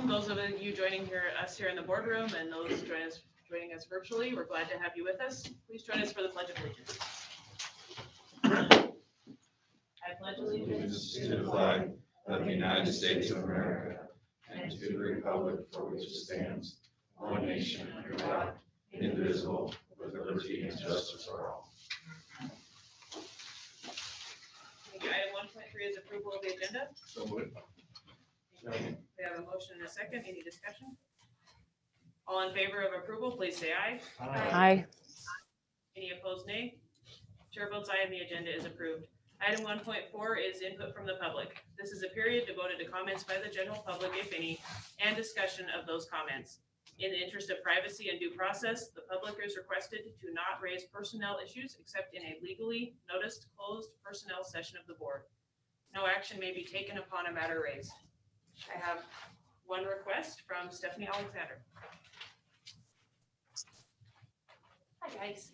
Those of you joining us here in the boardroom and those joining us virtually, we're glad to have you with us. Please join us for the Pledge of Allegiance. I pledge allegiance to the flag of the United States of America and to the republic for which it stands, one nation under God, indivisible, with liberty and justice for all. Thank you. Item 1.3 is approval of the agenda. So moved. We have a motion and a second. Any discussion? All in favor of approval, please say aye. Aye. Any opposed, nay? Chair votes aye and the agenda is approved. Item 1.4 is input from the public. This is a period devoted to comments by the general public, if any, and discussion of those comments. In the interest of privacy and due process, the public is requested to not raise personnel issues except in a legally noticed closed personnel session of the board. No action may be taken upon a matter raised. I have one request from Stephanie Alexander. Hi guys.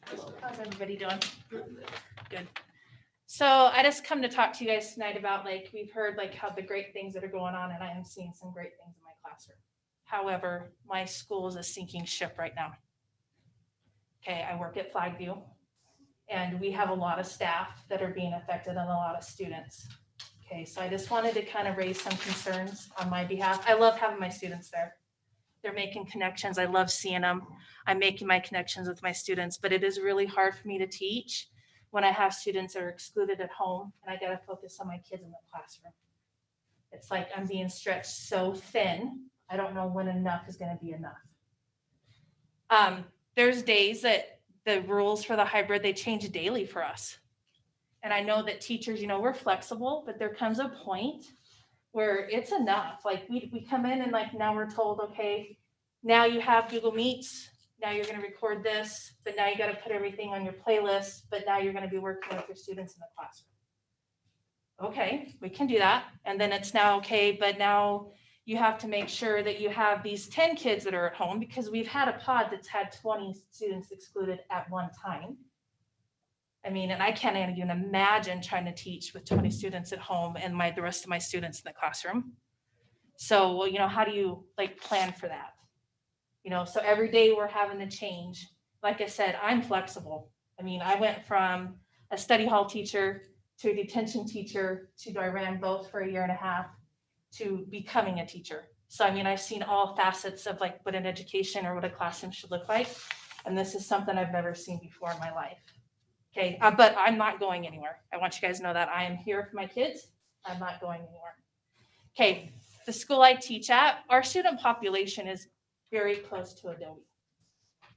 How's everybody doing? Good. So I just come to talk to you guys tonight about, like, we've heard like how the great things that are going on, and I am seeing some great things in my classroom. However, my school is a sinking ship right now. Okay, I work at Flagview, and we have a lot of staff that are being affected and a lot of students. Okay, so I just wanted to kind of raise some concerns on my behalf. I love having my students there. They're making connections. I love seeing them. I'm making my connections with my students, but it is really hard for me to teach when I have students that are excluded at home and I got to focus on my kids in the classroom. It's like I'm being stretched so thin. I don't know when enough is going to be enough. There's days that the rules for the hybrid, they change daily for us. And I know that teachers, we're flexible, but there comes a point where it's enough. Like we come in and like now we're told, okay, now you have Google Meets. Now you're going to record this, but now you got to put everything on your playlist, but now you're going to be working with your students in the classroom. Okay, we can do that. And then it's now, okay, but now you have to make sure that you have these 10 kids that are at home, because we've had a pod that's had 20 students excluded at one time. I mean, and I can't even imagine trying to teach with 20 students at home and the rest of my students in the classroom. So, well, how do you plan for that? So every day we're having to change. Like I said, I'm flexible. I mean, I went from a study hall teacher to a detention teacher to I ran both for a year and a half to becoming a teacher. So, I mean, I've seen all facets of what an education or what a classroom should look like. And this is something I've never seen before in my life. Okay, but I'm not going anywhere. I want you guys to know that I am here for my kids. I'm not going anywhere. Okay, the school I teach at, our student population is very close to Adobe,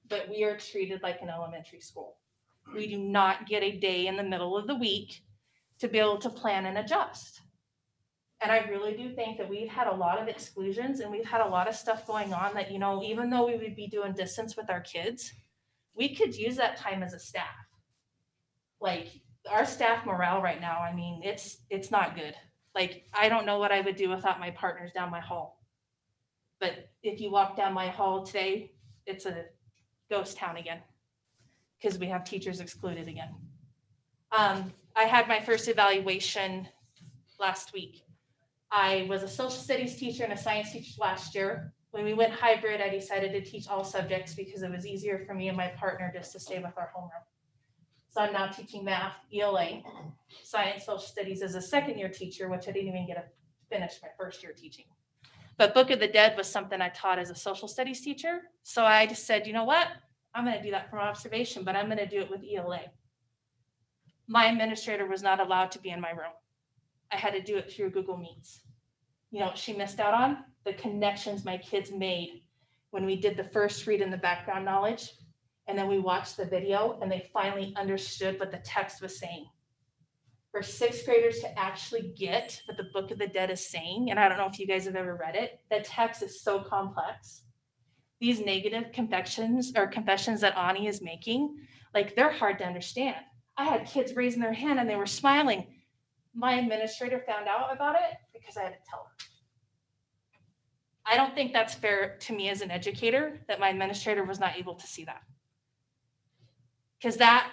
but we are treated like an elementary school. We do not get a day in the middle of the week to be able to plan and adjust. And I really do think that we've had a lot of exclusions and we've had a lot of stuff going on that, even though we would be doing distance with our kids, we could use that time as a staff. Our staff morale right now, I mean, it's not good. I don't know what I would do without my partners down my hall. But if you walk down my hall today, it's a ghost town again because we have teachers excluded again. I had my first evaluation last week. I was a social studies teacher and a science teacher last year. When we went hybrid, I decided to teach all subjects because it was easier for me and my partner just to stay with our homeroom. So I'm now teaching math, ELA, science, social studies as a second year teacher, which I didn't even get to finish my first year teaching. But Book of the Dead was something I taught as a social studies teacher. So I just said, you know what? I'm going to do that from observation, but I'm going to do it with ELA. My administrator was not allowed to be in my room. I had to do it through Google Meets. You know what she missed out on? The connections my kids made when we did the first read in the background knowledge. And then we watched the video and they finally understood what the text was saying. For sixth graders to actually get what the Book of the Dead is saying, and I don't know if you guys have ever read it, the text is so complex. These negative confessions that Ani is making, they're hard to understand. I had kids raising their hand and they were smiling. My administrator found out about it because I had to tell her. I don't think that's fair to me as an educator that my administrator was not able to see that. Because that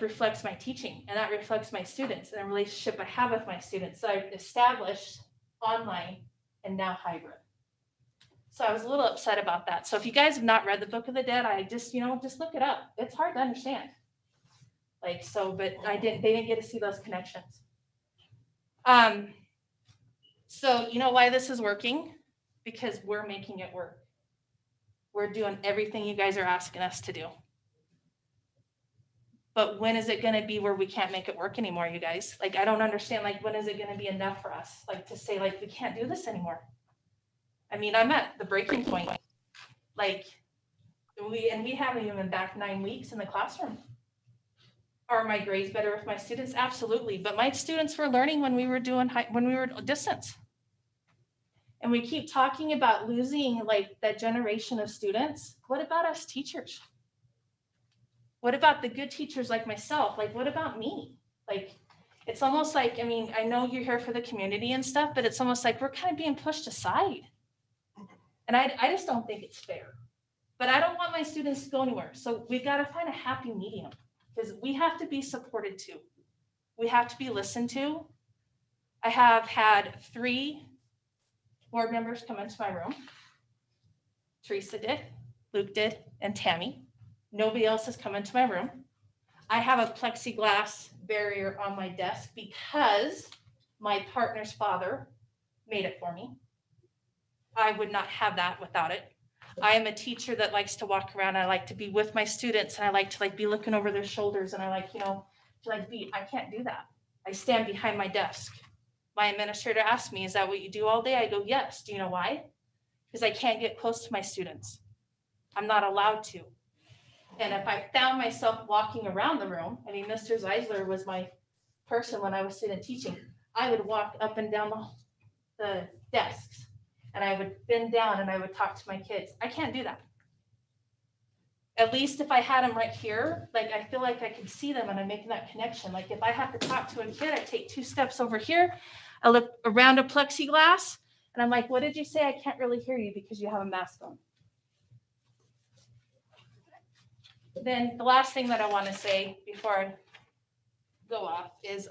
reflects my teaching and that reflects my students and the relationship I have with my students. So I've established online and now hybrid. So I was a little upset about that. So if you guys have not read the Book of the Dead, I just, just look it up. It's hard to understand. Like, so, but they didn't get to see those connections. So you know why this is working? Because we're making it work. We're doing everything you guys are asking us to do. But when is it going to be where we can't make it work anymore, you guys? Like, I don't understand, like, when is it going to be enough for us? Like, to say, like, we can't do this anymore. I mean, I'm at the breaking point. Like, we haven't even been back 9 weeks in the classroom. Are my grades better with my students? Absolutely. But my students were learning when we were distance. And we keep talking about losing like that generation of students. What about us teachers? What about the good teachers like myself? Like, what about me? Like, it's almost like, I mean, I know you're here for the community and stuff, but it's almost like we're kind of being pushed aside. And I just don't think it's fair. But I don't want my students to go anywhere. So we've got to find a happy medium because we have to be supported too. We have to be listened to. I have had 3 board members come into my room. Teresa did, Luke did, and Tammy. Nobody else has come into my room. I have a plexiglass barrier on my desk because my partner's father made it for me. I would not have that without it. I am a teacher that likes to walk around. I like to be with my students and I like to be looking over their shoulders and I like, to be, I can't do that. I stand behind my desk. My administrator asked me, is that what you do all day? I go, yes. Do you know why? Because I can't get close to my students. I'm not allowed to. And if I found myself walking around the room, I mean, Mr. Zeisler was my person when I was sitting teaching. I would walk up and down the desks and I would bend down and I would talk to my kids. I can't do that. At least if I had them right here, like I feel like I could see them and I'm making that connection. Like if I have to talk to a kid, I take 2 steps over here. I look around a plexiglass and I'm like, what did you say? I can't really hear you because you have a mask on. Then the last thing that I want to say before I go off is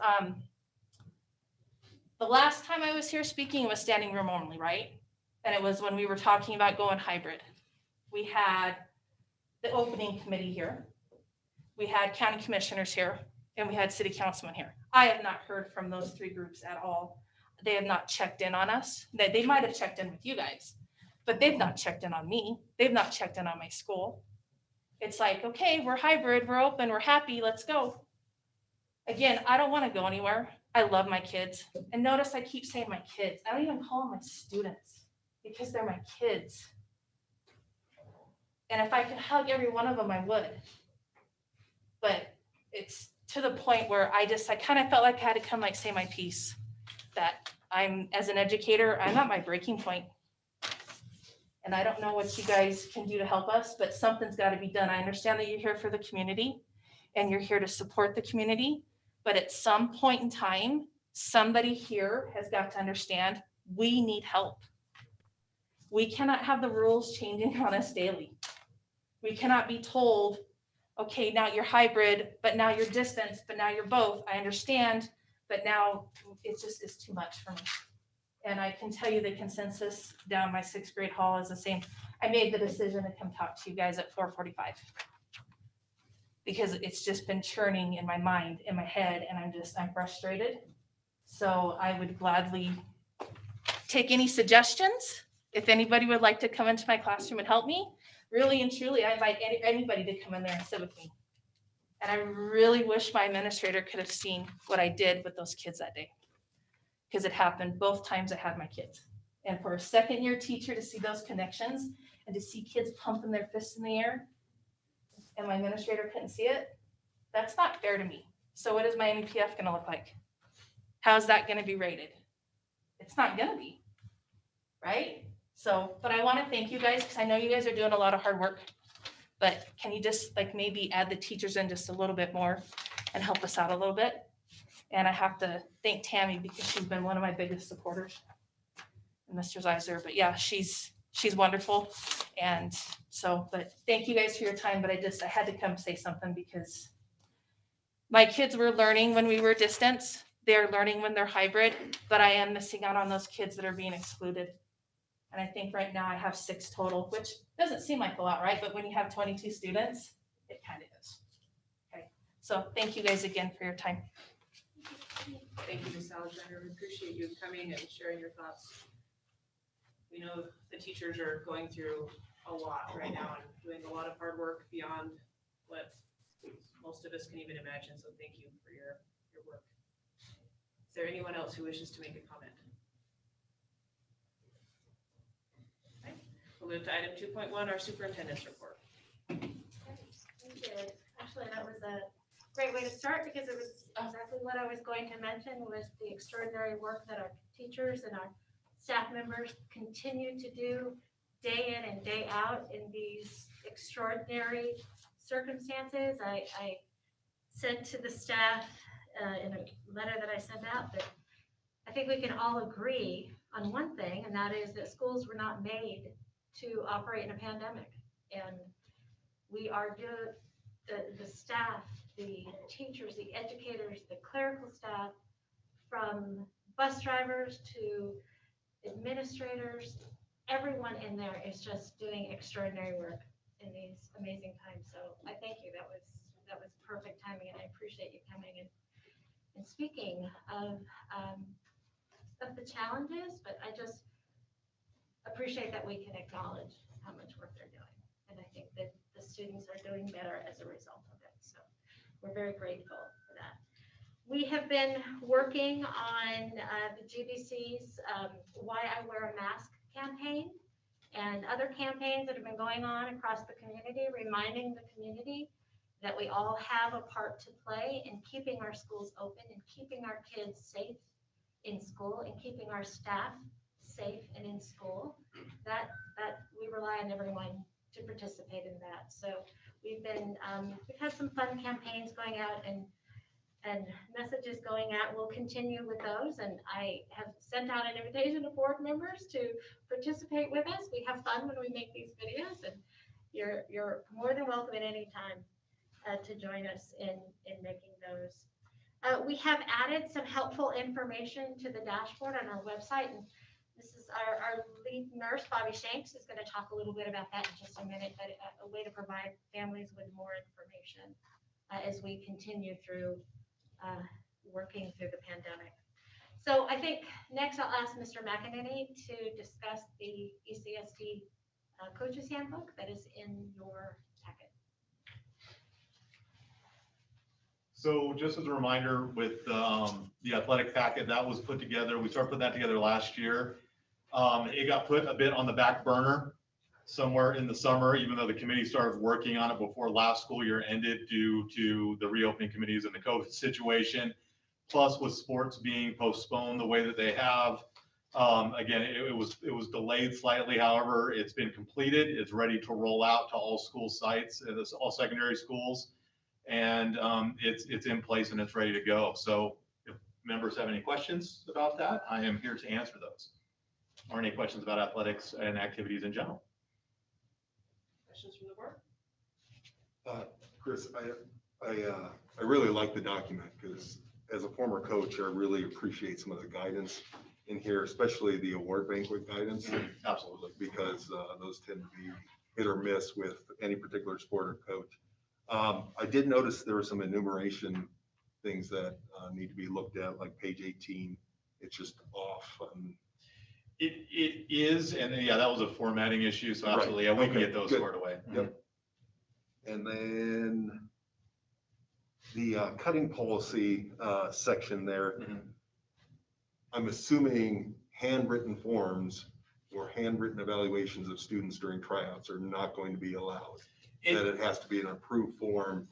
the last time I was here speaking was standing room only, right? And it was when we were talking about going hybrid. We had the opening committee here. We had county commissioners here, and we had city councilmen here. I have not heard from those 3 groups at all. They have not checked in on us. They might have checked in with you guys, but they've not checked in on me. They've not checked in on my school. It's like, okay, we're hybrid, we're open, we're happy, let's go. Again, I don't want to go anywhere. I love my kids. And notice I keep saying my kids. I don't even call them my students because they're my kids. And if I could hug every one of them, I would. But it's to the point where I kind of felt like I had to come say my piece. That as an educator, I'm at my breaking point. And I don't know what you guys can do to help us, but something's got to be done. I understand that you're here for the community and you're here to support the community. But at some point in time, somebody here has got to understand we need help. We cannot have the rules changing on us daily. We cannot be told, okay, now you're hybrid, but now you're distance, but now you're both. I understand, but now it's too much for me. And I can tell you the consensus down my 6th grade hall is the same. I made the decision to come talk to you guys at 4:45 because it's just been churning in my mind, in my head, and I'm frustrated. So I would gladly take any suggestions. If anybody would like to come into my classroom and help me, really and truly, I invite anybody to come in there and sit with me. And I really wish my administrator could have seen what I did with those kids that day. Because it happened both times I had my kids. And for a 2nd-year teacher to see those connections and to see kids pumping their fists in the air and my administrator couldn't see it, that's not fair to me. So what is my NPF going to look like? How's that going to be rated? It's not going to be, right? So, but I want to thank you guys because I know you guys are doing a lot of hard work. But can you just maybe add the teachers in just a little bit more and help us out a little bit? And I have to thank Tammy because she's been one of my biggest supporters, and Mr. Zeisler. But yeah, she's wonderful. And so, but thank you guys for your time. But I had to come say something because my kids were learning when we were distance. They're learning when they're hybrid, but I am missing out on those kids that are being excluded. And I think right now I have 6 total, which doesn't seem like a lot, right? But when you have 22 students, it kind of is. Okay, so thank you guys again for your time. Thank you, Ms. Alexander. We appreciate you coming and sharing your thoughts. We know the teachers are going through a lot right now and doing a lot of hard work beyond what most of us can even imagine. So thank you for your work. Is there anyone else who wishes to make a comment? Okay. We'll move to item 2.1, our superintendent's report. Thank you. Actually, that was a great way to start because it was exactly what I was going to mention was the extraordinary work that our teachers and our staff members continue to do day in and day out in these extraordinary circumstances. I said to the staff in a letter that I sent out that I think we can all agree on one thing, and that is that schools were not made to operate in a pandemic. And we are the staff, the teachers, the educators, the clerical staff, from bus drivers to administrators, everyone in there is just doing extraordinary work in these amazing times. So I thank you. That was perfect timing, and I appreciate you coming and speaking of the challenges, but I just appreciate that we can acknowledge how much work they're doing. And I think that the students are doing better as a result of it. So we're very grateful for that. We have been working on the GBC's Why I Wear a Mask campaign and other campaigns that have been going on across the community, reminding the community that we all have a part to play in keeping our schools open and keeping our kids safe in school and keeping our staff safe and in school. That we rely on everyone to participate in that. So we've had some fun campaigns going out and messages going out. We'll continue with those, and I have sent out an invitation to board members to participate with us. We have fun when we make these videos, and you're more than welcome at any time to join us in making those. We have added some helpful information to the dashboard on our website, and this is our lead nurse, Bobby Shanks, is going to talk a little bit about that in just a minute, but a way to provide families with more information as we continue through working through the pandemic. So I think next I'll ask Mr. McEnany to discuss the ECSD coaches handbook that is in your packet. So just as a reminder, with the athletic packet that was put together, we started putting that together last year. It got put a bit on the back burner somewhere in the summer, even though the committee started working on it before last school year ended due to the reopening committees and the COVID situation. Plus, with sports being postponed the way that they have, again, it was delayed slightly. However, it's been completed. It's ready to roll out to all school sites, all secondary schools, and it's in place and it's ready to go. So if members have any questions about that, I am here to answer those. Or any questions about athletics and activities in general. Questions from the board? Chris, I really like the document because as a former coach, I really appreciate some of the guidance in here, especially the award banquet guidance. Absolutely. Because those tend to be hit or miss with any particular sport or coach. I did notice there were some enumeration things that need to be looked at, like page 18. It's just off. It is, and yeah, that was a formatting issue, so absolutely, yeah, we can get those squared away. Yep. And then the cutting policy section there, I'm assuming handwritten forms or handwritten evaluations of students during tryouts are not going to be allowed. That it has to be an approved form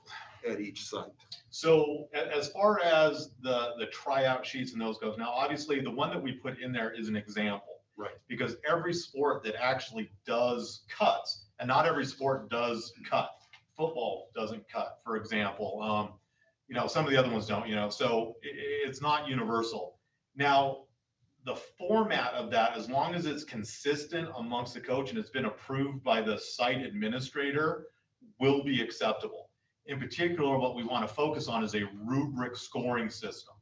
at each site. So as far as the tryout sheets and those goes, now obviously the one that we put in there is an example. Right. Because every sport that actually does cuts, and not every sport does cut. Football doesn't cut, for example. Some of the other ones don't, so it's not universal. Now, the format of that, as long as it's consistent amongst the coach and it's been approved by the site administrator, will be acceptable. In particular, what we want to focus on is a rubric scoring system.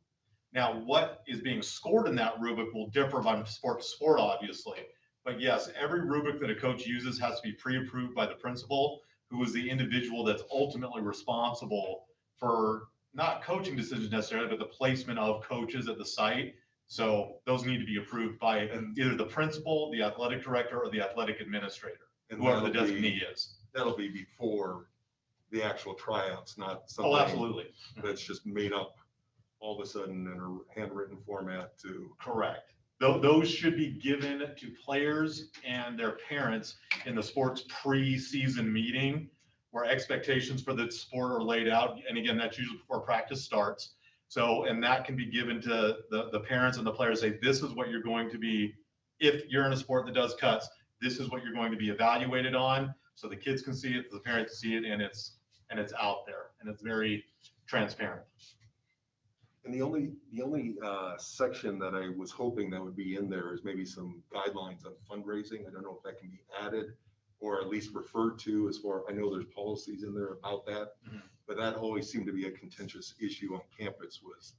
Now, what is being scored in that rubric will differ from sport to sport, obviously, But yes, every rubric that a coach uses has to be pre-approved by the principal, who is the individual that's ultimately responsible for not coaching decisions necessarily, but the placement of coaches at the site. So those need to be approved by either the principal, the athletic director, or the athletic administrator, And whoever the that'll be- designee is. That'll be before the actual tryouts, not Oh, something absolutely. that's just made up all of a sudden in a handwritten format to. Correct. Those should be given to players and their parents in the sports pre-season meeting, where expectations for the sport are laid out. And again, that's usually before practice starts. So, and that can be given to the parents and the players, say, this is what you're going to be, if you're in a sport that does cuts, this is what you're going to be evaluated on. So the kids can see it, the parents can see it, and it's out there, and it's very transparent. And the only section that I was hoping that would be in there is maybe some guidelines on fundraising. I don't know if that can be added or at least referred to as far, I know there's policies in there about that, Mhm. but that always seemed to be a contentious issue on campus, was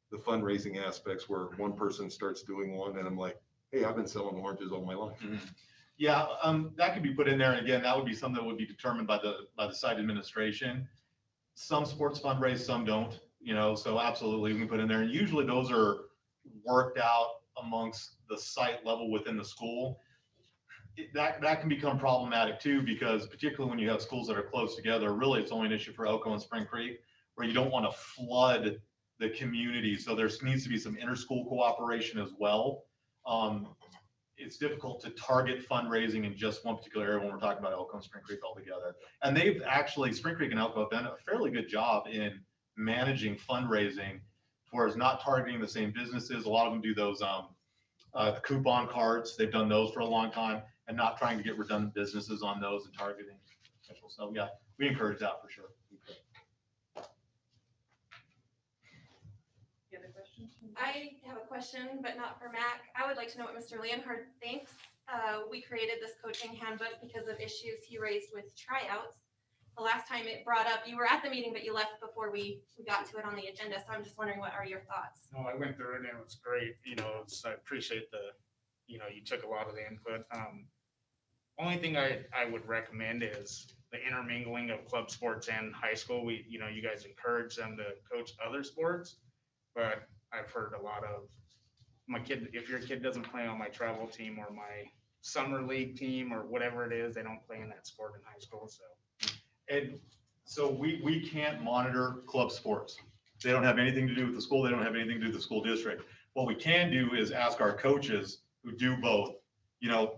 the fundraising aspects where one person starts doing one and I'm like, hey, I've been selling oranges all my life. Yeah, that could be put in there. And again, that would be something that would be determined by the site administration. Some sports fundraise, some don't, so absolutely we can put in there. And usually those are worked out amongst the site level within the school. That can become problematic too, because particularly when you have schools that are close together, really it's only an issue for Elko and Spring Creek, where you don't want to flood the community. So there needs to be some inter-school cooperation as well. It's difficult to target fundraising in just one particular area when we're talking about Elko and Spring Creek altogether. And they've actually, Spring Creek and Elko have done a fairly good job in managing fundraising, whereas not targeting the same businesses. A lot of them do those coupon cards. They've done those for a long time, and not trying to get redundant businesses on those and targeting. So yeah, we encourage that for sure. Any other questions? I have a question, but not for Mac. I would like to know what Mr. Leonhard thinks. We created this coaching handbook because of issues he raised with tryouts. The last time it brought up, you were at the meeting, but you left before we got to it on the agenda. So I'm just wondering, what are your thoughts? No, I went through it and it was great. I appreciate you took a lot of the input. Only thing I would recommend is the intermingling of club sports and high school. You guys encourage them to coach other sports, but I've heard a lot of my kid, if your kid doesn't play on my travel team or my summer league team or whatever it is, they don't play in that sport in high school. And so we can't monitor club sports. They don't have anything to do with the school. They don't have anything to do with the school district. What we can do is ask our coaches who do both.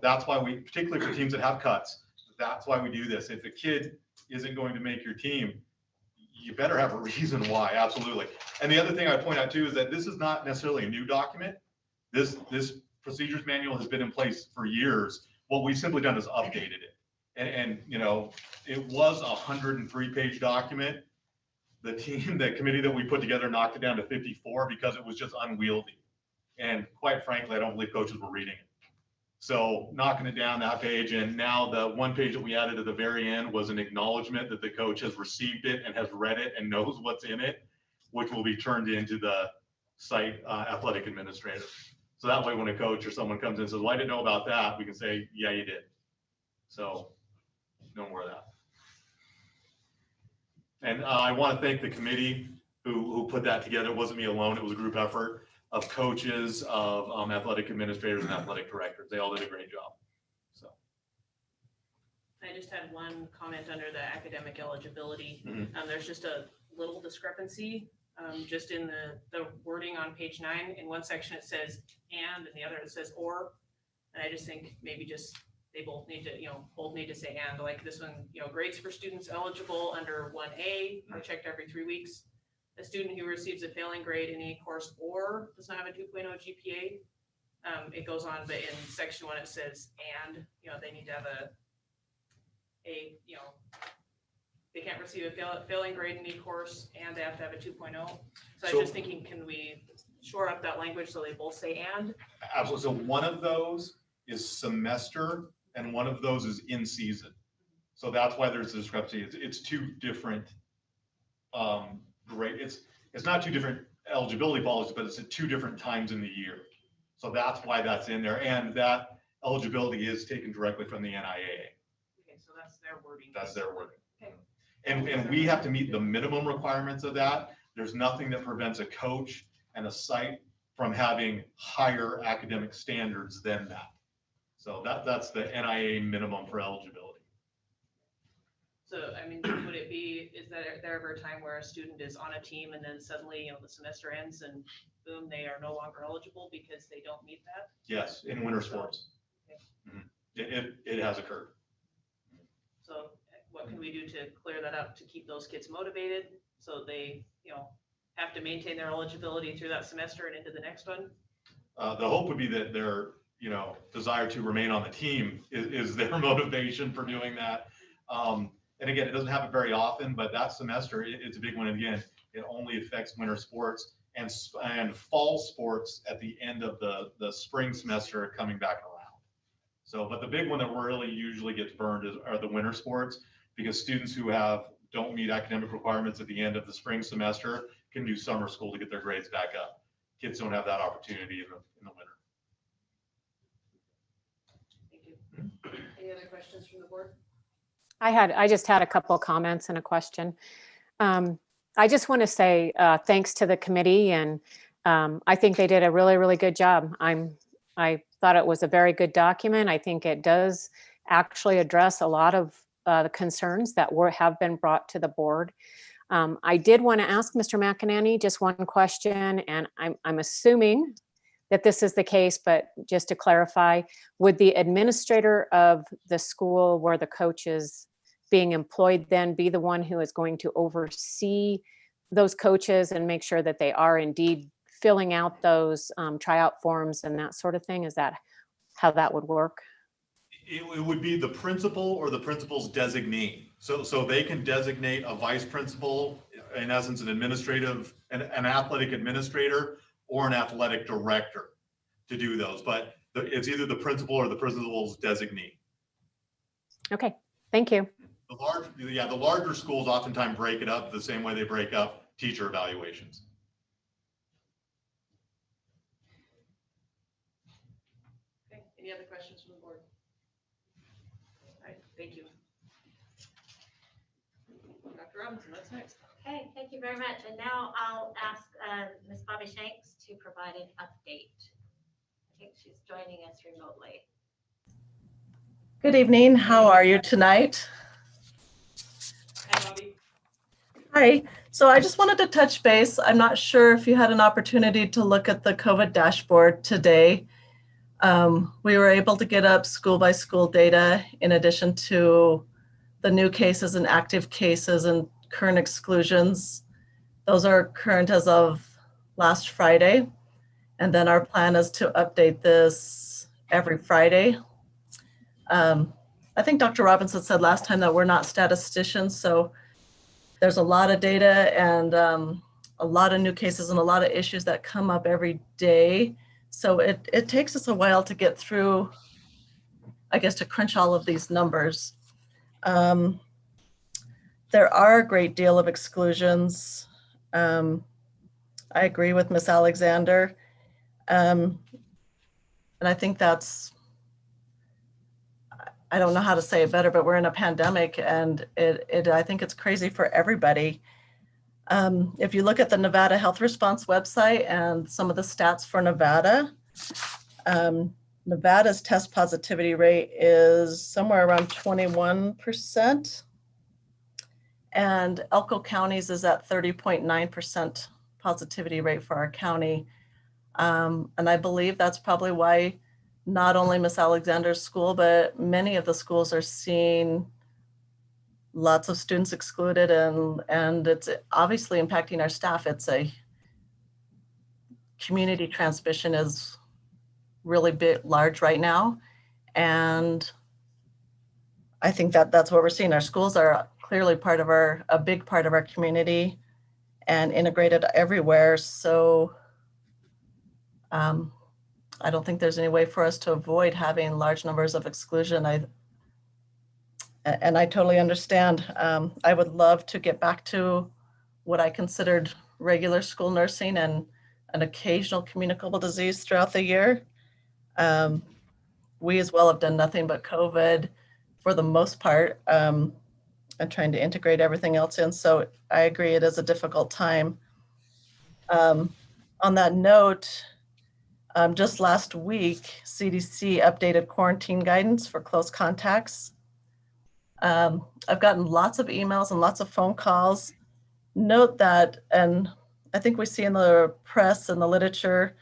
That's why we, particularly for teams that have cuts, that's why we do this. If a kid isn't going to make your team, you better have a reason why, absolutely. And the other thing I point out too is that this is not necessarily a new document. This procedures manual has been in place for years. What we've simply done is updated it. And it was a 103-page document. The committee that we put together knocked it down to 54 because it was just unwieldy. And quite frankly, I don't believe coaches were reading it. So knocking it down that page, and now the one page that we added at the very end was an acknowledgement that the coach has received it and has read it and knows what's in it, which will be turned into the site athletic administrator. So that way when a coach or someone comes in and says, well, I didn't know about that, we can say, yeah, you did. So no more of that. And I want to thank the committee who put that together. It wasn't me alone. It was a group effort of coaches, of athletic administrators and athletic directors. They all did a great job. So. I just had one comment under the academic eligibility. Mhm. There's just a little discrepancy, just in the wording on page 9. In one section it says and the other it says or. And I just think maybe just they both need to, both need to say and. Like this one, grades for students eligible under 1A are checked every 3 weeks. A student who receives a failing grade in a course or does not have a 2.0 GPA. It goes on, but in section 1 it says and, they need to have they can't receive a failing grade in a course and they have to have a 2.0. So I was just thinking, can we shore up that language so they both say and? Absolutely. So one of those is semester and one of those is in season. So that's why there's a discrepancy. It's two different grade. It's not two different eligibility policies, but it's at two different times in the year. So that's why that's in there. And that eligibility is taken directly from the NIA. Okay, so that's their wording. That's their wording. Okay. And we have to meet the minimum requirements of that. There's nothing that prevents a coach and a site from having higher academic standards than that. So that's the NIA minimum for eligibility. So, I mean, would it be, is there ever a time where a student is on a team and then suddenly, the semester ends and boom, they are no longer eligible because they don't meet that? Yes, in winter sports. Mhm. It has occurred. So what can we do to clear that up, to keep those kids motivated so they, have to maintain their eligibility through that semester and into the next one? The hope would be that their, desire to remain on the team is their motivation for doing that. And again, it doesn't happen very often, but that semester, it's a big one. Again, it only affects winter sports and fall sports at the end of the spring semester coming back around. So, but the big one that really usually gets burned are the winter sports, because students who don't meet academic requirements at the end of the spring semester can do summer school to get their grades back up. Kids don't have that opportunity in the winter. Thank you. Any other questions from the board? I just had a couple of comments and a question. I just want to say thanks to the committee, and I think they did a really, really good job. I thought it was a very good document. I think it does actually address a lot of the concerns that have been brought to the board. I did want to ask Mr. McEnany just one question, and I'm assuming that this is the case, but just to clarify, would the administrator of the school where the coach is being employed then be the one who is going to oversee those coaches and make sure that they are indeed filling out those tryout forms and that sort of thing? Is that how that would work? It would be the principal or the principal's designee. So they can designate a vice principal, in essence, an athletic administrator or an athletic director to do those. But it's either the principal or the principal's designee. Okay, thank you. The larger schools oftentimes break it up the same way they break up teacher evaluations. Okay, any other questions from the board? All right, thank you. Dr. Robinson, what's next? Okay, thank you very much. And now I'll ask Ms. Bobby Shanks to provide an update. I think she's joining us remotely. Good evening. How are you tonight? Hi, Bobby. Hi. So I just wanted to touch base. I'm not sure if you had an opportunity to look at the COVID dashboard today. We were able to get up school by school data in addition to the new cases and active cases and current exclusions. Those are current as of last Friday. And then our plan is to update this every Friday. I think Dr. Robinson said last time that we're not statisticians, so there's a lot of data and a lot of new cases and a lot of issues that come up every day. So it takes us a while to get through, I guess, to crunch all of these numbers. There are a great deal of exclusions. I agree with Ms. Alexander. And I think I don't know how to say it better, but we're in a pandemic and I think it's crazy for everybody. If you look at the Nevada Health Response website and some of the stats for Nevada, Nevada's test positivity rate is somewhere around 21%. And Elko County's is at 30.9% positivity rate for our county. And I believe that's probably why not only Miss Alexander's school, but many of the schools are seeing lots of students excluded, and it's obviously impacting our staff. It's a community transmission is really large right now. And I think that's what we're seeing. Our schools are clearly a big part of our community and integrated everywhere. So I don't think there's any way for us to avoid having large numbers of exclusion. And I totally understand. I would love to get back to what I considered regular school nursing and an occasional communicable disease throughout the year. we as well have done nothing but COVID for the most part, and trying to integrate everything else in. So I agree, it is a difficult time. On that note, just last week, CDC updated quarantine guidance for close contacts. I've gotten lots of emails and lots of phone calls. Note that, and I think we see in the press and the literature,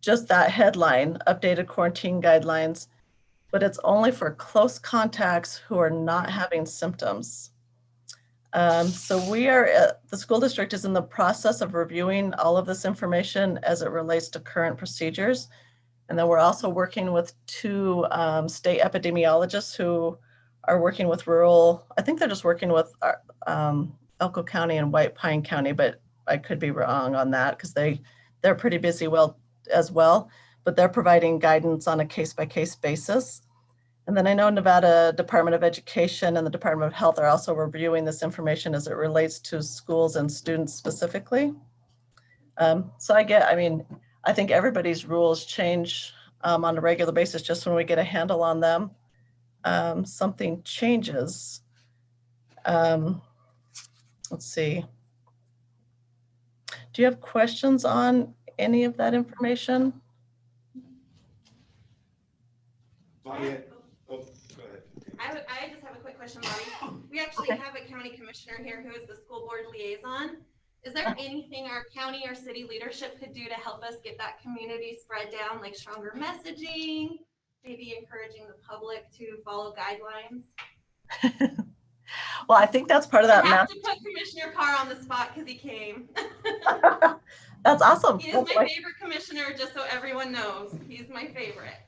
just that headline, updated quarantine guidelines, but it's only for close contacts who are not having symptoms. So the school district is in the process of reviewing all of this information as it relates to current procedures. And then we're also working with 2 state epidemiologists who are working with rural, I think they're just working with Elko County and White Pine County, but I could be wrong on that because they're pretty busy as well, but they're providing guidance on a case-by-case basis. And then I know Nevada Department of Education and the Department of Health are also reviewing this information as it relates to schools and students specifically. So I think everybody's rules change on a regular basis. Just when we get a handle on them, something changes. Let's see. Do you have questions on any of that information? Bobby, I just have a quick question, Bobby. We actually have a county commissioner here who is the school board liaison. Is there anything our county or city leadership could do to help us get that community spread down, like stronger messaging, maybe encouraging the public to follow guidelines? Well, I think that's part of that. I have to put Commissioner Carr on the spot because he came. That's awesome. He is my favorite commissioner, just so everyone knows. He's my favorite.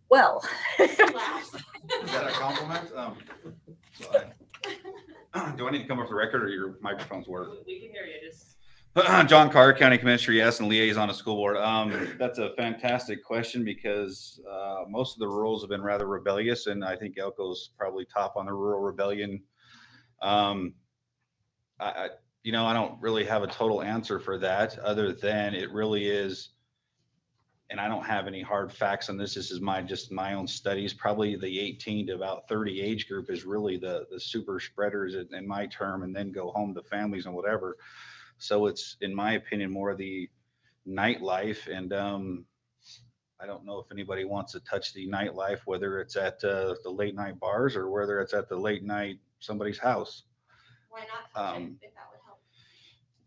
Well. is that a compliment? Do I need to come off the record or your microphones work? We can hear you. Just John Carr, County Commissioner, yes, and liaison to school board. That's a fantastic question because most of the rules have been rather rebellious, and I think Elko's probably top on the rural rebellion. I don't really have a total answer for that, other than it really is, and I don't have any hard facts on this. This is my own studies. Probably the 18 to about 30 age group is really the super spreaders in my term, and then go home to families and whatever. So it's, in my opinion, more the nightlife. And I don't know if anybody wants to touch the nightlife, whether it's at the late night bars or whether it's at the late night somebody's house. Why not touch it if that would help?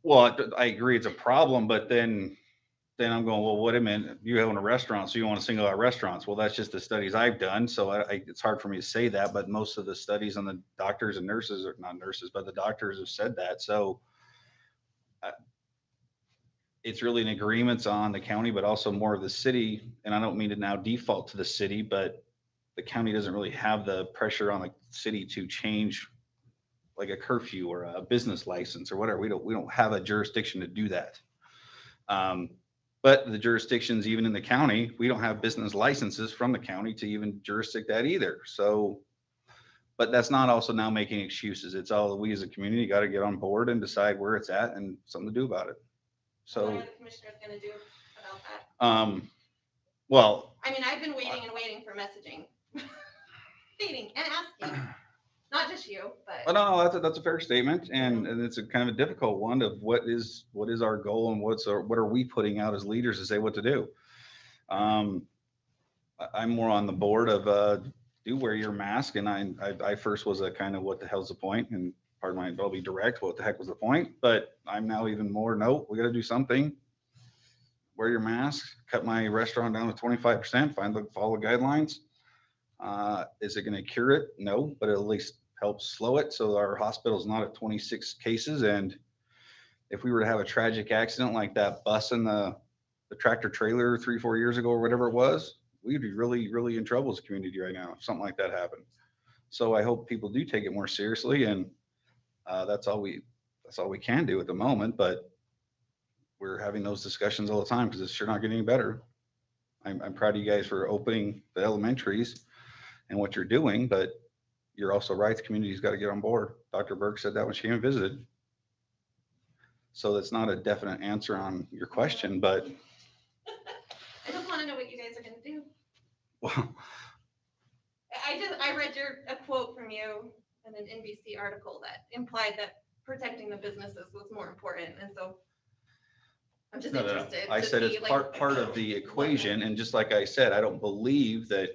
Well, I agree it's a problem, but then I'm going, well, wait a minute, you own a restaurant, so you want to single out restaurants. Well, that's just the studies I've done. So it's hard for me to say that, but most of the studies on the doctors and nurses, or not nurses, but the doctors have said that. So it's really an agreement on the county, but also more of the city. And I don't mean to now default to the city, but the county doesn't really have the pressure on the city to change like a curfew or a business license or whatever. We don't have a jurisdiction to do that. But the jurisdictions, even in the county, we don't have business licenses from the county to even jurisdict that either. So, but that's not also now making excuses. It's all we as a community got to get on board and decide where it's at and something to do about it. So, what are the commissioners going to do about that? Well, I mean, I've been waiting and waiting for messaging, waiting and asking, not just you, but. no, that's a fair statement, and it's a kind of a difficult one of what is our goal and what are we putting out as leaders to say what to do. I'm more on the board of do wear your mask, and I first was a kind of what the hell's the point, and pardon my, I'll be direct, what the heck was the point? But I'm now even more, no, we got to do something. Wear your mask, cut my restaurant down to 25%, follow the guidelines. Is it going to cure it? No, but at least help slow it so our hospital's not at 26 cases. And if we were to have a tragic accident like that bus and the tractor trailer 3-4 years ago or whatever it was, we'd be really, really in trouble as a community right now if something like that happened. So I hope people do take it more seriously, and that's all we can do at the moment. But we're having those discussions all the time because it's sure not getting any better. I'm proud of you guys for opening the elementaries and what you're doing, but you're also right. The community's got to get on board. Dr. Berg said that when she came and visited. So that's not a definite answer on your question, but I just want to know what you guys are going to Well, I read a quote from you in an NBC article that implied that protecting the businesses was more important, and so I'm just no, interested. I to said see, it's like, part of the equation, and just like I said, I don't believe that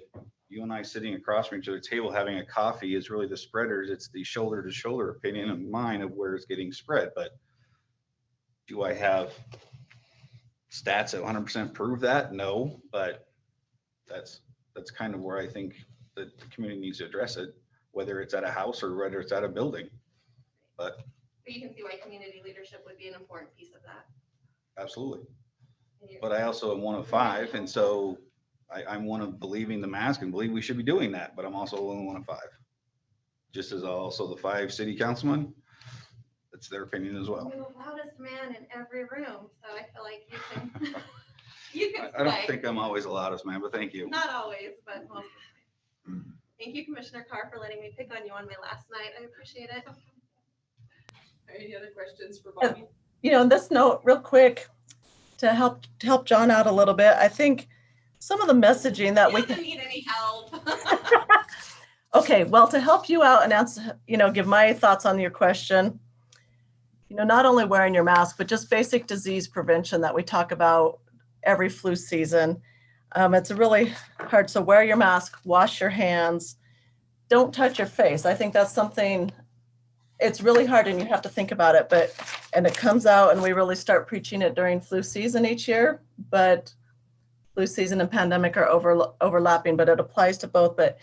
you and I sitting across from each other table having a coffee is really the spreaders. It's the shoulder to shoulder opinion of mine of where it's getting spread. But do I have stats that 100% prove that? No, but that's kind of where I think that the community needs to address it, whether it's at a house or whether it's at a building. But you can see why community leadership would be an important piece of that. absolutely. And you- But I also am one of 5, and so I'm one of believing the mask and believe we should be doing that, but I'm also only one of 5. Just as also the 5 city councilmen, it's their opinion as well. You're the loudest man in every room, so I feel like you can, you can I don't sway. think I'm always the loudest man, but thank you. Not always, but most of the time. Thank you, Commissioner Carr, for letting me pick on you on my last night. I appreciate it. Any other questions for Bobby? You know, on this note, real quick, to help John out a little bit, I think some of the messaging that we He doesn't need any help. Okay, well, to help you out and answer, give my thoughts on your question, not only wearing your mask, but just basic disease prevention that we talk about every flu season. It's really hard. So wear your mask, wash your hands, don't touch your face. I think that's something, it's really hard and you have to think about it, and it comes out and we really start preaching it during flu season each year, but flu season and pandemic are overlapping, but it applies to both. But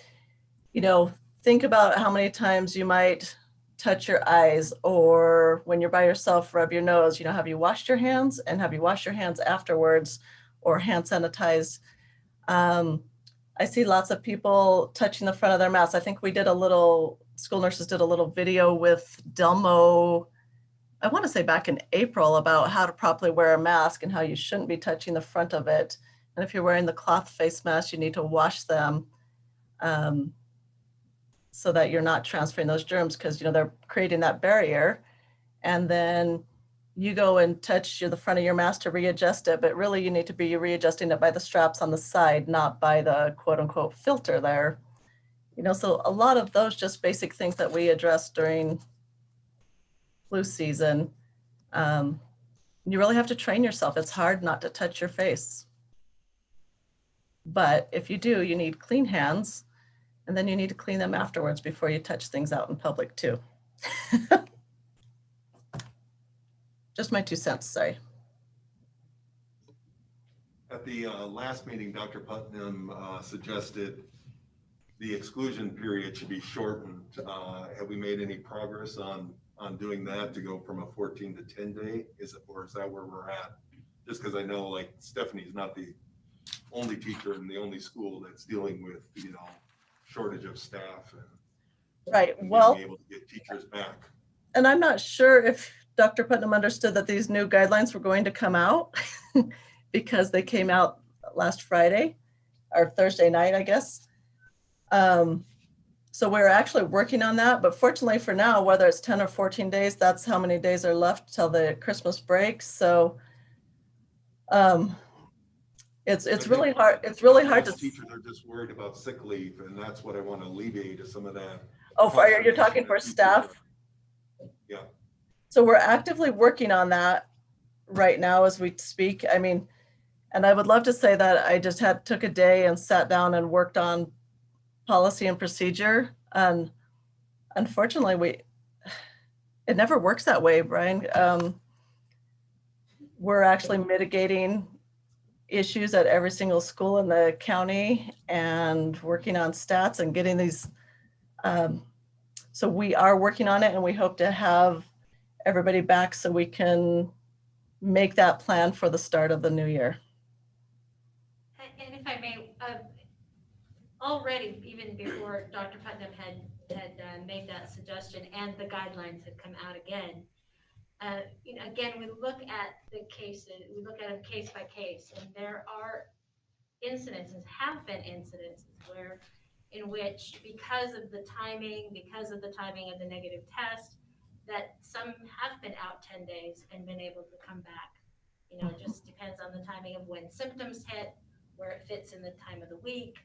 think about how many times you might touch your eyes, or when you're by yourself, rub your nose. Have you washed your hands, and have you washed your hands afterwards, or hand sanitized? I see lots of people touching the front of their masks. I think school nurses did a little video with Delmo, I want to say back in April, about how to properly wear a mask and how you shouldn't be touching the front of it. And if you're wearing the cloth face mask, you need to wash them. So that you're not transferring those germs, because they're creating that barrier, and then you go and touch the front of your mask to readjust it, but really you need to be readjusting it by the straps on the side, not by the quote unquote filter there. So a lot of those just basic things that we address during flu season. You really have to train yourself. It's hard not to touch your face, but if you do, you need clean hands. And then you need to clean them afterwards before you touch things out in public too. Just my 2 cents, sorry. At the last meeting, Dr. Putnam suggested the exclusion period should be shortened. Have we made any progress on doing that to go from a 14 to 10 day? Or is that where we're at? Just because I know, like, Stephanie's not the only teacher in the only school that's dealing with, shortage of staff and Right. being Well, able to get teachers back. and I'm not sure if Dr. Putnam understood that these new guidelines were going to come out because they came out last Friday or Thursday night, I guess. So we're actually working on that, but fortunately for now, whether it's 10 or 14 days, that's how many days are left till the Christmas break. So it's really hard. It's really hard to. Teachers are just worried about sick leave, and that's what I want to alleviate is some of that. Oh, you're talking for staff? Yeah. So we're actively working on that right now as we speak. I mean, and I would love to say that I just took a day and sat down and worked on policy and procedure. And unfortunately, it never works that way, Brian. We're actually mitigating issues at every single school in the county and working on stats and getting these. So we are working on it, and we hope to have everybody back so we can make that plan for the start of the new year. And if I may, already, even before Dr. Putnam had made that suggestion and the guidelines had come out again, again, we look at the cases, we look at them case by case, and there are incidences, have been incidences in which, because of the timing of the negative test, that some have been out 10 days and been able to come back. It just depends on the timing of when symptoms hit, where it fits in the time of the week.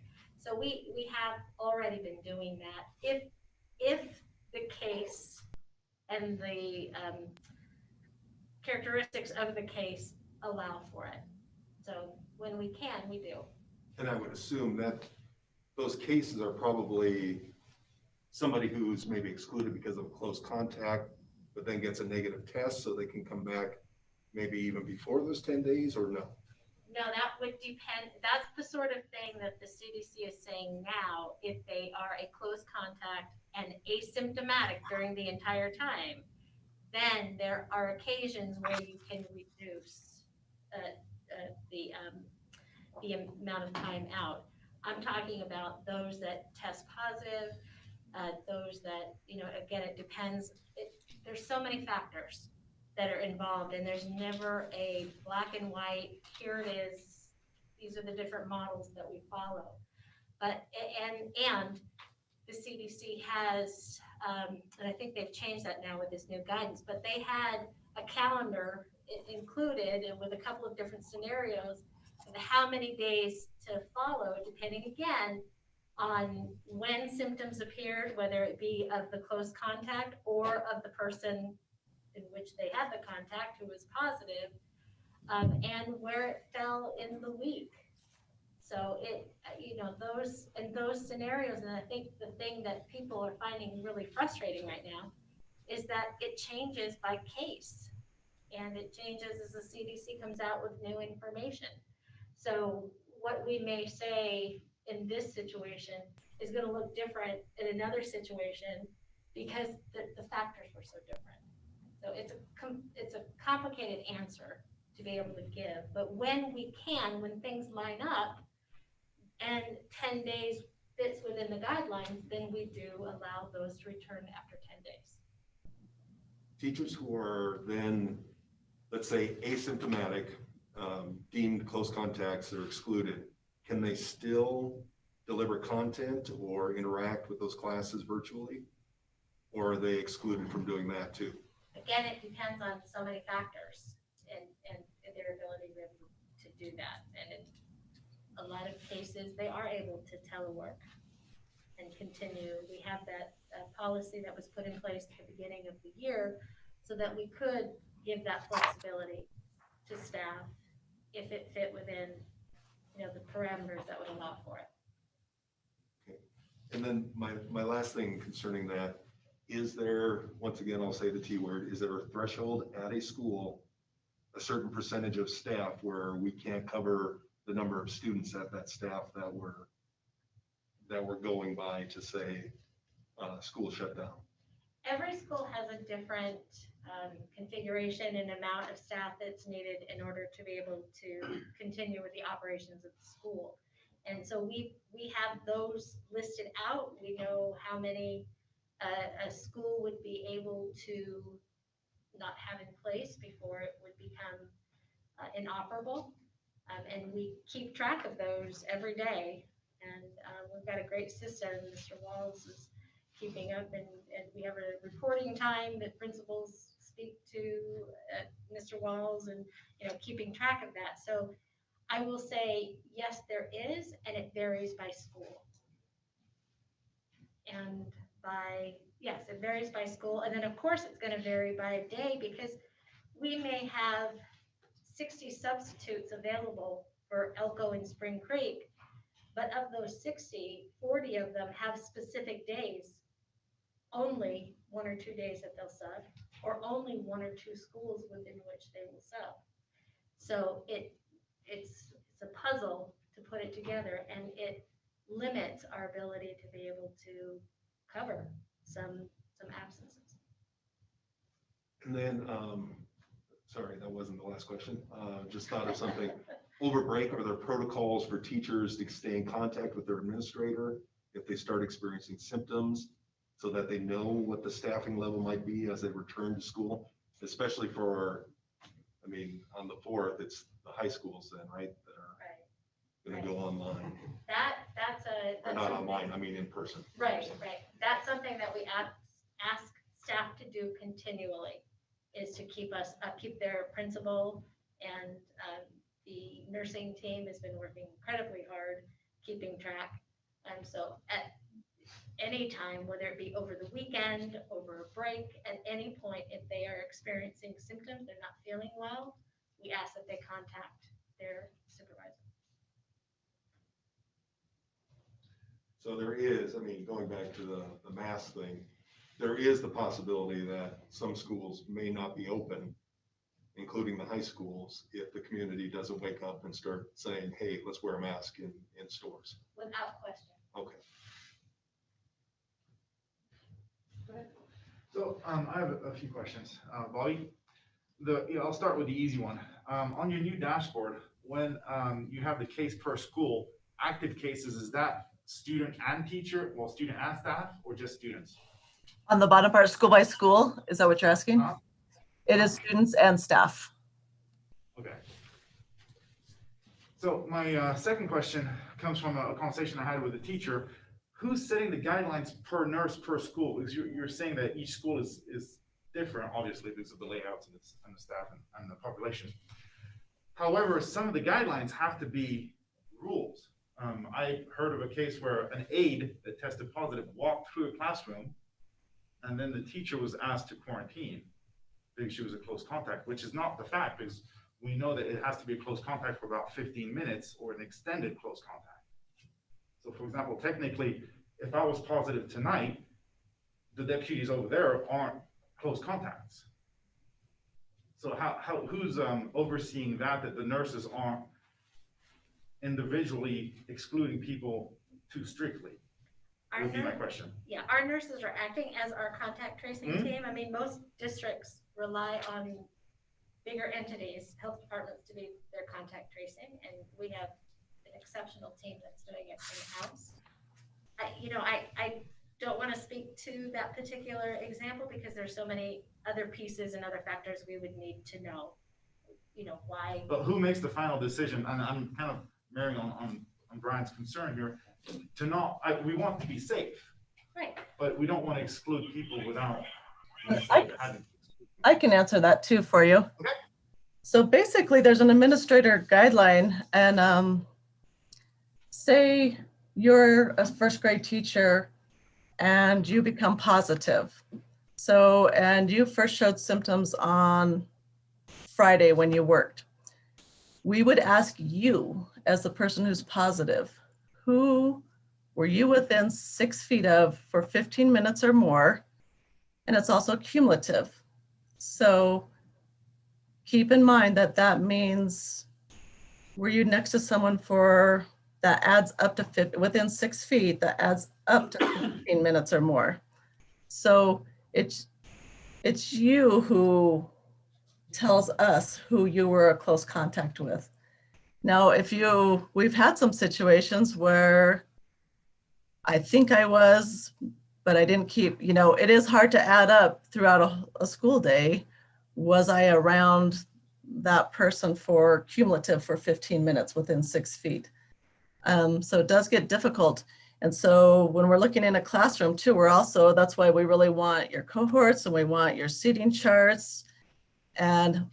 So we have already been doing that. If the case and the characteristics of the case allow for it. So when we can, we do. And I would assume that those cases are probably somebody who's maybe excluded because of close contact, but then gets a negative test, so they can come back maybe even before those 10 days, or no? No, that would depend. That's the sort of thing that the CDC is saying now. If they are a close contact and asymptomatic during the entire time, then there are occasions where you can reduce the amount of time out. I'm talking about those that test positive, those that, again, it depends. There's so many factors that are involved, and there's never a black and white, here it is, these are the different models that we follow. But, and the CDC has, and I think they've changed that now with this new guidance, but they had a calendar included with a couple of different scenarios of how many days to follow, depending again on when symptoms appeared, whether it be of the close contact or of the person in which they had the contact who was positive, and where it fell in the week. So those scenarios, and I think the thing that people are finding really frustrating right now is that it changes by case, and it changes as the CDC comes out with new information. So what we may say in this situation is going to look different in another situation because the factors were so different. So it's a complicated answer to be able to give, but when we can, when things line up and 10 days fits within the guidelines, then we do allow those to return after 10 days. Teachers who are then, let's say, asymptomatic, deemed close contacts that are excluded, can they still deliver content or interact with those classes virtually? Or are they excluded from doing that too? Again, it depends on so many factors and their ability really to do that. And in a lot of cases, they are able to telework and continue. We have that policy that was put in place at the beginning of the year so that we could give that flexibility to staff if it fit within, the parameters that would allow for it. Okay. And then my last thing concerning that, is there, once again, I'll say the T word, is there a threshold at a school, a certain percentage of staff where we can't cover the number of students at that staff that we're going by to say school shut down? Every school has a different configuration and amount of staff that's needed in order to be able to continue with the operations of the school. And so we have those listed out. We know how many a school would be able to not have in place before it would become inoperable. And we keep track of those every day. And we've got a great system. Mr. Walls is keeping up, and we have a reporting time that principals speak to Mr. Walls, and keeping track of that. So I will say, yes, there is, and it varies by school. And it varies by school. And then of course it's going to vary by day, because we may have 60 substitutes available for Elko and Spring Creek, but of those 60, 40 of them have specific days, only 1 or 2 days that they'll sub, or only 1 or 2 schools within which they will sub. So it's a puzzle to put it together, and it limits our ability to be able to cover some absences. And then, sorry, that wasn't the last question. Just thought of something. Over break, are there protocols for teachers to stay in contact with their administrator if they start experiencing symptoms, so that they know what the staffing level might be as they return to school? Especially for, on the 4th, it's the high schools then, right? That are going to go online. That's Not something- online, in person. Right. That's something that we ask staff to do continually, is to keep their principal, and the nursing team has been working incredibly hard keeping track And so at any time, whether it be over the weekend, over a break, at any point, if they are experiencing symptoms, they're not feeling well, we ask that they contact their supervisor. So there is, I mean, going back to the mask thing, there is the possibility that some schools may not be open, including the high schools, if the community doesn't wake up and start saying, hey, let's wear a mask in stores. Without question. Okay. So I have a few questions. Bobby, I'll start with the easy one. On your new dashboard, when you have the case per school, active cases, is that student and teacher, well, student and staff, or just students? On the bottom part, school by school, is that what you're asking? Huh? It is students and staff. Okay. So my second question comes from a conversation I had with a teacher. Who's setting the guidelines per nurse per school? Because you're saying that each school is different, obviously, because of the layouts and the staff and the population. However, some of the guidelines have to be rules. I heard of a case where an aide that tested positive walked through a classroom, and then the teacher was asked to quarantine because she was a close contact, which is not the fact, because we know that it has to be a close contact for about 15 minutes or an extended close contact. So for example, technically, if I was positive tonight, the deputies over there aren't close contacts. So who's overseeing that the nurses aren't individually excluding people too strictly? Our Would be my nur- question. Yeah, our nurses are acting as our contact tracing Mhm. team. I mean, most districts rely on bigger entities, health departments to be their contact tracing, and we have an exceptional team that's doing it in-house. I don't want to speak to that particular example because there's so many other pieces and other factors we would need to know, why. But who makes the final decision? And I'm kind of marrying on Brian's concern here. We want to be safe, Right. but we don't want to exclude people without. I can answer that too for you. Okay. So basically, there's an administrator guideline, and say you're a first grade teacher and you become positive. So, and you first showed symptoms on Friday when you worked. We would ask you, as the person who's positive, who were you within 6 feet of for 15 minutes or more? And it's also cumulative. So keep in mind that means, were you next to someone for, that adds up to 50, within 6 feet, that adds up to 15 minutes or more. So it's you who tells us who you were a close contact with. Now, we've had some situations where I think I was, but I didn't keep, it is hard to add up throughout a school day. Was I around that person for cumulative for 15 minutes within 6 feet? So it does get difficult. And so when we're looking in a classroom too, that's why we really want your cohorts and we want your seating charts. And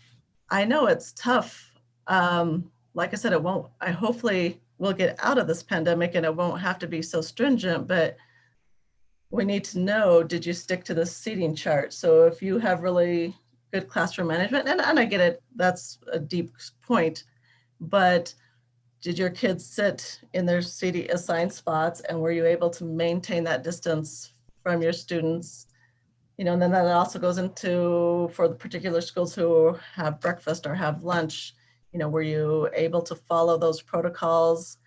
I know it's tough. Like I said, I hopefully we'll get out of this pandemic and it won't have to be so stringent, but we need to know, did you stick to the seating chart? So if you have really good classroom management, and I get it, that's a deep point, but did your kids sit in their seating assigned spots, and were you able to maintain that distance from your students? And then that also goes into, for the particular schools who have breakfast or have lunch, were you able to follow those protocols?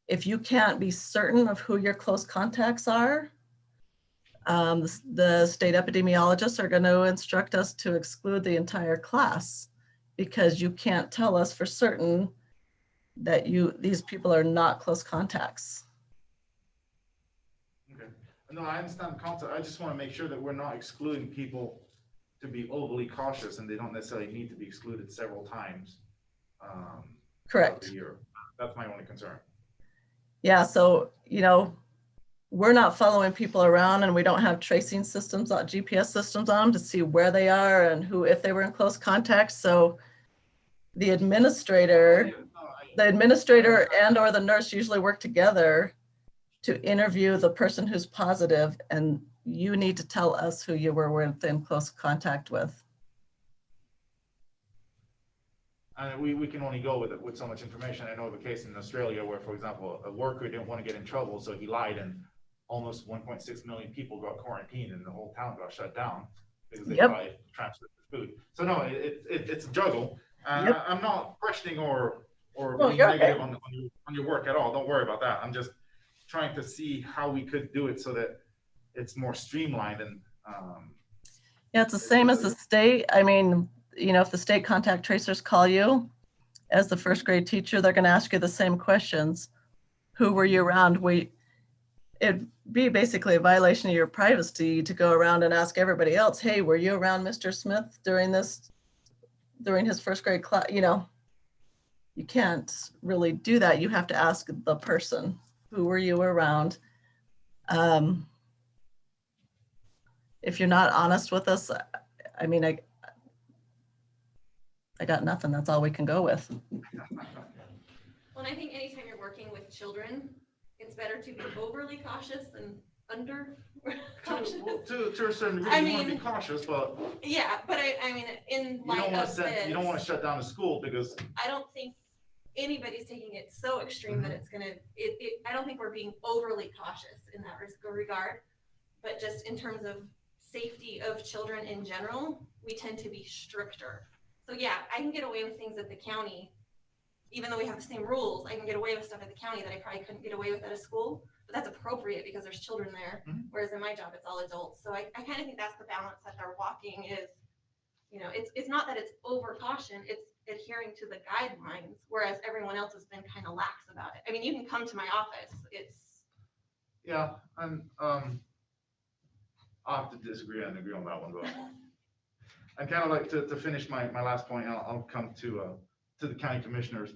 If you can't be certain of who your close contacts are, the state epidemiologists are going to instruct us to exclude the entire class, because you can't tell us for certain that these people are not close contacts. Okay. No, I understand the concept. I just want to make sure that we're not excluding people to be overly cautious, and they don't necessarily need to be excluded several times. Correct. throughout the year. That's my only concern. Yeah, so, we're not following people around, and we don't have tracing systems, GPS systems on them to see where they are and if they were in close contact. So the administrator and or the nurse usually work together to interview the person who's positive, and you need to tell us who you were in close contact with. And we can only go with so much information. I know of a case in Australia where, for example, a worker didn't want to get in trouble, so he lied, and almost 1.6 million people got quarantined and the whole town got shut down because they lied, transferred the food. So no, it's a juggle. I'm not questioning or being negative on your work at all. Don't worry about that. I'm just trying to see how we could do it so that it's more streamlined and yeah, it's the same as the state. I mean, you know, if the state contact tracers call you as the first grade teacher, they're going to ask you the same questions. Who were you around? It'd be basically a violation of your privacy to go around and ask everybody else, hey, were you around Mr. Smith during his first grade class? You know, you can't really do that. You have to ask the person, who were you around? If you're not honest with us, I mean, I got nothing. That's all we can go with. Well, and I think anytime you're working with children, it's better to be overly cautious than under cautious. To a certain degree, I you want to mean, be cautious, but yeah, but I mean, in light of this, you don't want to shut down the school because I don't think anybody's taking it so extreme that it's gonna, I don't think we're being overly cautious in that regard, but just in terms of safety of children in general, we tend to be stricter. So yeah, I can get away with things at the county, even though we have the same rules. I can get away with stuff at the county that I probably couldn't get away with at a school, but that's appropriate because there's children there. Whereas in my job, it's all adults. So I kind of think that's the balance that they're walking is, you know, it's not that it's over caution, it's adhering to the guidelines, whereas everyone else has been kind of lax about it. I mean, you can come to my office, yeah, I'll have to disagree and agree on that one, but I'd kind of like to finish my last point, and I'll come to the county commissioners.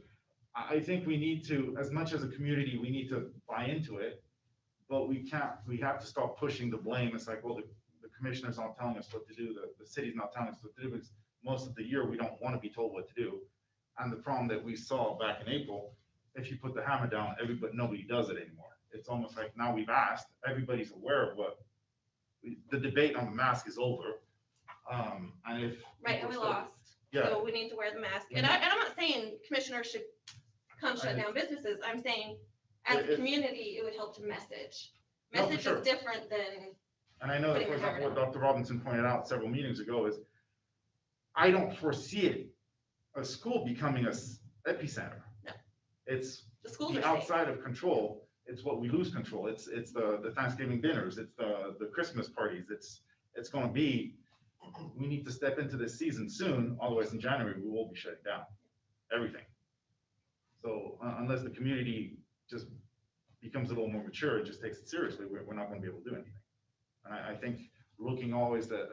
I think we need to, as much as a community, we need to buy into it, but we have to stop pushing the blame. It's like, well, the commissioner's not telling us what to do, the city's not telling us what to do, because most of the year we don't want to be told what to do. And the problem that we saw back in April, if you put the hammer down, nobody does it anymore. It's almost like now we've asked, everybody's aware of what the debate on the mask is over. And if right, and we lost. Yeah. So we need to wear the mask. And I'm not saying commissioners should come shut down businesses. I'm saying as a community, it would help to message. Message is different than. And I know that, for example, what Dr. Robinson pointed out several meetings ago is, I don't foresee a school becoming a epicenter. No. It's the schools are outside of control. It's what we lose control. It's the Thanksgiving dinners. It's the Christmas parties. It's going to be, we need to step into this season soon. Otherwise in January, we will be shutting down everything. So unless the community just becomes a little more mature and just takes it seriously, we're not going to be able to do anything. And I think looking always at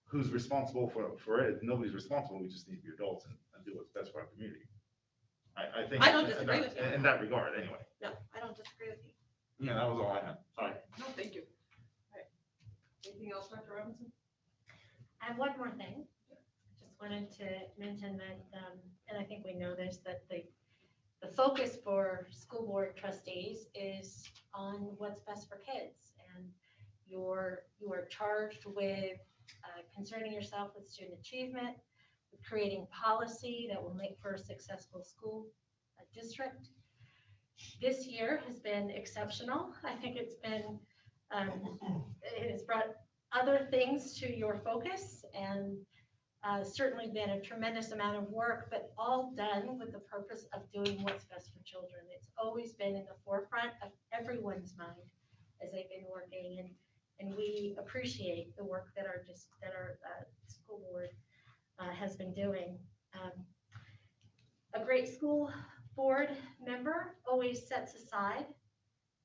who's responsible for it, nobody's responsible. We just need to be adults and do what's best for our community. I think I don't disagree with you. In that regard, anyway. No, I don't disagree with you. Yeah, that was all I had. Sorry. No, thank you. All right. Anything else, Dr. Robinson? I have one more thing. Just wanted to mention that, and I think we know this, that the focus for school board trustees is on what's best for kids. And you are charged with concerning yourself with student achievement, with creating policy that will make for a successful school district. This year has been exceptional. I think it's been, it has brought other things to your focus, and certainly been a tremendous amount of work, but all done with the purpose of doing what's best for children. It's always been in the forefront of everyone's mind as they've been working, and we appreciate the work that our school board has been doing. A great school board member always sets aside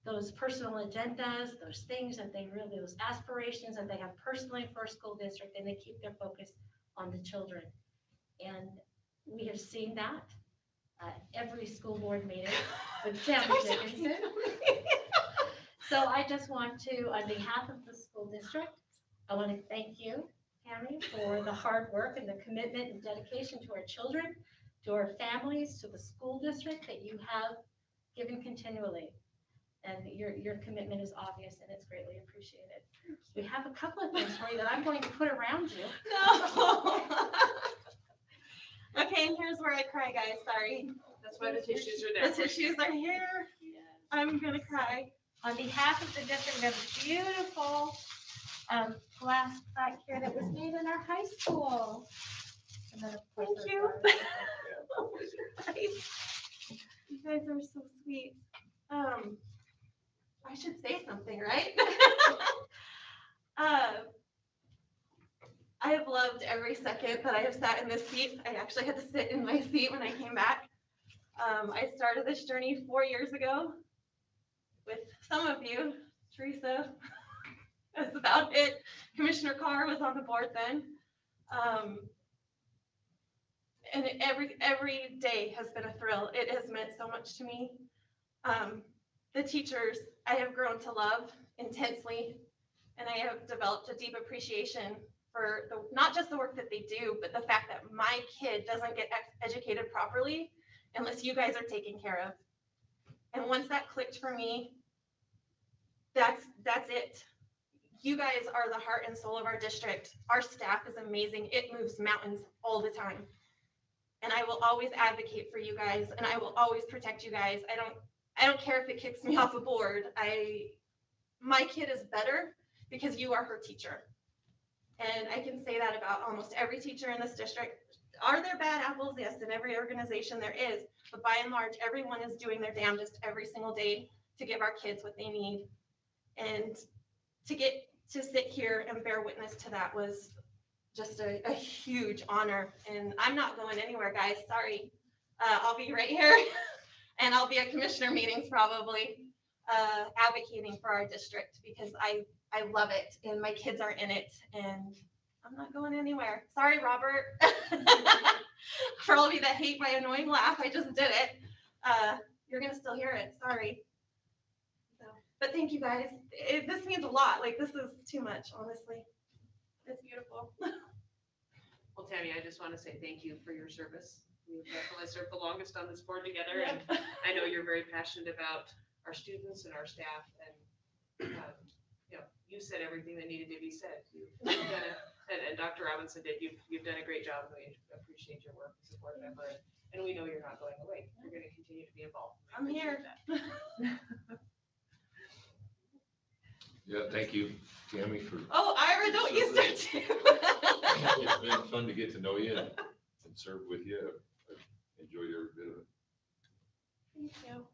those personal agendas, those things that they really, those aspirations that they have personally for a school district, and they keep their focus on the children. And we have seen that every school board meeting with Tammy Dickinson. So I just want to, on behalf of the school district, I want to thank you, Tammy, for the hard work and the commitment and dedication to our children, to our families, to the school district that you have given continually. And your commitment is obvious and it's greatly appreciated. We have a couple of things for you that I'm going to put around you. No. Okay, and here's where I cry, guys, sorry. That's why the tissues are there. The tissues are here. I'm gonna cry. On behalf of the district, we have a beautiful glass plaque here that was made in our high school. And then, of course, Thank you. You guys are so sweet. I should say something, right? I have loved every second that I have sat in this seat. I actually had to sit in my seat when I came back. I started this journey 4 years ago with some of you. Teresa, that's about it. Commissioner Carr was on the board then. And every day has been a thrill. It has meant so much to me. The teachers I have grown to love intensely, and I have developed a deep appreciation for not just the work that they do, but the fact that my kid doesn't get educated properly unless you guys are taken care of. And once that clicked for me, that's it. You guys are the heart and soul of our district. Our staff is amazing. It moves mountains all the time. And I will always advocate for you guys, and I will always protect you guys. I don't care if it kicks me off a board. My kid is better because you are her teacher. And I can say that about almost every teacher in this district. Are there bad apples? Yes, in every organization there is. But by and large, everyone is doing their damnedest every single day to give our kids what they need. And to get to sit here and bear witness to that was just a huge honor. And I'm not going anywhere, guys. Sorry. I'll be right here. And I'll be at commissioner meetings probably advocating for our district because I love it and my kids are in it and I'm not going anywhere. Sorry, Robert. For all of you that hate my annoying laugh, I just did it. You're going to still hear it. Sorry. So, but thank you guys. This means a lot. Like this is too much, honestly. It's beautiful. Well, Tammy, I just want to say thank you for your service. We've definitely served the longest on this board together, and I know you're very passionate about our students and our staff, and you said everything that needed to be said. And Dr. Robinson did. You've done a great job, and we appreciate your work and support of Everett. And we know you're not going away. You're going to continue to be involved. I'm here. Yeah, thank you, Tammy, for. Oh, Ira, don't you start too. It's been fun to get to know you and serve with you. I've enjoyed every bit of it. Thank you.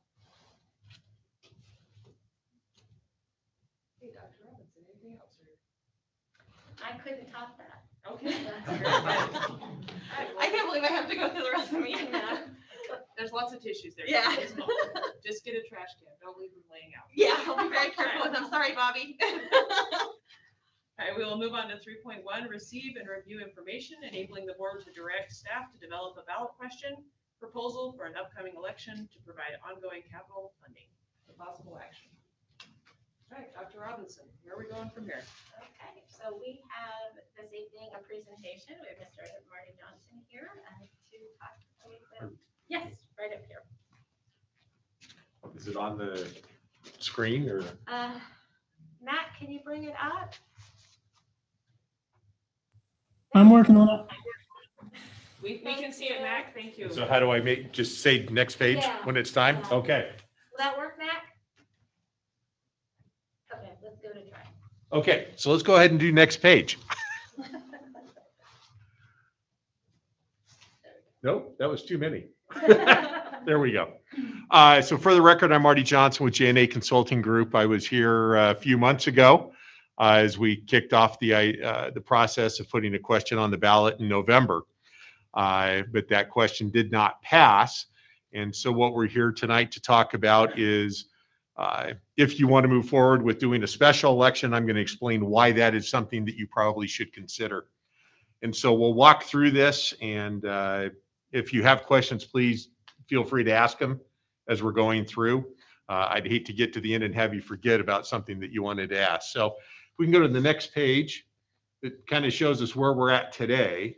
Hey, Dr. Robinson, anything else? I couldn't top that. Okay. I can't believe I have to go through the rest of the meeting now. There's lots of tissues there. Yeah. Just get a trash can. Don't leave them laying out. Yeah, I'll be very careful with them. Sorry, Bobby. All right, we will move on to 3.1, receive and review information, enabling the board to direct staff to develop a ballot question proposal for an upcoming election to provide ongoing capital funding for possible action. All right, Dr. Robinson, where are we going from here? Okay, so we have this evening a presentation. We have Mr. Marty Johnson here to talk a little bit. Yes, right up here. Is it on the screen or? Matt, can you bring it up? I'm working on it. We can see it, Mac. Thank you. So how do I just say next page Yeah. when it's time? Okay. Will that work, Mac? Okay, let's go to try. Okay, so let's go ahead and do next page. Nope, that was too many. There we go. So for the record, I'm Marty Johnson with J&A Consulting Group. I was here a few months ago as we kicked off the process of putting a question on the ballot in November. But that question did not pass. And so what we're here tonight to talk about is if you want to move forward with doing a special election, I'm going to explain why that is something that you probably should consider. And so we'll walk through this, and if you have questions, please feel free to ask them as we're going through. I'd hate to get to the end and have you forget about something that you wanted to ask. So if we can go to the next page, it kind of shows us where we're at today,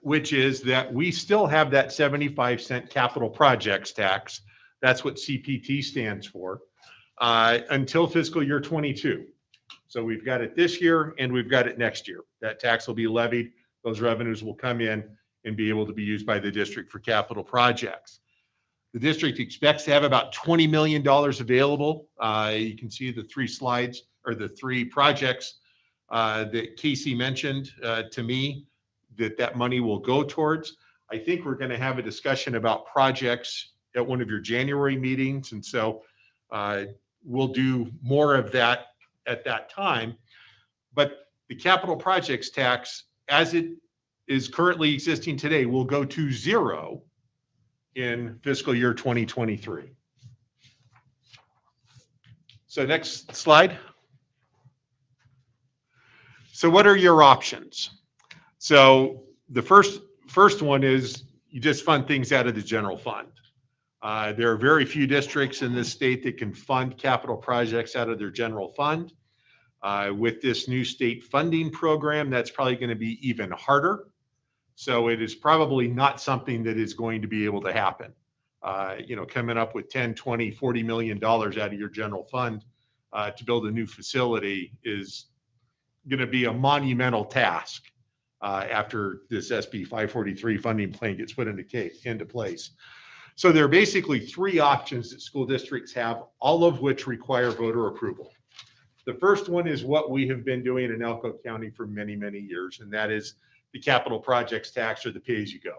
which is that we still have that 75-cent capital projects tax That's what CPT stands for, until fiscal year 22. So we've got it this year and we've got it next year. That tax will be levied. Those revenues will come in and be able to be used by the district for capital projects. The district expects to have about $20 million available. You can see the three slides or the three projects that Casey mentioned to me that money will go towards. I think we're going to have a discussion about projects at one of your January meetings. And so we'll do more of that at that time. But the capital projects tax, as it is currently existing today, will go to zero in fiscal year 2023. So next slide. So what are your options? So the first one is you just fund things out of the general fund. There are very few districts in this state that can fund capital projects out of their general fund. With this new state funding program, that's probably going to be even harder. So it is probably not something that is going to be able to happen. Coming up with 10, 20, $40 million out of your general fund to build a new facility is going to be a monumental task after this SB 543 funding plan gets put into place. So there are basically three options that school districts have, all of which require voter approval. The first one is what we have been doing in Elko County for many, many years, and that is the capital projects tax, or the pay-as-you-go.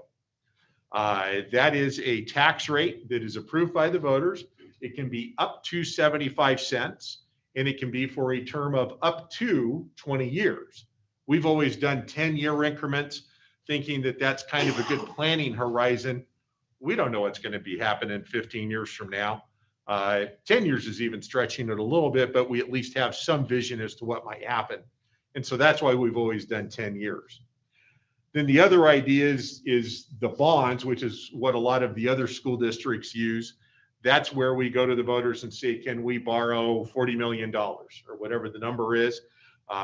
That is a tax rate that is approved by the voters. It can be up to 75 cents, and it can be for a term of up to 20 years. We've always done 10-year increments, thinking that that's kind of a good planning horizon. We don't know what's going to be happening 15 years from now. 10 years is even stretching it a little bit, but we at least have some vision as to what might happen. And so that's why we've always done 10 years. Then the other idea is the bonds, which is what a lot of the other school districts use. That's where we go to the voters and say, can we borrow $40 million or whatever the number is?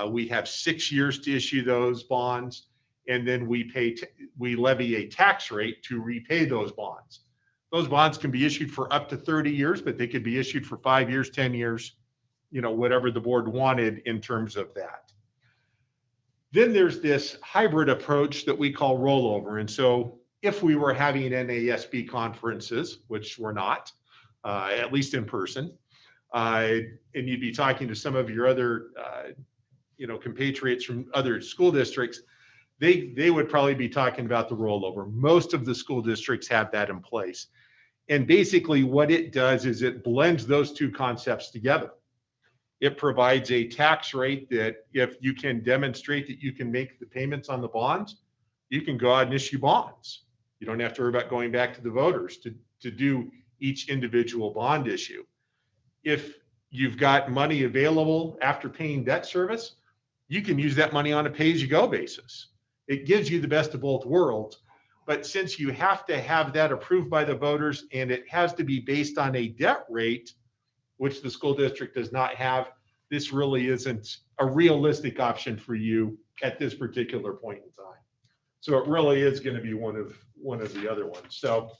We have 6 years to issue those bonds, and then we levy a tax rate to repay those bonds. Those bonds can be issued for up to 30 years, but they could be issued for 5 years, 10 years, whatever the board wanted in terms of that. Then there's this hybrid approach that we call rollover. And so if we were having NASB conferences, which we're not, at least in person, and you'd be talking to some of your other, compatriots from other school districts, they would probably be talking about the rollover. Most of the school districts have that in place. And basically what it does is it blends those two concepts together. It provides a tax rate that if you can demonstrate that you can make the payments on the bonds, you can go out and issue bonds. You don't have to worry about going back to the voters to do each individual bond issue. If you've got money available after paying debt service, you can use that money on a pay-as-you-go basis. It gives you the best of both worlds. But since you have to have that approved by the voters and it has to be based on a debt rate, which the school district does not have, this really isn't a realistic option for you at this particular point in time. So it really is going to be one of the other ones. So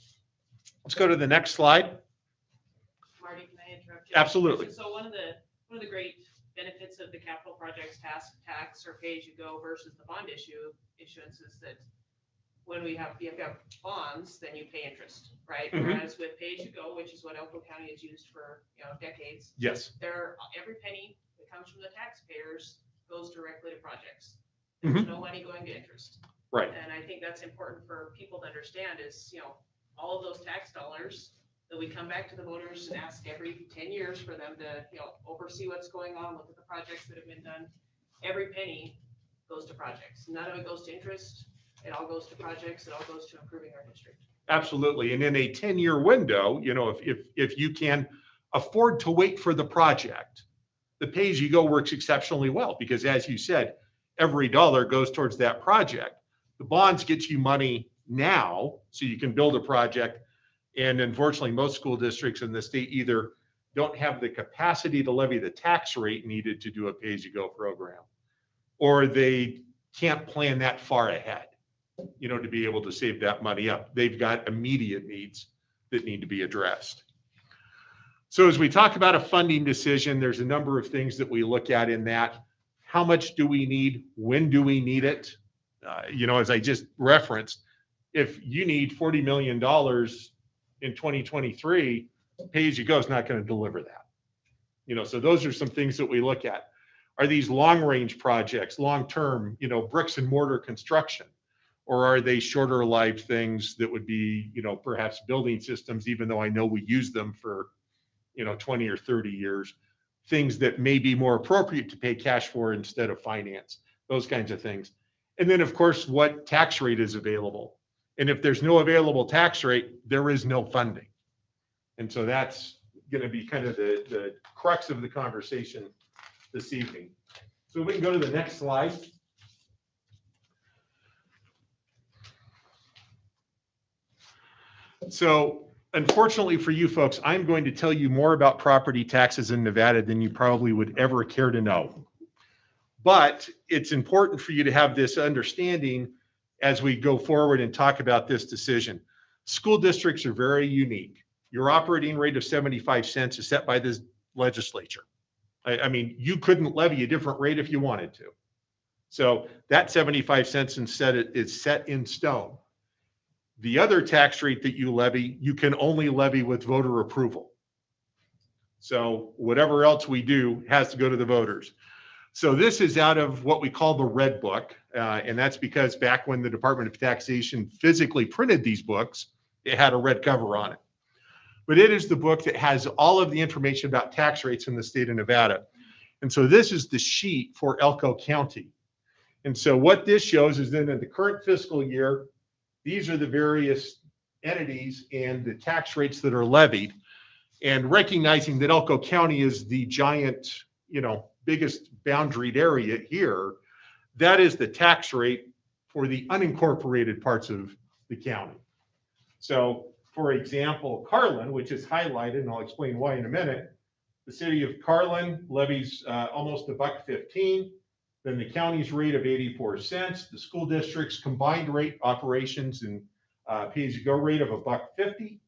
let's go to the next slide. Marty, can I interrupt you? Absolutely. So one of the great benefits of the capital projects tax or pay-as-you-go versus the bond issuance is that when if you have bonds, then you pay interest, right? Mhm. Whereas with pay-as-you-go, which is what Elko County has used for decades, Yes. every penny that comes from the taxpayers goes directly to projects. There's Mhm. no money going to interest. Right. And I think that's important for people to understand is, all of those tax dollars that we come back to the voters and ask every 10 years for them to, oversee what's going on, look at the projects that have been done. Every penny goes to projects. None of it goes to interest. It all goes to projects. It all goes to improving our district. Absolutely. And in a 10-year window, if you can afford to wait for the project, the pay-as-you-go works exceptionally well because, as you said, every dollar goes towards that project. The bonds get you money now so you can build a project. And unfortunately, most school districts in the state either don't have the capacity to levy the tax rate needed to do a pay-as-you-go program, or they can't plan that far ahead, to be able to save that money up. They've got immediate needs that need to be addressed. So as we talk about a funding decision, there's a number of things that we look at in that. How much do we need? When do we need it? As I just referenced, if you need $40 million in 2023, pay-as-you-go is not going to deliver that. So those are some things that we look at. Are these long-range projects, long-term, bricks and mortar construction? Or are they shorter life things that would be, perhaps building systems, even though I know we use them for, 20 or 30 years, things that may be more appropriate to pay cash for instead of finance, those kinds of things. And then, of course, what tax rate is available? And if there's no available tax rate, there is no funding. And so that's going to be kind of the crux of the conversation this evening. So we can go to the next slide. So unfortunately for you folks, I'm going to tell you more about property taxes in Nevada than you probably would ever care to know. But it's important for you to have this understanding as we go forward and talk about this decision. School districts are very unique. Your operating rate of 75 cents is set by the legislature. I mean, you couldn't levy a different rate if you wanted to. So that 75 cents instead is set in stone. The other tax rate that you levy, you can only levy with voter approval. So whatever else we do has to go to the voters. So this is out of what we call the Red Book. And that's because back when the Department of Taxation physically printed these books, it had a red cover on it. But it is the book that has all of the information about tax rates in the state of Nevada. And so this is the sheet for Elko County. And so what this shows is that in the current fiscal year, these are the various entities and the tax rates that are levied. And recognizing that Elko County is the giant, biggest boundaried area here, that is the tax rate for the unincorporated parts of the county. So for example, Carlin, which is highlighted, and I'll explain why in a minute, the city of Carlin levies almost $1.15. Then the county's rate of 84 cents, the school district's combined rate operations and pay-as-you-go rate of $1.50.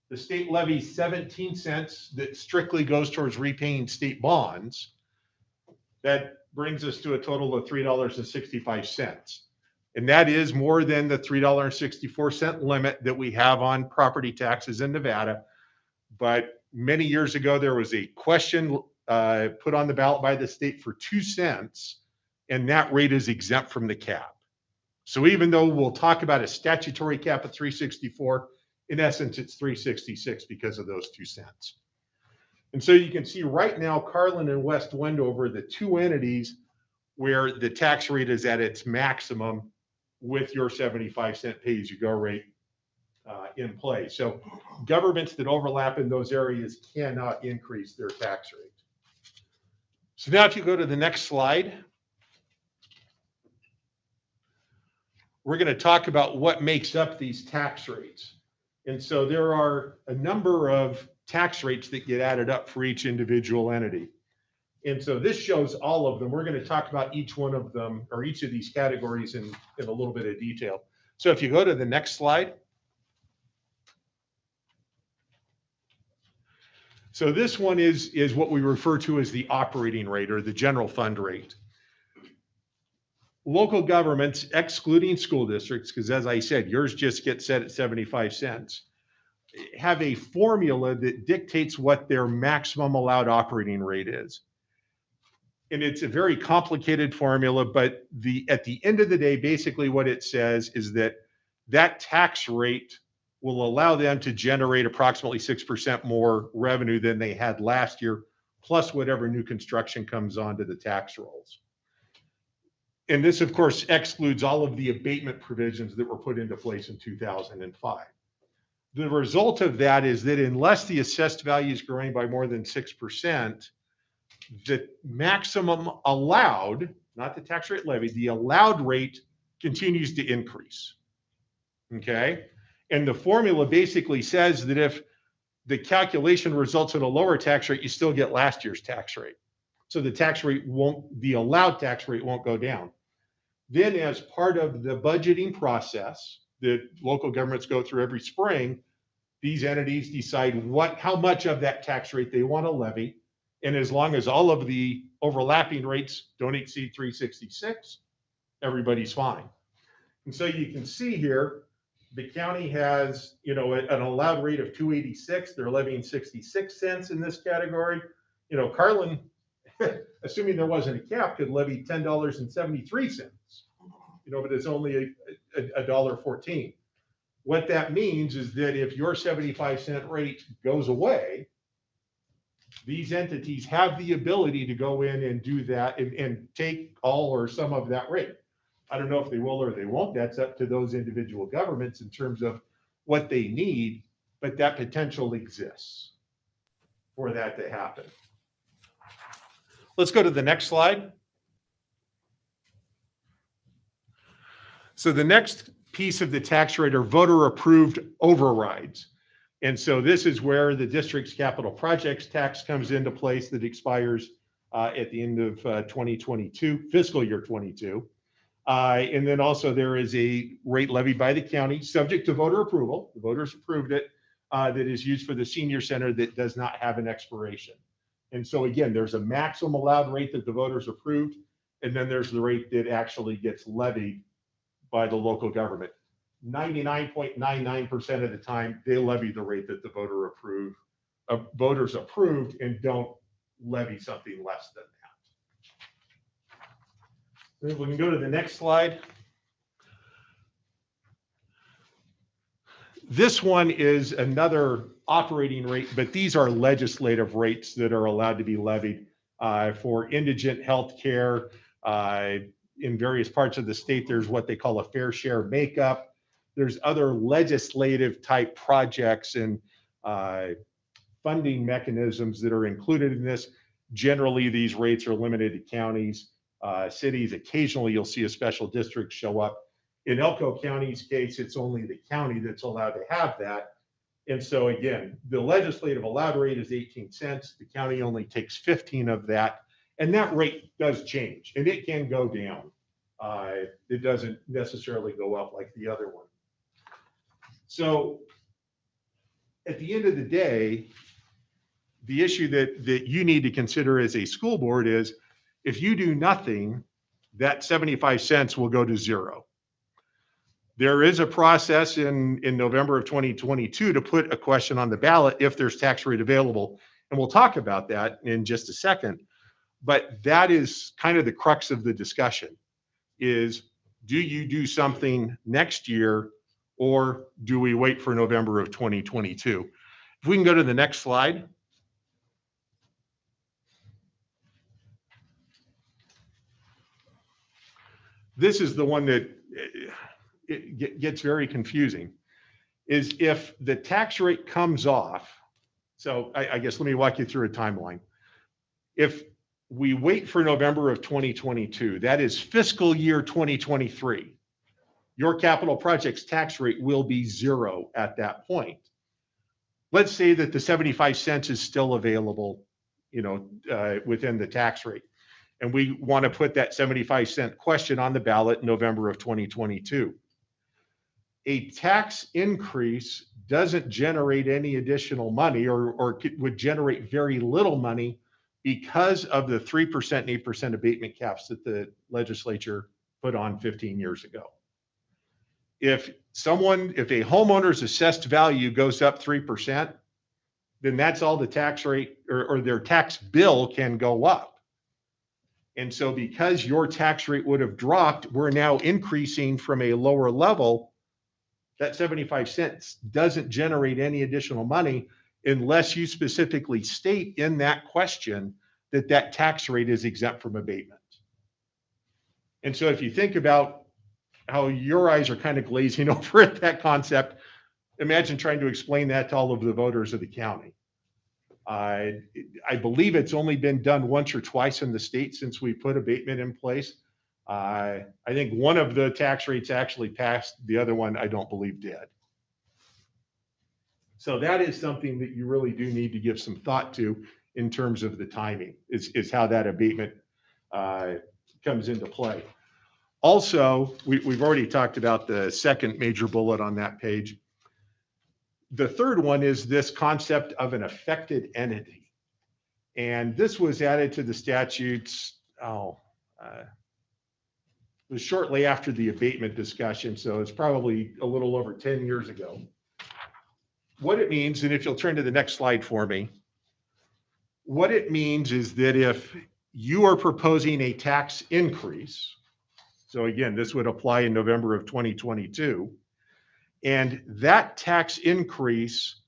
The state levies 17 cents that strictly goes towards repaying state bonds. That brings us to a total of $3.65. And that is more than the $3.64 limit that we have on property taxes in Nevada. But many years ago, there was a question put on the ballot by the state for 2 cents. And that rate is exempt from the cap. So even though we'll talk about a statutory cap of 364, in essence, it's 366 because of those 2 cents. And so you can see right now, Carlin and West Wendover, the two entities where the tax rate is at its maximum with your 75-cent pay-as-you-go rate in play. So governments that overlap in those areas cannot increase their tax rate. So now if you go to the next slide, we're going to talk about what makes up these tax rates. And so there are a number of tax rates that get added up for each individual entity. And so this shows all of them. We're going to talk about each one of them or each of these categories in a little bit of detail. So if you go to the next slide. So this one is what we refer to as the operating rate or the general fund rate. Local governments, excluding school districts, because as I said, yours just gets set at 75 cents, have a formula that dictates what their maximum allowed operating rate is. And it's a very complicated formula, but at the end of the day, basically what it says is that that tax rate will allow them to generate approximately 6% more revenue than they had last year, plus whatever new construction comes onto the tax rolls. And this, of course, excludes all of the abatement provisions that were put into place in 2005. The result of that is that unless the assessed value is growing by more than 6%, the maximum allowed, not the tax rate levied, the allowed rate continues to increase. Okay? And the formula basically says that if the calculation results in a lower tax rate, you still get last year's tax rate. So the tax rate the allowed tax rate won't go down. Then as part of the budgeting process that local governments go through every spring, these entities decide how much of that tax rate they want to levy. And as long as all of the overlapping rates don't exceed 366, everybody's fine. And so you can see here, the county has, an allowed rate of 286. They're levying 66 cents in this category. Carlin, assuming there wasn't a cap, could levy $10.73, but it's only $1.14. What that means is that if your 75-cent rate goes away, these entities have the ability to go in and do that and take all or some of that rate. I don't know if they will or they won't. That's up to those individual governments in terms of what they need, but that potential exists for that to happen. Let's go to the next slide. So the next piece of the tax rate are voter approved overrides. And so this is where the district's capital projects tax comes into place that expires at the end of 2022, fiscal year 22. And then also there is a rate levied by the county subject to voter approval. The voters approved it, that is used for the senior center that does not have an expiration. And so again, there's a maximum allowed rate that the voters approved, and then there's the rate that actually gets levied by the local government. 99.99% of the time, they levy the rate that the voters approved and don't levy something less than that. Then we can go to the next slide. This one is another operating rate, but these are legislative rates that are allowed to be levied for indigent health care. In various parts of the state, there's what they call a fair share makeup. There's other legislative type projects and funding mechanisms that are included in this. Generally, these rates are limited to counties, cities. Occasionally, you'll see a special district show up. In Elko County's case, it's only the county that's allowed to have that. And so again, the legislative allowed rate is 18 cents. The county only takes 15 of that. And that rate does change, and it can go down. It doesn't necessarily go up like the other one. So at the end of the day, the issue that you need to consider as a school board is if you do nothing, that 75 cents will go to zero. There is a process in November of 2022 to put a question on the ballot if there's tax rate available. And we'll talk about that in just a second. But that is kind of the crux of the discussion is, do you do something next year or do we wait for November of 2022? If we can go to the next slide. This is the one that it gets very confusing, is if the tax rate comes off. So I guess let me walk you through a timeline. If we wait for November of 2022, that is fiscal year 2023, your capital projects tax rate will be zero at that point. Let's say that the 75 cents is still available, within the tax rate. And we want to put that 75-cent question on the ballot in November of 2022. A tax increase doesn't generate any additional money or would generate very little money because of the 3% and 8% abatement caps that the legislature put on 15 years ago. If a homeowner's assessed value goes up 3%, then that's all the tax rate or their tax bill can go up. And so because your tax rate would have dropped, we're now increasing from a lower level. That 75 cents doesn't generate any additional money unless you specifically state in that question that that tax rate is exempt from abatement. And so if you think about how your eyes are kind of glazing over at that concept, imagine trying to explain that to all of the voters of the county. I believe it's only been done once or twice in the state since we put abatement in place. I think one of the tax rates actually passed. The other one, I don't believe did. So that is something that you really do need to give some thought to in terms of the timing, is how that abatement comes into play. Also, we've already talked about the second major bullet on that page. the third one is this concept of an affected entity. And this was added to the statutes, it was shortly after the abatement discussion, so it's probably a little over 10 years ago. What it means, and if you'll turn to the next slide for me, what it means is that if you are proposing a tax increase, so again, this would apply in November of 2022, and that tax increase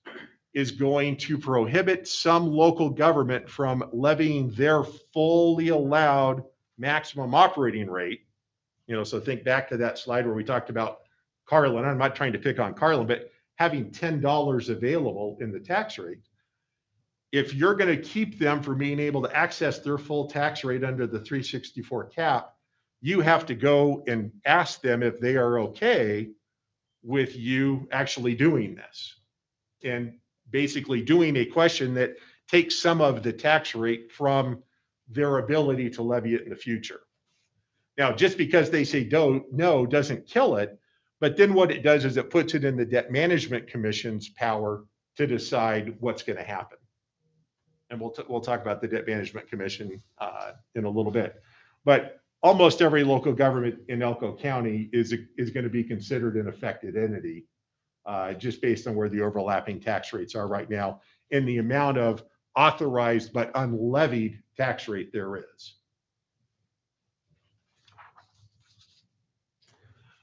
is going to prohibit some local government from levying their fully allowed maximum operating rate. So think back to that slide where we talked about Carlin. I'm not trying to pick on Carlin, but having $10 available in the tax rate. If you're going to keep them from being able to access their full tax rate under the 364 cap, you have to go and ask them if they are okay with you actually doing this. And basically doing a question that takes some of the tax rate from their ability to levy it in the future. Now, just because they say no doesn't kill it, but then what it does is it puts it in the Debt Management Commission's power to decide what's going to happen. And we'll talk about the Debt Management Commission in a little bit. But almost every local government in Elko County is going to be considered an affected entity, just based on where the overlapping tax rates are right now and the amount of authorized but unlevied tax rate there is.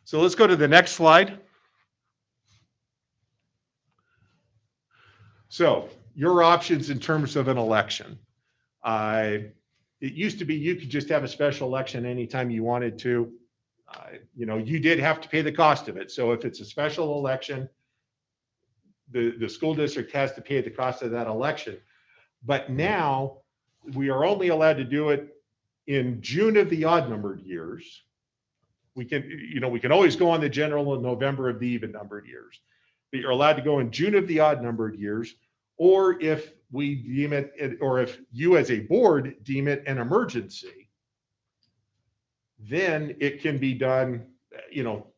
So let's go to the next slide. So your options in terms of an election. It used to be you could just have a special election anytime you wanted to. You did have to pay the cost of it. So if it's a special election, the school district has to pay the cost of that election. But now we are only allowed to do it in June of the odd numbered years. We can always go on the general in November of the even numbered years, but you're allowed to go in June of the odd numbered years, or if we deem it, or if you as a board deem it an emergency, then it can be done,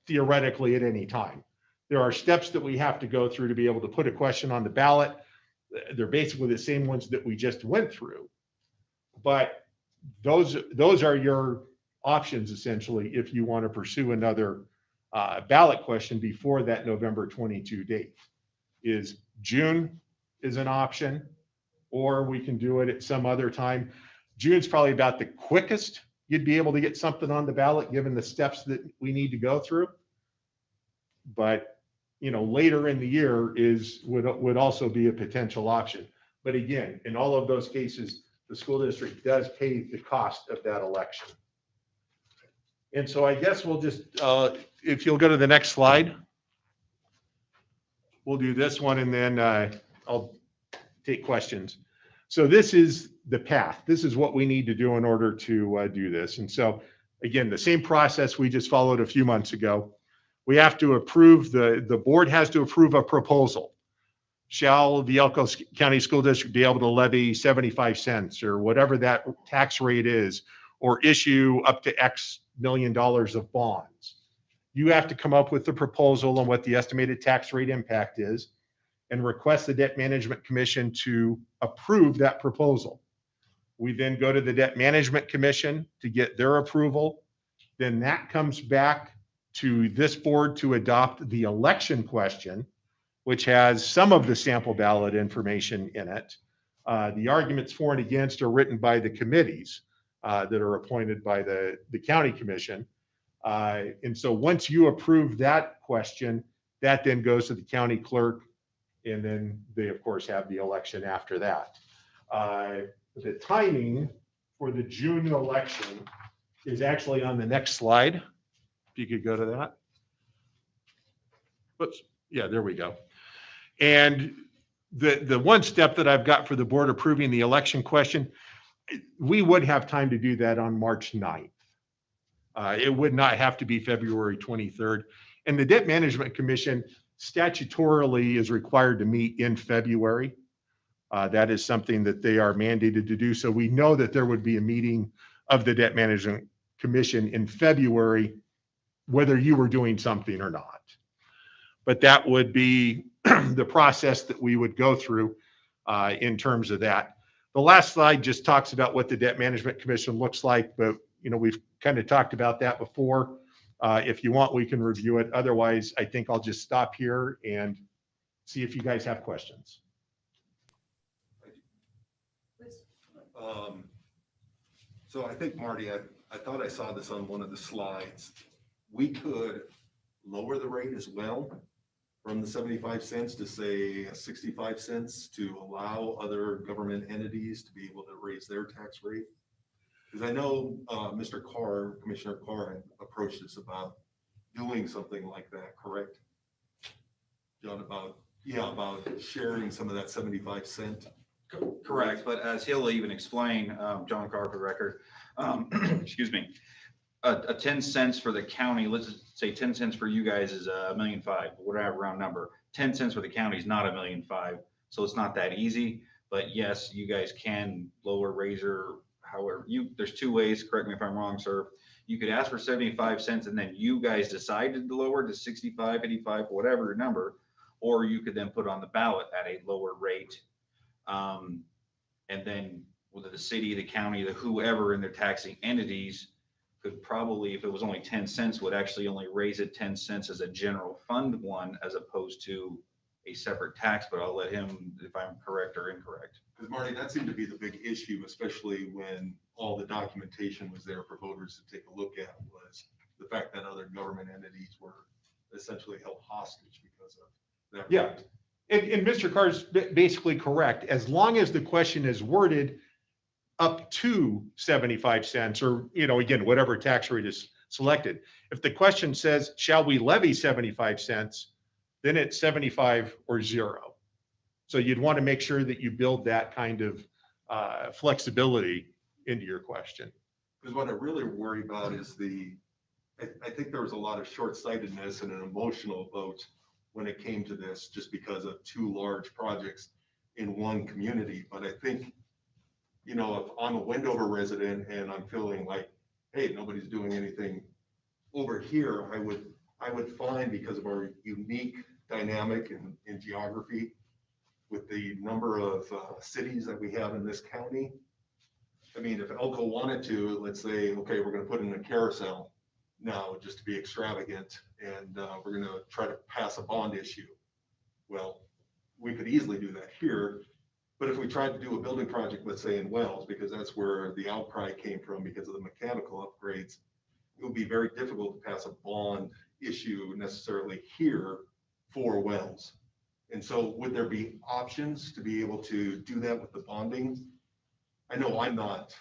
theoretically at any time. There are steps that we have to go through to be able to put a question on the ballot. They're basically the same ones that we just went through, but those are your options essentially if you want to pursue another ballot question before that November 22 date. Is June is an option, or we can do it at some other time. June's probably about the quickest you'd be able to get something on the ballot given the steps that we need to go through. But later in the year would also be a potential option. But again, in all of those cases, the school district does pay the cost of that election. And so I guess we'll just, if you'll go to the next slide, we'll do this one and then I'll take questions. So this is the path. This is what we need to do in order to do this. And so again, the same process we just followed a few months ago. We have to approve, the board has to approve a proposal. Shall the Elko County School District be able to levy 75 cents or whatever that tax rate is, or issue up to X million dollars of bonds? You have to come up with the proposal on what the estimated tax rate impact is and request the Debt Management Commission to approve that proposal. We then go to the Debt Management Commission to get their approval. Then that comes back to this board to adopt the election question, which has some of the sample ballot information in it. The arguments for and against are written by the committees that are appointed by the county commission. And so once you approve that question, that then goes to the county clerk, and then they of course have the election after that. The timing for the June election is actually on the next slide. If you could go to that. Oops, yeah, there we go. And the one step that I've got for the board approving the election question, we would have time to do that on March 9th. It would not have to be February 23rd. And the Debt Management Commission statutorily is required to meet in February. That is something that they are mandated to do. So we know that there would be a meeting of the Debt Management Commission in February, whether you were doing something or not. But that would be the process that we would go through in terms of that. The last slide just talks about what the Debt Management Commission looks like, but we've kind of talked about that before. If you want, we can review it. Otherwise, I think I'll just stop here and see if you guys have questions. So I think, Marty, I thought I saw this on one of the slides. We could lower the rate as well from the 75 cents to say 65 cents to allow other government entities to be able to raise their tax rate. Because I know Mr. Carr, Commissioner Carr, approached us about doing something like that, correct? John, about sharing some of that 75 cent. Correct, but as he'll even explain, John Carr for the record, excuse me, a 10 cents for the county, let's just say 10 cents for you guys is $1.5 million, whatever round number. 10 cents for the county is not $1.5 million, so it's not that easy. But yes, you guys can lower, raise, or however there's two ways. Correct me if I'm wrong, sir. You could ask for 75 cents, and then you guys decided to lower to 65, 85, whatever your number, or you could then put on the ballot at a lower rate. And then whether the city, the county, the whoever in their taxing entities could probably, if it was only 10 cents, would actually only raise it 10 cents as a general fund one, as opposed to a separate tax. But I'll let him, if I'm correct or incorrect. Because Marty, that seemed to be the big issue, especially when all the documentation was there for voters to take a look at, was the fact that other government entities were essentially held hostage because of that. Yeah. And Mr. Carr's basically correct. As long as the question is worded up to 75 cents, or, again, whatever tax rate is selected. If the question says, shall we levy 75 cents, then it's 75 or 0. So you'd want to make sure that you build that kind of flexibility into your question. Because what I really worry about is I think there was a lot of short-sightedness and an emotional vote when it came to this, just because of two large projects in one community. But I think, if I'm a Wendover resident and I'm feeling like, hey, nobody's doing anything over here, I would find, because of our unique dynamic in geography with the number of cities that we have in this county. I mean, if Elko wanted to, let's say, okay, we're going to put in a carousel now just to be extravagant, and we're going to try to pass a bond issue. Well, we could easily do that here. But if we tried to do a building project, let's say in Wells, because that's where the outcry came from because of the mechanical upgrades, it would be very difficult to pass a bond issue necessarily here for Wells. And so would there be options to be able to do that with the bonding? I know I'm not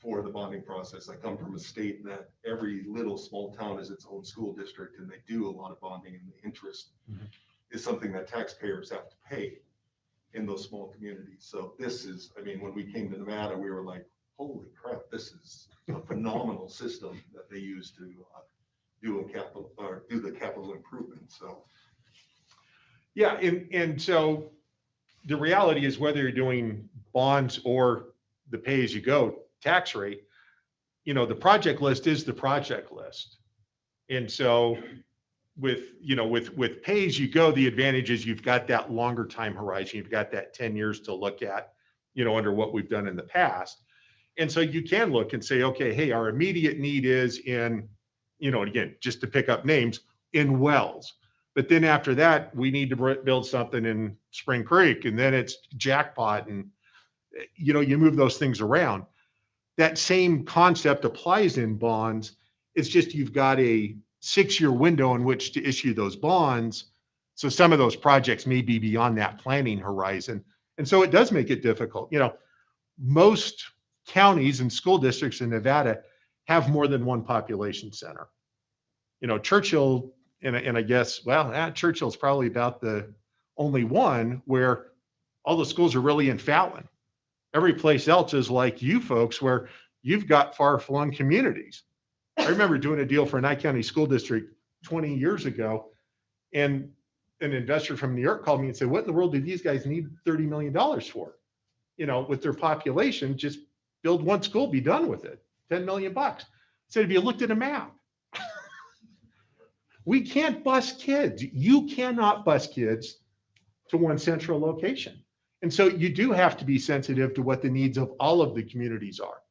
for the bonding process. I come from a state that every little small town is its own school district, and they do a lot of bonding, and the interest is something that taxpayers have to pay in those small communities. So this is, when we came to Nevada, we were like, holy crap, this is a phenomenal system that they use to do the capital improvement. So yeah, and so the reality is, whether you're doing bonds or the pay-as-you-go tax rate, the project list is the project list. And so with pay-as-you-go, the advantage is you've got that longer time horizon. You've got that 10 years to look at, under what we've done in the past. And so you can look and say, okay, hey, our immediate need is in, again, just to pick up names, in Wells. But then after that, we need to build something in Spring Creek, and then it's Jackpot, and you move those things around. That same concept applies in bonds. It's just you've got a 6-year window in which to issue those bonds. So some of those projects may be beyond that planning horizon. And so it does make it difficult. Most counties and school districts in Nevada have more than one population center. Churchill, and I guess, Churchill's probably about the only one where all the schools are really in Fallon. Every place else is like you folks, where you've got far-flung communities. I remember doing a deal for a Nye County School District 20 years ago, and an investor from New York called me and said, what in the world do these guys need $30 million for? With their population, just build one school, be done with it. $10 million. I said, have you looked at a map? We can't bus kids. You cannot bus kids to one central location. And so you do have to be sensitive to what the needs of all of the communities are.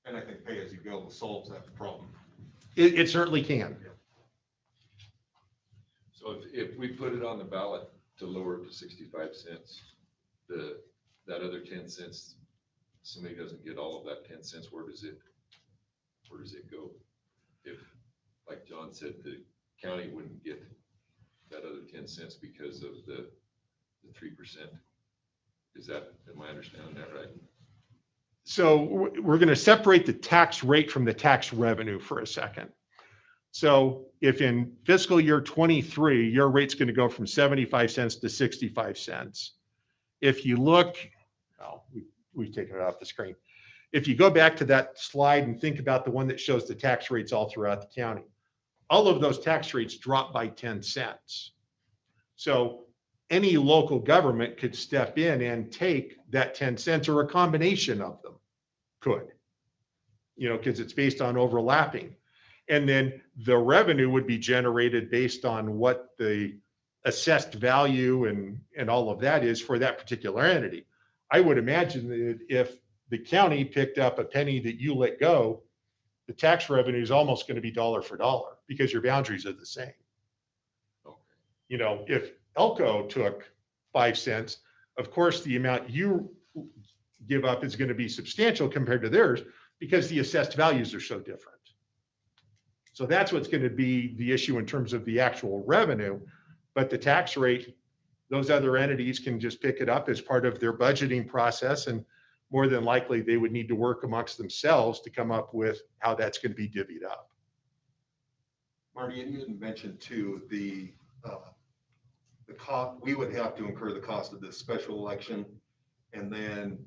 And I think pay as you go solves that problem. It certainly can. So if we put it on the ballot to lower it to 65 cents, that other 10 cents, somebody doesn't get all of that 10 cents, where does it go? If, like John said, the county wouldn't get that other 10 cents because of the 3%. Am I understanding that right? So we're going to separate the tax rate from the tax revenue for a second. So if in fiscal year 23, your rate's going to go from 75 cents to 65 cents. If you look, we've taken it off the screen. If you go back to that slide and think about the one that shows the tax rates all throughout the county, all of those tax rates drop by 10 cents. So any local government could step in and take that 10 cents, or a combination of them could, because it's based on overlapping. And then the revenue would be generated based on what the assessed value and all of that is for that particular entity. I would imagine that if the county picked up a penny that you let go, the tax revenue is almost going to be dollar for dollar because your boundaries are the same. Okay. If Elko took 5 cents, of course, the amount you give up is going to be substantial compared to theirs because the assessed values are so different. So that's what's going to be the issue in terms of the actual revenue. But the tax rate, those other entities can just pick it up as part of their budgeting process. And more than likely, they would need to work amongst themselves to come up with how that's going to be divvied up. Marty, and you had mentioned too, the cost, we would have to incur the cost of this special election. And then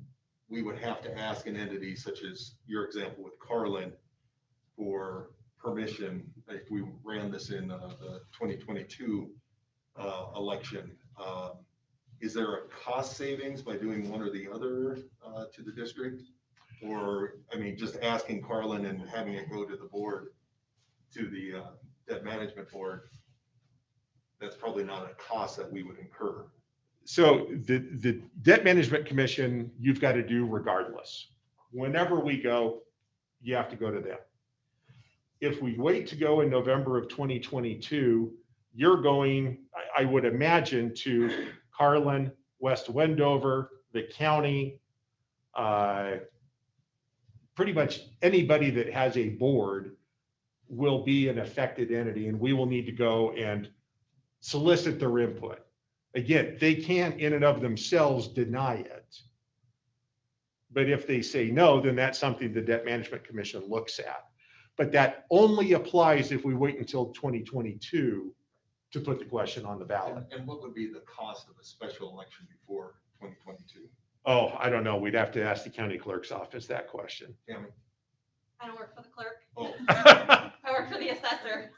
we would have to ask an entity such as your example with Carlin for permission if we ran this in the 2022 election. Is there a cost savings by doing one or the other to the district? Or, just asking Carlin and having it go to the board, to the debt management board, that's probably not a cost that we would incur. So the debt management commission, you've got to do regardless. Whenever we go, you have to go to them. If we wait to go in November of 2022, you're going, I would imagine, to Carlin, West Wendover, the county, pretty much anybody that has a board will be an affected entity, and we will need to go and solicit their input. Again, they can't in and of themselves deny it. But if they say no, then that's something the Debt Management Commission looks at. But that only applies if we wait until 2022 to put the question on the ballot. And what would be the cost of a special election before 2022? Oh, I don't know. We'd have to ask the county clerk's office that question. Tammy? I don't work for the clerk. Oh. I work for the assessor.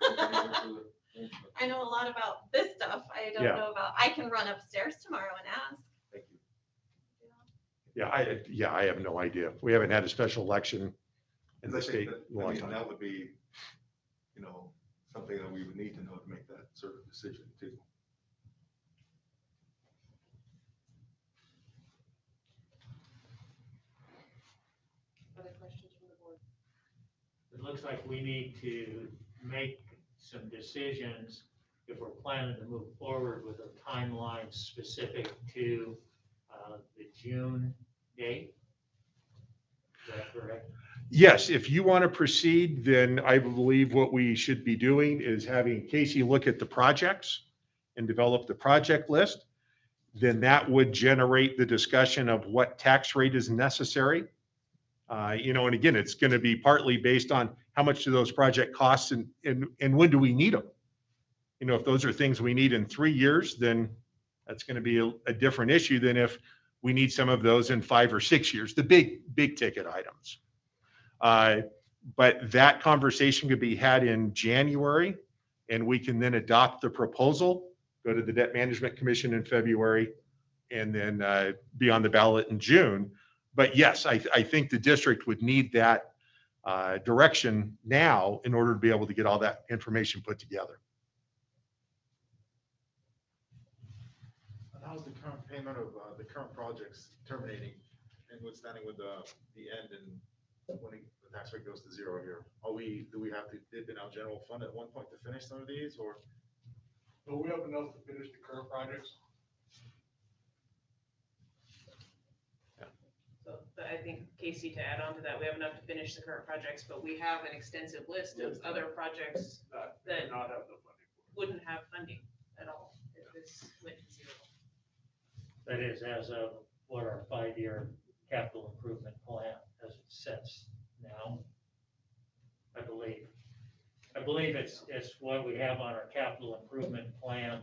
I know a lot about this stuff. I don't know about, I can run upstairs tomorrow and ask. Thank you. Yeah, I have no idea. We haven't had a special election in the state in a long time. That would be, something that we would need to know to make that sort of decision too. Other questions from the board? It looks like we need to make some decisions if we're planning to move forward with a timeline specific to the June date. Is that correct? Yes, if you want to proceed, then I believe what we should be doing is having Casey look at the projects and develop the project list. Then that would generate the discussion of what tax rate is necessary. And again, it's going to be partly based on how much do those project costs and when do we need them? If those are things we need in 3 years, then that's going to be a different issue than if we need some of those in 5 or 6 years, the big ticket items. But that conversation could be had in January, and we can then adopt the proposal, go to the Debt Management Commission in February, and then be on the ballot in June. But yes, I think the district would need that direction now in order to be able to get all that information put together. payment of the current projects terminating and what's standing with the end and when the tax rate goes to zero here? Do we have to dip in our general fund at one point to finish some of these or? But we have enough to finish the current projects. So I think Casey, to add on to that, we have enough to finish the current projects, but we have an extensive list of other projects that Not have the funding. wouldn't have funding at all if this went to zero. That is as of what our 5-year capital improvement plan as it sets now. I believe it's what we have on our capital improvement plan.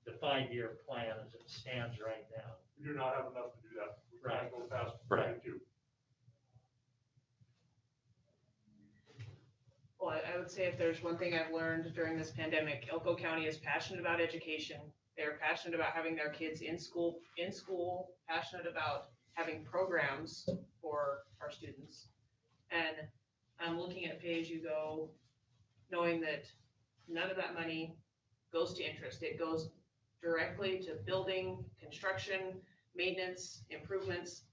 The 5-year plan as it stands right now. We do not have enough to do that. We can't go past Right. 22. Well, I would say if there's one thing I've learned during this pandemic, Elko County is passionate about education. They're passionate about having their kids in school, passionate about having programs for our students. And I'm looking at pay-as-you-go, knowing that none of that money goes to interest. It goes directly to building, construction, maintenance, improvements.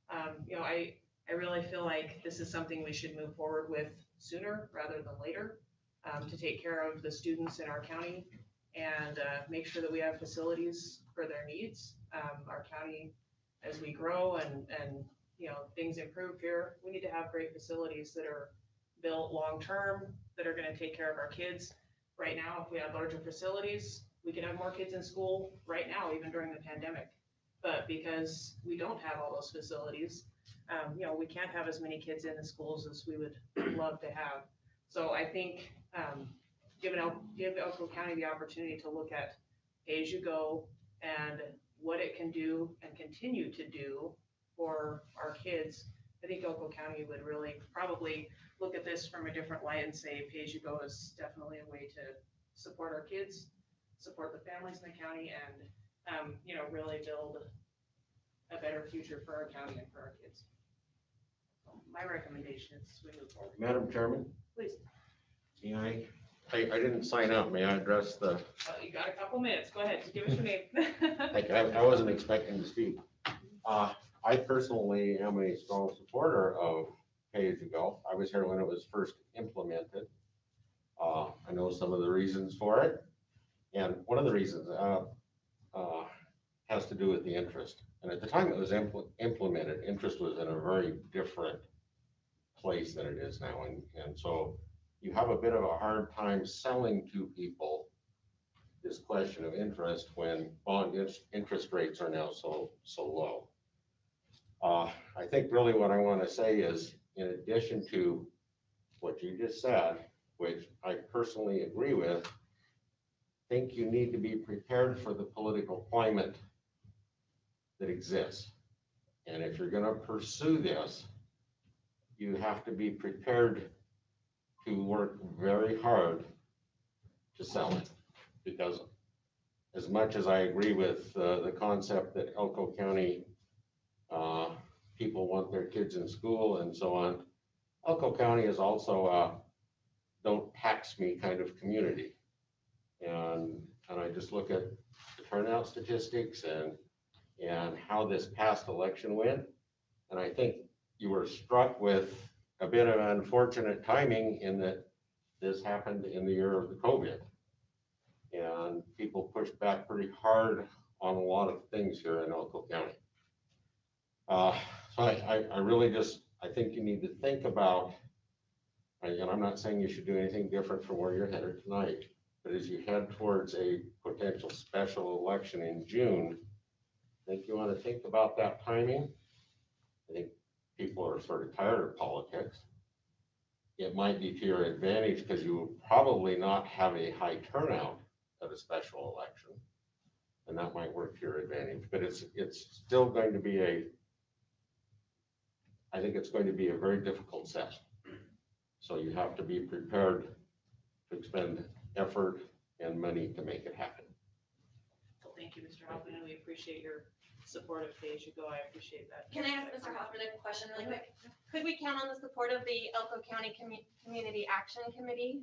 I really feel like this is something we should move forward with sooner rather than later, to take care of the students in our county and make sure that we have facilities for their needs. Our county, as we grow and things improve here, we need to have great facilities that are built long-term, that are gonna take care of our kids. Right now, if we had larger facilities, we could have more kids in school right now, even during the pandemic. But because we don't have all those facilities, we can't have as many kids in the schools as we would love to have. So I think give Elko County the opportunity to look at pay-as-you-go and what it can do and continue to do for our kids. I think Elko County would really probably look at this from a different light and say pay-as-you-go is definitely a way to support our kids, support the families in the county, and really build a better future for our county and for our kids. So my recommendation is we move forward. Madam Chairman, Please. I didn't sign up. May I address the, You got a couple minutes. Go ahead. Give us your name. I wasn't expecting to speak. I personally am a strong supporter of pay-as-you-go. I was here when it was first implemented. I know some of the reasons for it. And one of the reasons has to do with the interest. And at the time it was implemented, interest was in a very different place than it is now. And so you have a bit of a hard time selling to people this question of interest when bond interest rates are now so low. I think really what I want to say is, in addition to what you just said, which I personally agree with, I think you need to be prepared for the political climate that exists. And if you're going to pursue this, you have to be prepared to work very hard to sell it. Because as much as I agree with the concept that Elko County people want their kids in school and so on, Elko County is also a don't tax me kind of community. And I just look at the turnout statistics and how this past election went. And I think you were struck with a bit of unfortunate timing in that this happened in the year of the COVID. And people pushed back pretty hard on a lot of things here in Elko County. So I really just, I think you need to think about, and I'm not saying you should do anything different from where you're headed tonight, but as you head towards a potential special election in June, I think you want to think about that timing. I think people are sort of tired of politics. It might be to your advantage because you will probably not have a high turnout at a special election, and that might work to your advantage. But it's still going to be I think it's going to be a very difficult session. So you have to be prepared to expend effort and money to make it happen. Well, thank you, Mr. Hoffman, and we appreciate your support of pay-as-you-go. I appreciate that. Can I ask Mr. Hoffman a question really quick? Could we count on the support of the Elko County Community Action Committee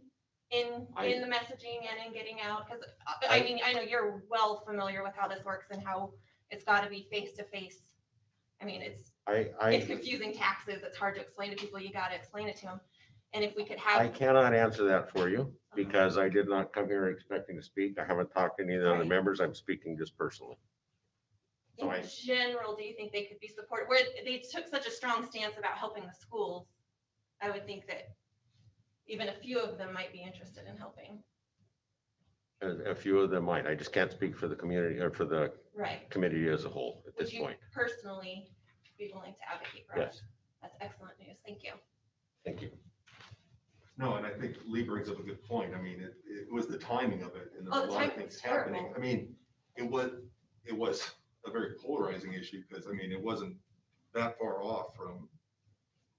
in I- the messaging and in getting out? Because I mean, I know you're well familiar with how this works and how it's got to be face to face. I mean, it's confusing taxes. It's hard to explain to people. You got to explain it to them. And if we could I have, cannot answer that for you because I did not come here expecting to speak. I haven't talked to any of the other Right. members. I'm speaking just personally. So in general, do you think they could be supported? Where they took such a strong stance about helping the schools, I would think that even a few of them might be interested in helping. A few of them might. I just can't speak for the community or for the Right. committee as a whole at Would this you point. personally be willing to advocate for us? Yes, That's excellent news. Thank you. thank you. No, and I think Lee brings up a good point. I mean, it was the timing of it, and Oh, there's the a lot of timing things was terrible. happening. I mean, it was a very polarizing issue, because I mean, it wasn't that far off from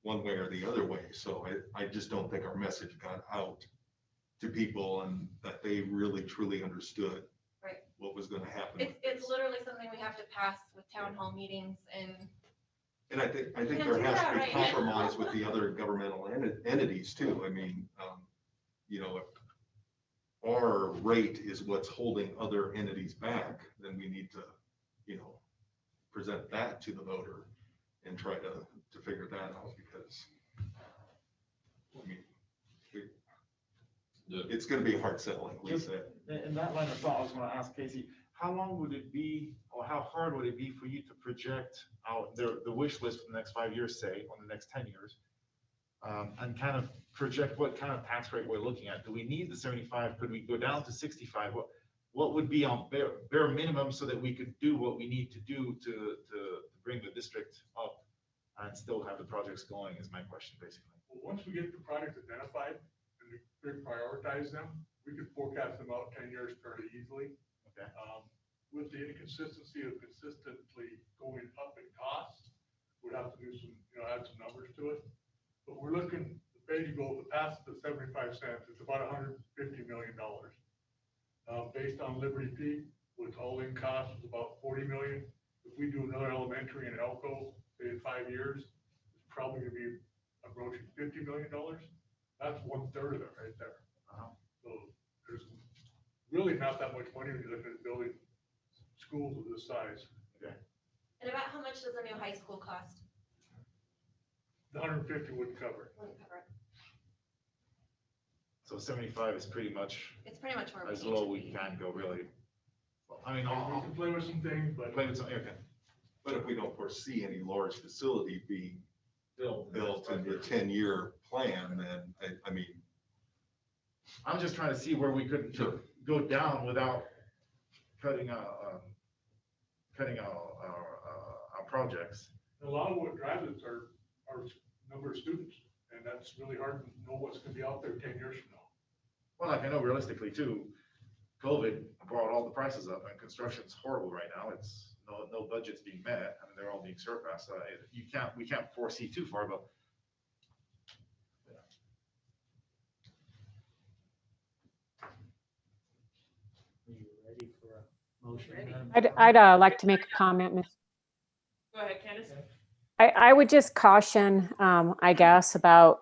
one way or the other way. So I just don't think our message got out to people and that they really truly understood Right. what was gonna happen. It's literally something we have to pass with town hall meetings and And I think Can't there do has that to be right now. compromise with the other governmental entities too. I mean, you know, if our rate is what's holding other entities back, then we need to, you know, present that to the voter and try to figure that out, because I mean, it's gonna be a hard sell, like Lee said. In that line of thought, I was gonna ask Casey, how long would it be, or how hard would it be for you to project out the wish list for the next 5 years, say, or the next 10 years? And kind of project what kind of tax rate we're looking at. Do we need the 75? Could we go down to 65? What would be on bare minimum so that we could do what we need to do to bring the district up and still have the projects going, is my question, basically. Well, once we get the projects identified and we prioritize them, we could forecast them out 10 years fairly easily. Okay. With the inconsistency of consistently going up in costs, we'd have to do some, add some numbers to it. But we're looking, the Payable, the past the 75 cents, it's about $150 million. Based on Liberty Peak, with all in costs, is about 40 million. If we do another elementary in Elko, say in 5 years, it's probably gonna be approaching $50 million. That's 1/3 of it right there. So there's really not that much money when you look at building schools of this size. Okay. and about how much does a new high school cost? The 150 wouldn't cover it. Wouldn't cover it. So 75 is pretty much It's pretty much where we as need low to we be. can go, really. Well, I mean, We I'll can play with some things, but play with some, okay. But if we don't foresee any large facility being Built in the 10-year plan, then I mean, I'm just trying to see where we could Sure. go down without cutting our projects. a lot of what drives it are number of students. And that's really hard to know what's gonna be out there 10 years from now. Well, like I know realistically too, COVID brought all the prices up and construction's horrible right now. It's no budget's being met. I mean, they're all being surpassed. We can't foresee too far, but Are you ready for a motion? Madam I'd Chairman? like to make a comment, Ms. Go ahead, Candace. I would just caution, I guess, about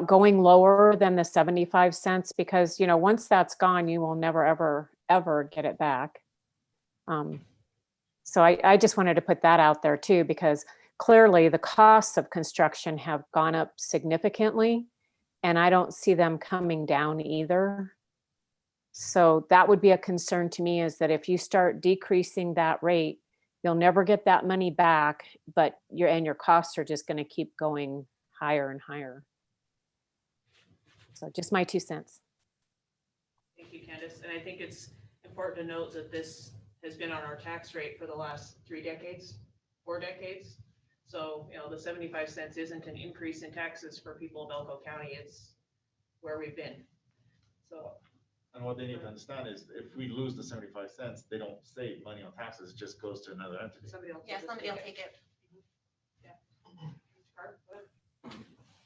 going lower than the 75 cents, because, once that's gone, you will never, ever, ever get it back. So I just wanted to put that out there too, because clearly the costs of construction have gone up significantly, and I don't see them coming down either. So that would be a concern to me, is that if you start decreasing that rate, you'll never get that money back, but your costs are just going to keep going higher and higher. So just my 2 cents. Thank you, Candace. And I think it's important to note that this has been on our tax rate for the last 4 decades. So, the 75 cents isn't an increase in taxes for people of Elko County. It's where we've been. So, and what they need to understand is if we lose the 75 cents, they don't save money on taxes, it just goes to another entity. somebody else. Yeah, somebody will take it.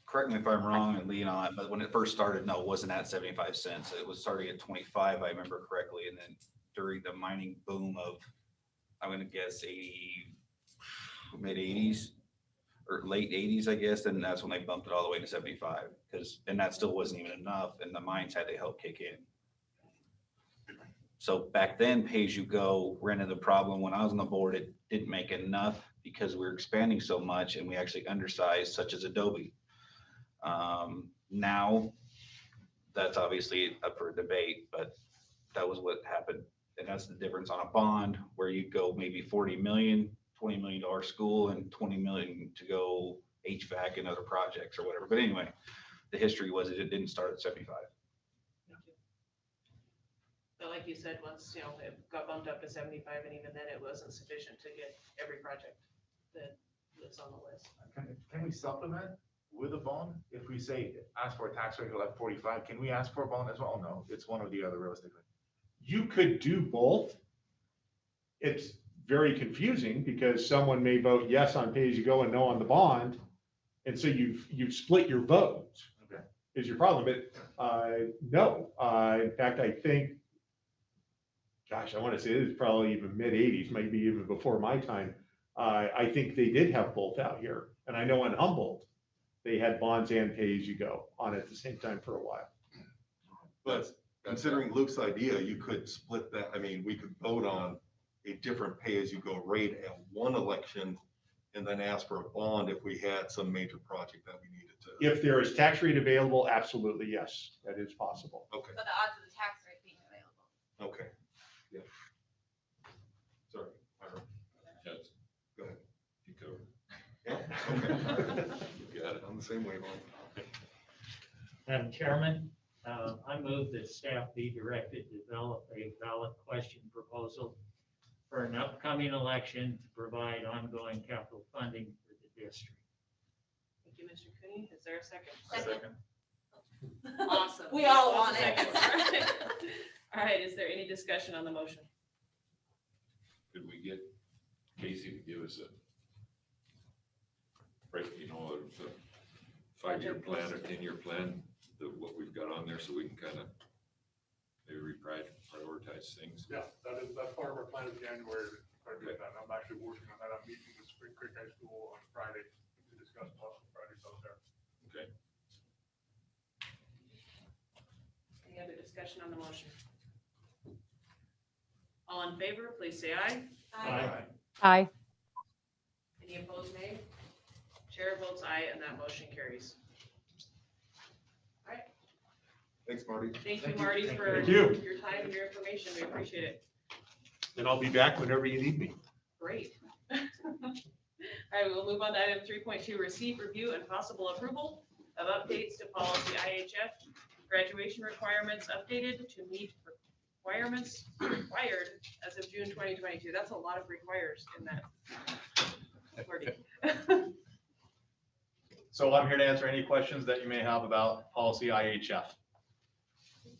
Correct me if I'm wrong, and Lee and I, but when it first started, no, it wasn't at 75 cents. It was starting at 25, I remember correctly. And then during the mining boom of, I'm gonna guess mid 80s, or late 80s, I guess, and that's when they bumped it all the way to 75, and that still wasn't even enough, and the mines had to help kick in. So back then, pay-as-you-go ran into the problem. When I was on the board, it didn't make enough because we were expanding so much and we actually undersized, such as Adobe. Now, that's obviously up for debate, but that was what happened. And that's the difference on a bond where you go maybe 40 million, $20 million school and 20 million to go HVAC and other projects or whatever. But anyway, the history was it didn't start at 75. But like you said, once, it got bumped up to 75, and even then it wasn't sufficient to get every project that's on the list. Can we supplement with a bond? If we say, ask for a tax rate of like 45, can we ask for a bond as well? No, it's one or the other realistically. You could do both. It's very confusing because someone may vote yes on pay-as-you-go and no on the bond. And so you've split your vote. Okay. Is your problem, but no. In fact, I think, gosh, I want to say this is probably even mid-80s, maybe even before my time. I think they did have both out here. And I know in Humboldt, they had bonds and pay-as-you-go on at the same time for a while. But considering Luke's idea, you could split that. I mean, we could vote on a different pay-as-you-go rate at one election and then ask for a bond if we had some major project that we needed to. If there is tax rate available, absolutely, yes, that is possible. Okay, But the odds of the tax rate being available. okay. Yeah. Sorry. Myra. Yes, Go ahead. you covered. Yeah, okay. You got it. On the same wavelength. Madam Chairman, I move that staff be directed to develop a ballot question proposal for an upcoming election to provide ongoing capital funding for the district. Thank you, Mr. Cooney. Is there a second? Second. Awesome. We all Lots want of it. seconds. All right, is there any discussion on the motion? Could we get Casey to give us a break, a 5-year plan or 10-year plan, what we've got on there, so we can kind of maybe prioritize things? Yeah, that's part of our plan of January. I'm actually working on that. I'm meeting with Spring Creek High School on Friday to discuss possible projects out there. Okay. Any other discussion on the motion? All in favor, please say aye. Aye. Any opposed, nay? Chair votes aye, and that motion carries. All right. Thanks, Marty. Thank you, Marty, for Thank you. your time and your information. We appreciate it. And I'll be back whenever you need me. Great. All right, we'll move on to item 3.2, receive, review, and possible approval of updates to policy IHF, graduation requirements updated to meet requirements required as of June 2022. That's a lot of requires in that wording. So I'm here to answer any questions that you may have about policy IHF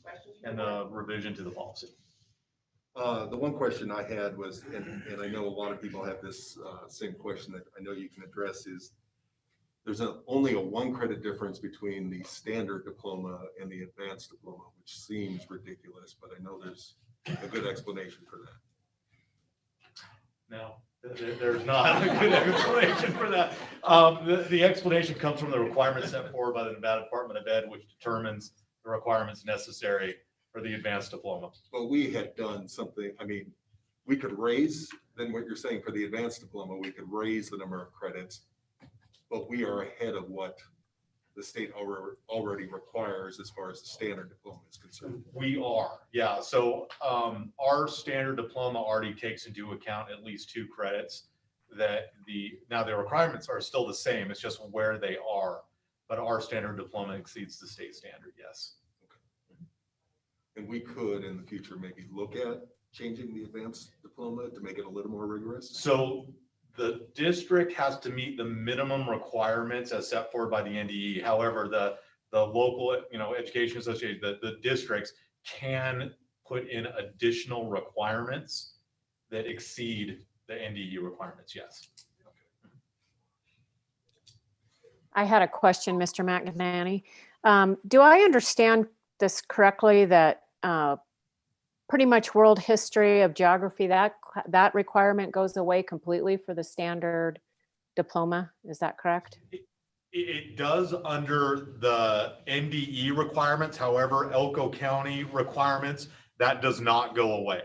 Questions? and the revision to the policy. The one question I had was, and I know a lot of people have this same question that I know you can address, is there's only a 1 credit difference between the standard diploma and the advanced diploma, which seems ridiculous, but I know there's a good explanation for that. No, there's not a good explanation for that. The explanation comes from the requirements set forward by the Nevada Department of Ed, which determines the requirements necessary for the advanced diploma. But we had done something, I mean, we could raise, then what you're saying for the advanced diploma, we could raise the number of credits, but we are ahead of what the state already requires as far as the standard diploma is concerned. We are, yeah. So our standard diploma already takes into account at least 2 credits that now the requirements are still the same. It's just where they are. But our standard diploma exceeds the state standard, yes. And we could in the future maybe look at changing the advanced diploma to make it a little more rigorous. So the district has to meet the minimum requirements as set forward by the NDE. However, the local, education association, the districts can put in additional requirements that exceed the NDE requirements, yes. I had a question, Mr. McNanny. Do I understand this correctly that pretty much world history of geography, that requirement goes away completely for the standard diploma. Is that correct? It does under the NDE requirements. However, Elko County requirements, that does not go away.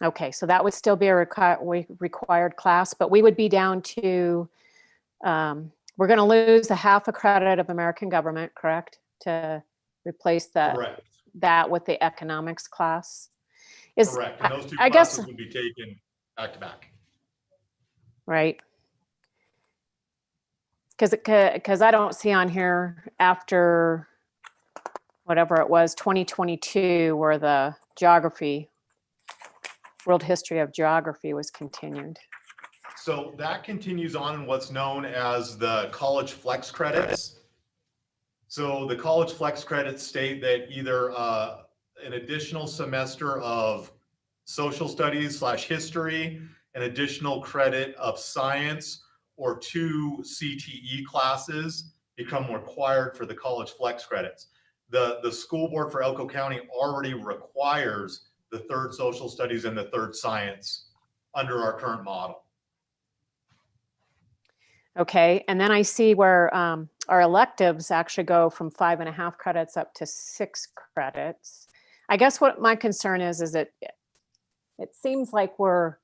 Okay, so that would still be a required class, but we would be down to, we're going to lose a half a credit of American government, correct? To replace Correct. that with the economics class. Correct. And those two I guess, classes would be taken back to back. right. Because I don't see on here after whatever it was, 2022, where the geography, world history of geography was continued. So that continues on in what's known as the college flex credits. So the college flex credits state that either an additional semester of social studies / history, an additional credit of science, or 2 CTE classes become required for the college flex credits. The school board for Elko County already requires the 3rd social studies and the 3rd science under our current model. Okay, and then I see where our electives actually go from 5.5 credits up to 6 credits. I guess what my concern is it seems like we're,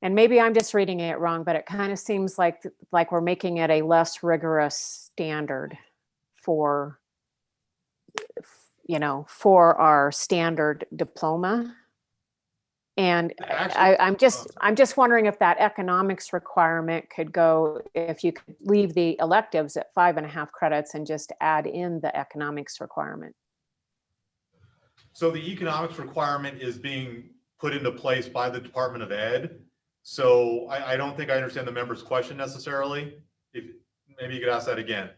and maybe I'm just reading it wrong, but it kind of seems like we're making it a less rigorous standard for, for our standard diploma. And I'm just wondering if that economics requirement could go, if you could leave the electives at 5.5 credits and just add in the economics requirement. So the economics requirement is being put into place by the Department of Ed. So I don't think I understand the member's question necessarily. If maybe you could ask that again.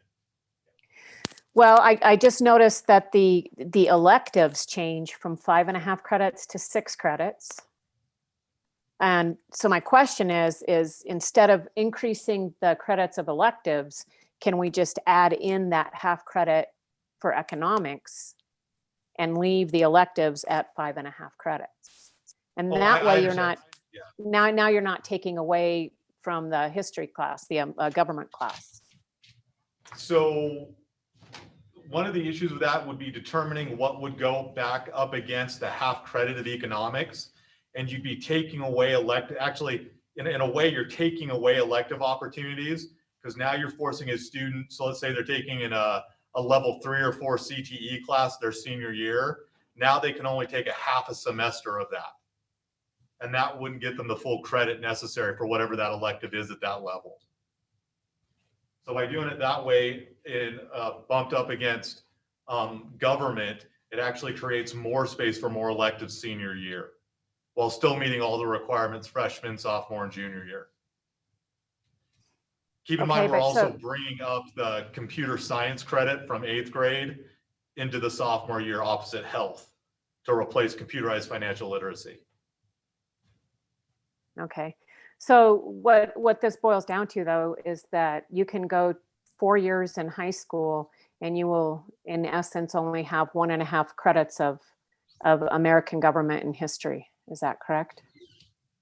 Well, I just noticed that the electives change from 5.5 credits to 6 credits. And so my question is instead of increasing the credits of electives, can we just add in that half credit for economics and leave the electives at 5.5 credits? And that way you're not, now you're not taking away from the history class, the government class. So one of the issues with that would be determining what would go back up against the half credit of economics. And you'd be taking away actually, in a way, you're taking away elective opportunities, because now you're forcing a student, so let's say they're taking in a level 3 or 4 CTE class their senior year. Now they can only take a half a semester of that. And that wouldn't get them the full credit necessary for whatever that elective is at that level. So by doing it that way, and bumped up against government, it actually creates more space for more electives senior year, while still meeting all the requirements freshman, sophomore, and junior year. Keep in mind, we're also bringing up the computer science credit from 8th grade into the sophomore year opposite health to replace computerized financial literacy. Okay. So what this boils down to, though, is that you can go 4 years in high school and you will, in essence, only have 1.5 credits of American government and history. Is that correct?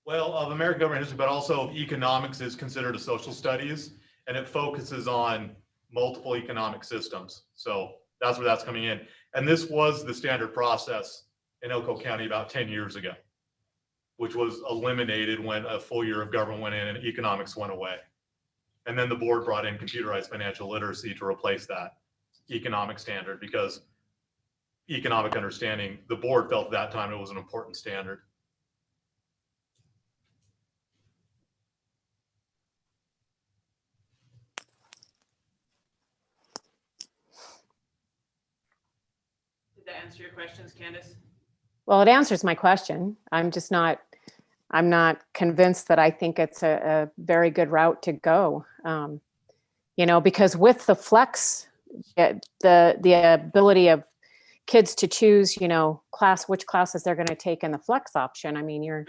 Well, of American government history, but also economics is considered a social studies, and it focuses on multiple economic systems. So that's where that's coming in. And this was the standard process in Elko County about 10 years ago, which was eliminated when a full year of government went in and economics went away. And then the board brought in computerized financial literacy to replace that economic standard, because economic understanding, the board felt at that time it was an important standard. Did that answer your questions, Candace? Well, it answers my question. I'm not convinced that I think it's a very good route to go. Because with the flex, the ability of kids to choose, which classes they're going to take in the flex option. I mean, you're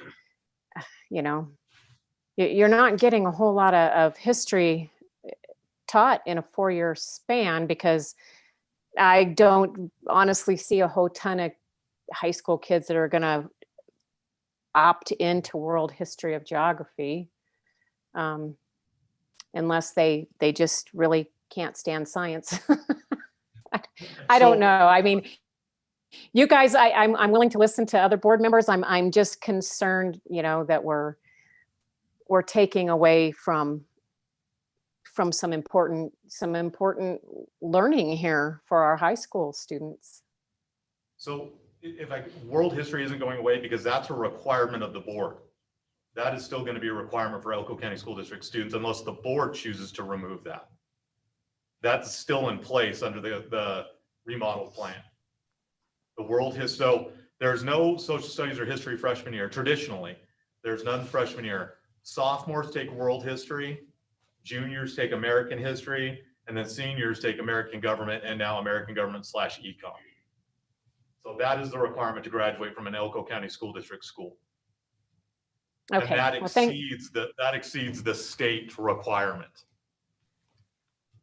not getting a whole lot of history taught in a 4-year span, because I don't honestly see a whole ton of high school kids that are going to opt into world history of geography. Unless they just really can't stand science. I don't know. I mean, you guys, I'm willing to listen to other board members. I'm just concerned, that we're taking away from some important learning here for our high school students. So world history isn't going away because that's a requirement of the board. That is still going to be a requirement for Elko County School District students unless the board chooses to remove that. That's still in place under the remodel plan. The world history, so there's no social studies or history freshman year. Traditionally, there's none freshman year. Sophomores take world history, juniors take American history, and then seniors take American government and now American government / econ. So that is the requirement to graduate from an Elko County School District school. Okay. And that exceeds the state requirement.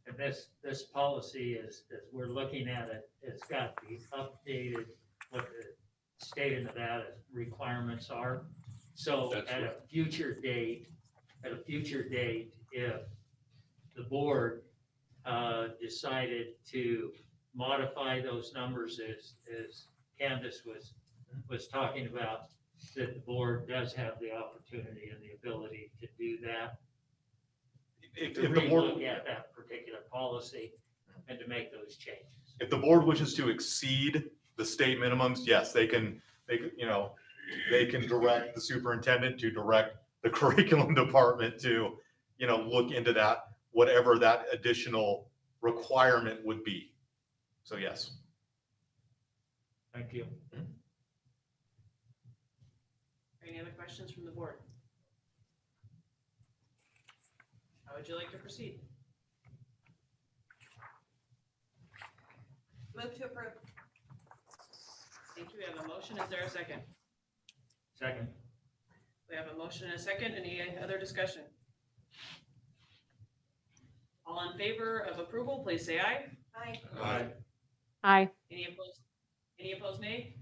And this policy is, as we're looking at it, it's got to be updated what the state of Nevada requirements are. So at a future date, if the board decided to modify those numbers as Candace was talking about, that the board does have the opportunity and the ability to do that. If To the board, look at that particular policy and to make those changes. if the board wishes to exceed the state minimums, yes, they can direct the superintendent to direct the curriculum department to, look into that, whatever that additional requirement would be. So yes. Thank you. Any other questions from the board? How would you like to proceed? Move to approve. Thank you. We have a motion. Is there a second? Second. We have a motion and a second. Any other discussion? All in favor of approval, please say aye. Aye. Aye. Aye. Any opposed, nay?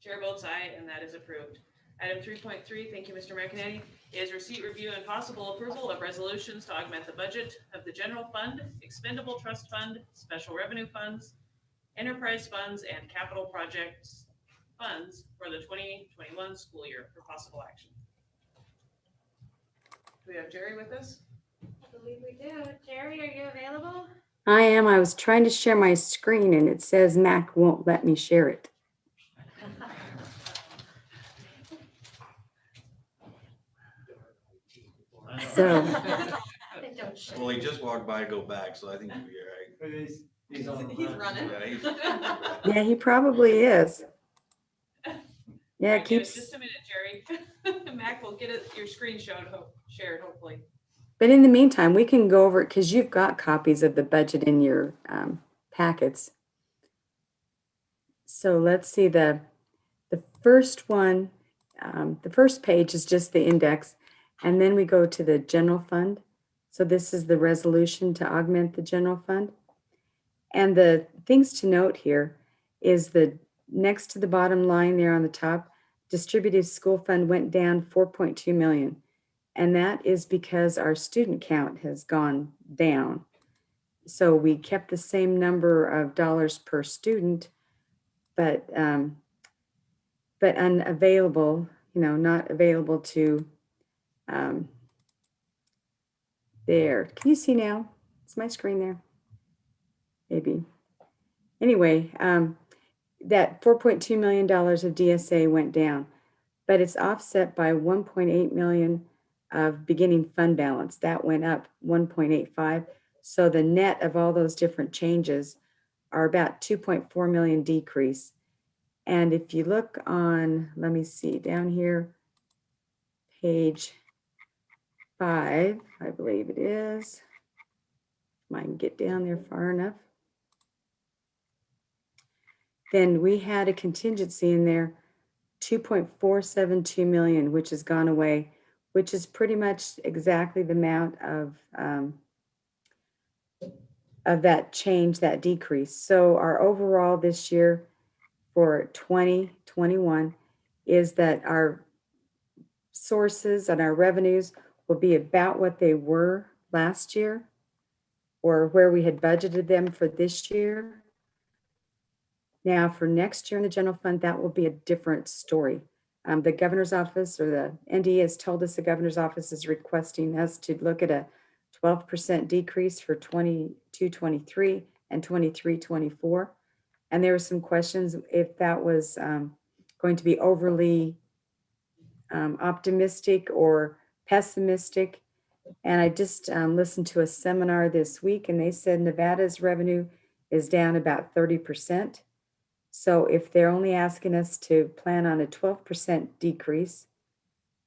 Chair votes aye, and that is approved. Item 3.3, thank you, Mr. McEnany, is receipt, review, and possible approval of resolutions to augment the budget of the general fund, expendable trust fund, special revenue funds, enterprise funds, and capital projects funds for the 2021 school year for possible action. Do we have Jerry with us? I believe we do. Jerry, are you available? I am. I was trying to share my screen and it says Mac won't let me share it. So, Well, he just walked by to go back, so I think he'll be all right. He's running. Yeah, yeah, he probably is. Yeah, All it right, give us keeps, just a minute, Jerry. Mac will get your screen shared, hopefully. but in the meantime, we can go over it because you've got copies of the budget in your packets. So let's see, the first one, the first page is just the index, and then we go to the general fund. So this is the resolution to augment the general fund. And the things to note here is the next to the bottom line there on the top, distributive school fund went down 4.2 million. And that is because our student count has gone down. So we kept the same number of dollars per student, but unavailable, not available to, there. Can you see now? Is my screen there? Maybe. Anyway, that $4.2 million of DSA went down, but it's offset by 1.8 million of beginning fund balance. That went up 1.85. So the net of all those different changes are about 2.4 million decrease. And if you look on, let me see, down here, page 5, I believe it is. If I can get down there far enough. Then we had a contingency in there, 2.472 million, which has gone away, which is pretty much exactly the amount of that change, that decrease. So our overall this year for 2021 is that our sources and our revenues will be about what they were last year or where we had budgeted them for this year. Now, for next year in the general fund, that will be a different story. The governor's office or the ND has told us the governor's office is requesting us to look at a 12% decrease for 22-23 and 23-24. And there were some questions if that was going to be overly optimistic or pessimistic. And I just listened to a seminar this week, and they said Nevada's revenue is down about 30%. So if they're only asking us to plan on a 12% decrease,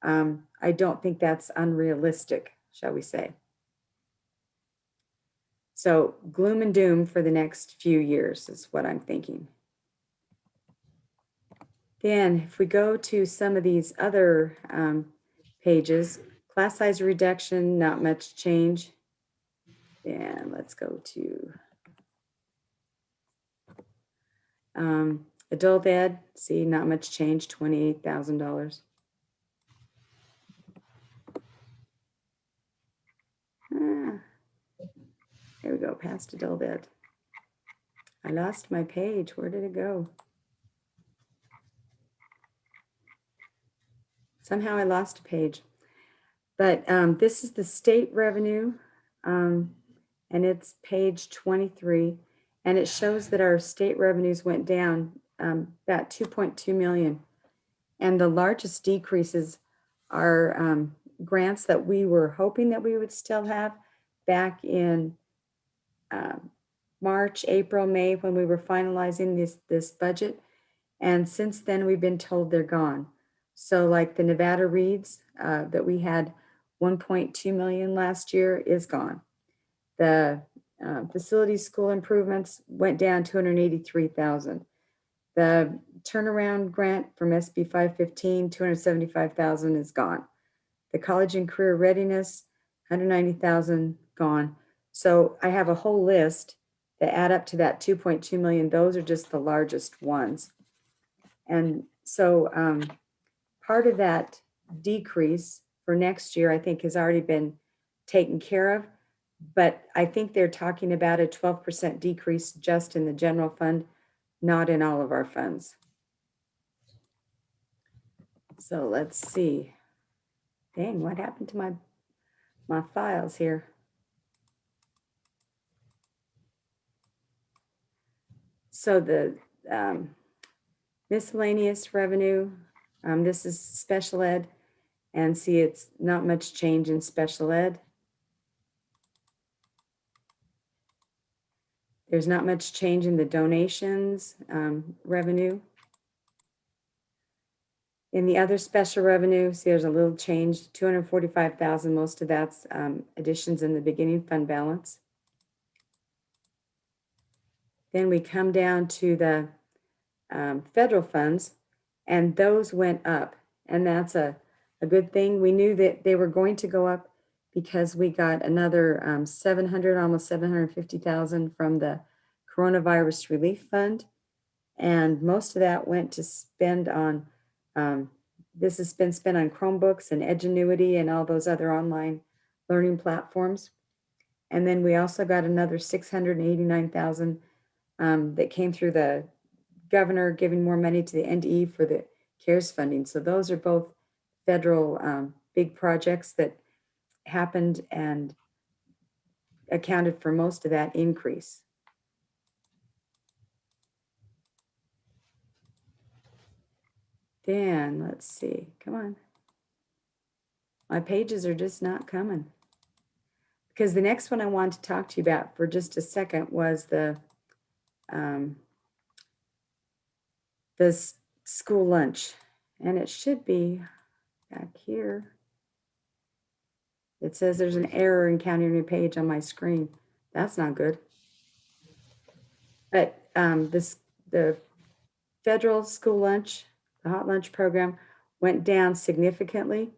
I don't think that's unrealistic, shall we say. So gloom and doom for the next few years is what I'm thinking. Then if we go to some of these other pages, class size reduction, not much change. And let's go to adult ed, see, not much change, $28,000. There we go, past adult ed. I lost my page, where did it go? Somehow I lost a page. But this is the state revenue, and it's page 23. And it shows that our state revenues went down about 2.2 million. And the largest decreases are grants that we were hoping that we would still have back in March, April, May, when we were finalizing this budget. And since then, we've been told they're gone. So like the Nevada Reads that we had 1.2 million last year is gone. The facility school improvements went down 283,000. The turnaround grant from SB 515, 275,000 is gone. The college and career readiness, 190,000 gone. So I have a whole list that add up to that 2.2 million. Those are just the largest ones. And so part of that decrease for next year, I think, has already been taken care of. But I think they're talking about a 12% decrease just in the general fund, not in all of our funds. So let's see. Dang, what happened to my files here? So the miscellaneous revenue, this is special ed, and see it's not much change in special ed. There's not much change in the donations revenue. In the other special revenue, see there's a little change, 245,000, most of that's additions in the beginning fund balance. Then we come down to the federal funds, and those went up, and that's a good thing. We knew that they were going to go up because we got another 700, almost 750,000 from the Coronavirus Relief Fund. And most of that went to spend on, this has been spent on Chromebooks and Edgenuity and all those other online learning platforms. And then we also got another 689,000 that came through the governor giving more money to the NDE for the CARES funding. So those are both federal big projects that happened and accounted for most of that increase. Then let's see, come on. My pages are just not coming. Because the next one I wanted to talk to you about for just a second was the school lunch. And it should be back here. It says there's an error in counting new page on my screen. That's not good. But the federal school lunch, the hot lunch program, went down significantly.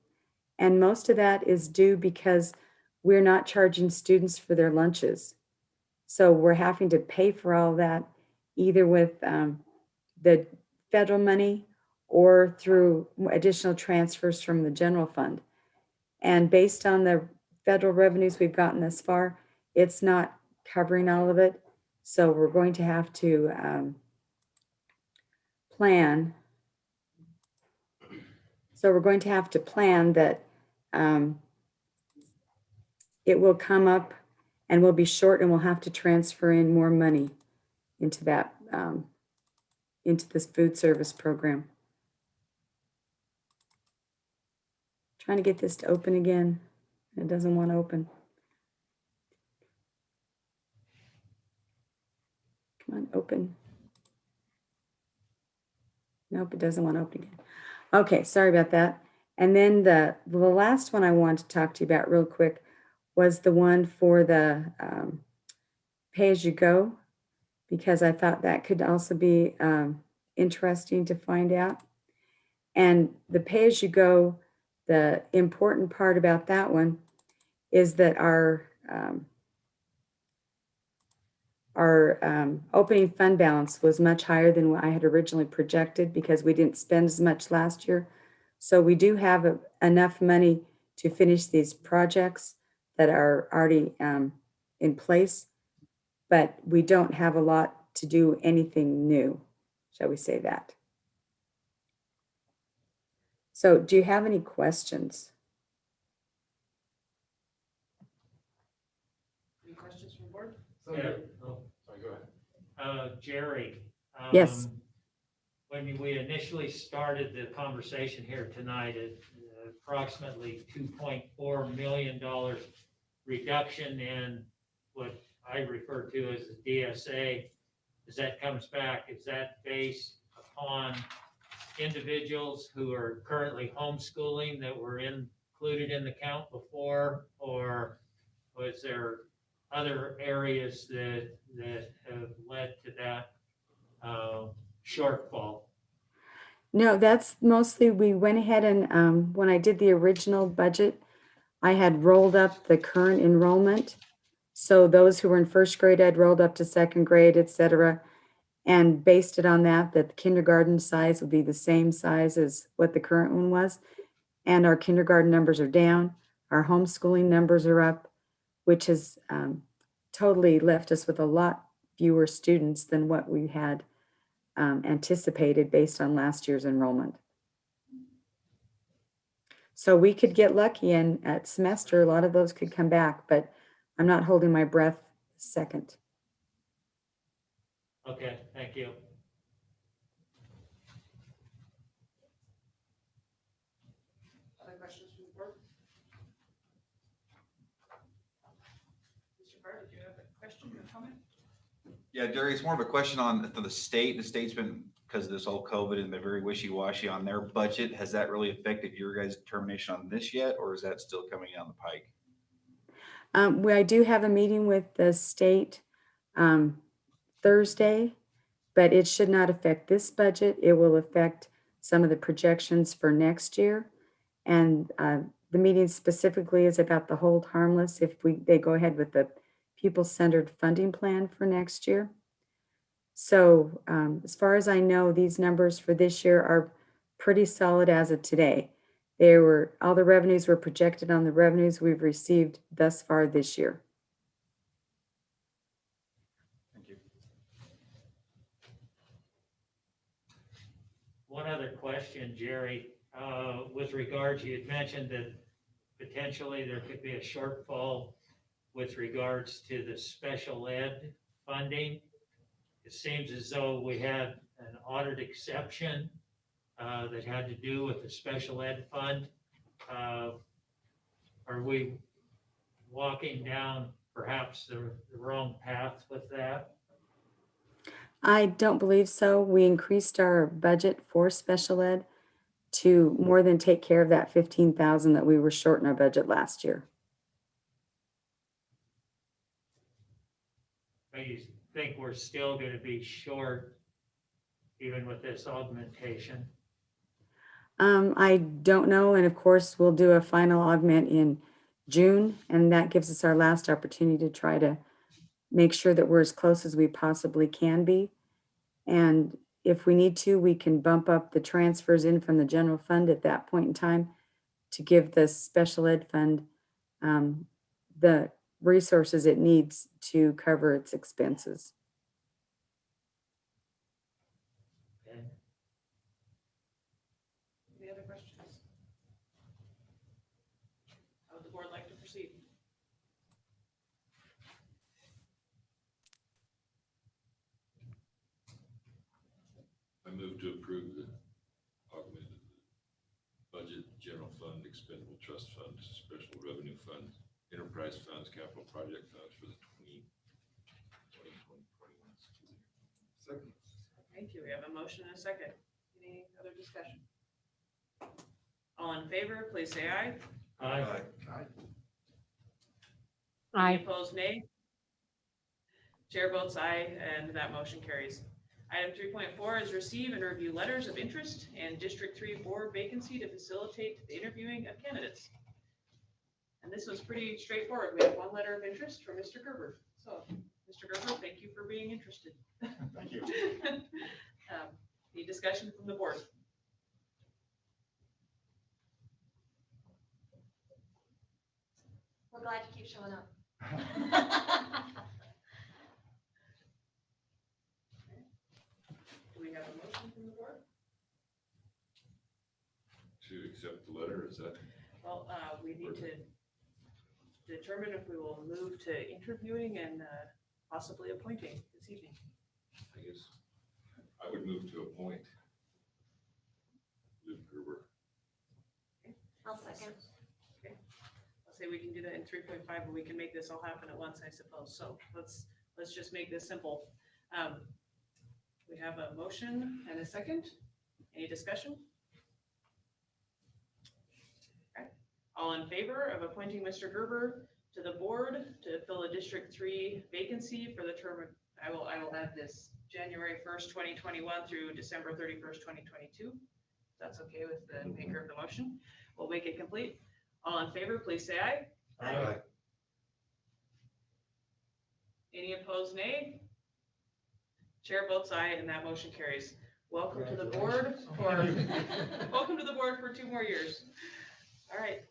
And most of that is due because we're not charging students for their lunches. So we're having to pay for all that either with the federal money or through additional transfers from the general fund. And based on the federal revenues we've gotten thus far, it's not covering all of it. So we're going to have to plan. So we're going to have to plan that it will come up and we'll be short and we'll have to transfer in more money into that, into this food service program. Trying to get this to open again. It doesn't want to open. Come on, open. Nope, it doesn't want to open again. Okay, sorry about that. And then the last one I wanted to talk to you about real quick was the one for the pay-as-you-go, because I thought that could also be interesting to find out. And the pay-as-you-go, the important part about that one is that our opening fund balance was much higher than what I had originally projected because we didn't spend as much last year. So we do have enough money to finish these projects that are already in place, but we don't have a lot to do anything new, shall we say that. So do you have any questions? Any questions from the board? Yeah, oh, sorry, go ahead. Jerry. Yes. When we initially started the conversation here tonight, approximately $2.4 million reduction in what I refer to as the DSA. As that comes back, is that based upon individuals who are currently homeschooling that were included in the count before, or was there other areas that have led to that shortfall? No, that's mostly, we went ahead and when I did the original budget, I had rolled up the current enrollment. So those who were in first grade, I'd rolled up to second grade, et cetera, and based it on that the kindergarten size would be the same size as what the current one was. And our kindergarten numbers are down. Our homeschooling numbers are up, which has totally left us with a lot fewer students than what we had anticipated based on last year's enrollment. So we could get lucky and at semester, a lot of those could come back, but I'm not holding my breath a second. Okay, thank you. Other questions from the board? Mr. Barr, did you have a question or comment? Yeah, Jerry, it's more of a question on the state. The state's been, because of this whole COVID, and they're very wishy-washy on their budget. Has that really affected your guys' determination on this yet, or is that still coming down the pike? I do have a meeting with the state Thursday, but it should not affect this budget. It will affect some of the projections for next year. And the meeting specifically is about the hold harmless if they go ahead with the pupil-centered funding plan for next year. So as far as I know, these numbers for this year are pretty solid as of today. All the revenues were projected on the revenues we've received thus far this year. Thank you. One other question, Jerry, with regards, you had mentioned that potentially there could be a shortfall with regards to the special ed funding. It seems as though we had an audit exception that had to do with the special ed fund. Are we walking down perhaps the wrong path with that? I don't believe so. We increased our budget for special ed to more than take care of that 15,000 that we were short in our budget last year. Do you think we're still going to be short even with this augmentation? I don't know. And of course, we'll do a final augment in June, and that gives us our last opportunity to try to make sure that we're as close as we possibly can be. And if we need to, we can bump up the transfers in from the general fund at that point in time to give the special ed fund the resources it needs to cover its expenses. Okay. Any other questions? How would the board like to proceed? I move to approve the augmented budget, general fund, expendable trust fund, special revenue fund, enterprise funds, capital project funds for the 2021 school year. Second. Thank you. We have a motion and a second. Any other discussion? All in favor, please say aye. Aye. Any Aye. opposed, nay? Chair votes aye, and that motion carries. Item 3.4 is receive and review letters of interest and District 3 board vacancy to facilitate the interviewing of candidates. And this was pretty straightforward. We have one letter of interest from Mr. Gerber. So, Mr. Gerber, thank you for being interested. Thank you. Any discussion from the board? We're glad you keep showing up. Do we have a motion from the board? To accept the letter, is that? Well, we need to determine if we will move to interviewing and possibly appointing this evening. I guess I would move to appoint Luke Gerber. I'll second. I'll say we can do that in 3.5, but we can make this all happen at once, I suppose. So let's just make this simple. We have a motion and a second. Any discussion? Okay. All in favor of appointing Mr. Gerber to the board to fill a District 3 vacancy for the term, I will add this January 1st, 2021 through December 31st, 2022. That's okay with the maker of the motion. We'll make it complete. All in favor, please say aye. Aye. Any opposed, nay? Chair votes aye, and that motion carries. Welcome to the board for, welcome to the board for 2 more years. All right.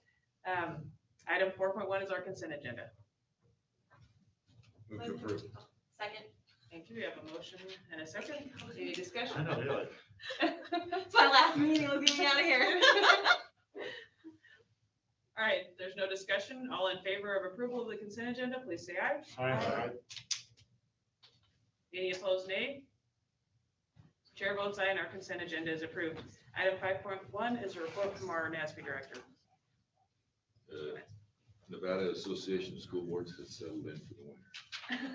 Item 4.1 is our consent agenda. Move to approve. Second. Thank you. We have a motion and a second. Any discussion? I know, really. It's my last meeting, we'll get me out of here. All right, there's no discussion. All in favor of approval of the consent agenda, please say aye. Aye. Any opposed, nay? Chair votes aye, and our consent agenda is approved. Item 5.1 is a report from our NASB director. Nevada Association of School Boards has settled in for the winter.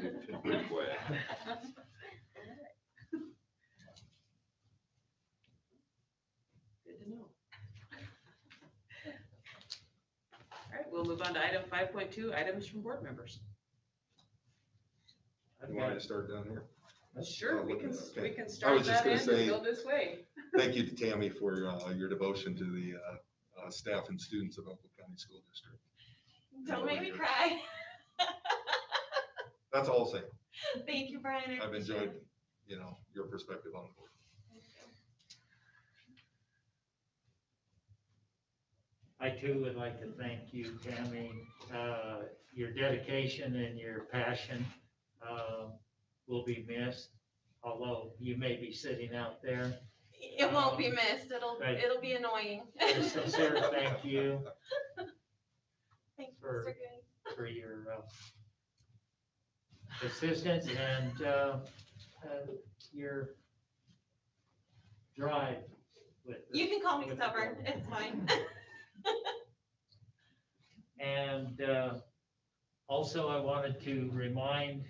They've been pretty quiet. Good to know. All right, we'll move on to item 5.2, items from board members. You want me to start down here? Sure, we can Okay. I start was just that gonna end and say, go this way. Thank you to Tammy for your devotion to the staff and students of Oakland County School District. Don't make me cry. That's all I'll say. Thank you, Brian. I I've appreciate enjoyed, it. your perspective on the board. I too would like to thank you, Tammy. Your dedication and your passion will be missed, although you may be sitting out there. It won't be missed. Right. It'll be annoying. A sincere thank you Thanks, For- Mr. Goody. for your assistance and your drive with this. You can call me with the stubborn. board. It's fine. And also, I wanted to remind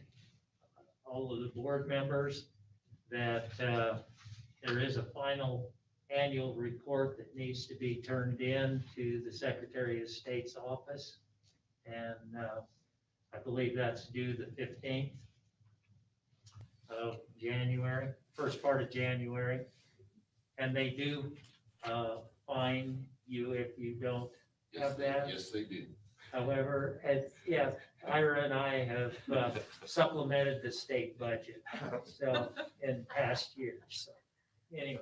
all of the board members that there is a final annual report that needs to be turned in to the Secretary of State's office. And I believe that's due the 15th of January, first part of January. And they do fine you if you don't have that. Yes, they did. However, Ira and I have supplemented the state budget, so in past years. So Anyway.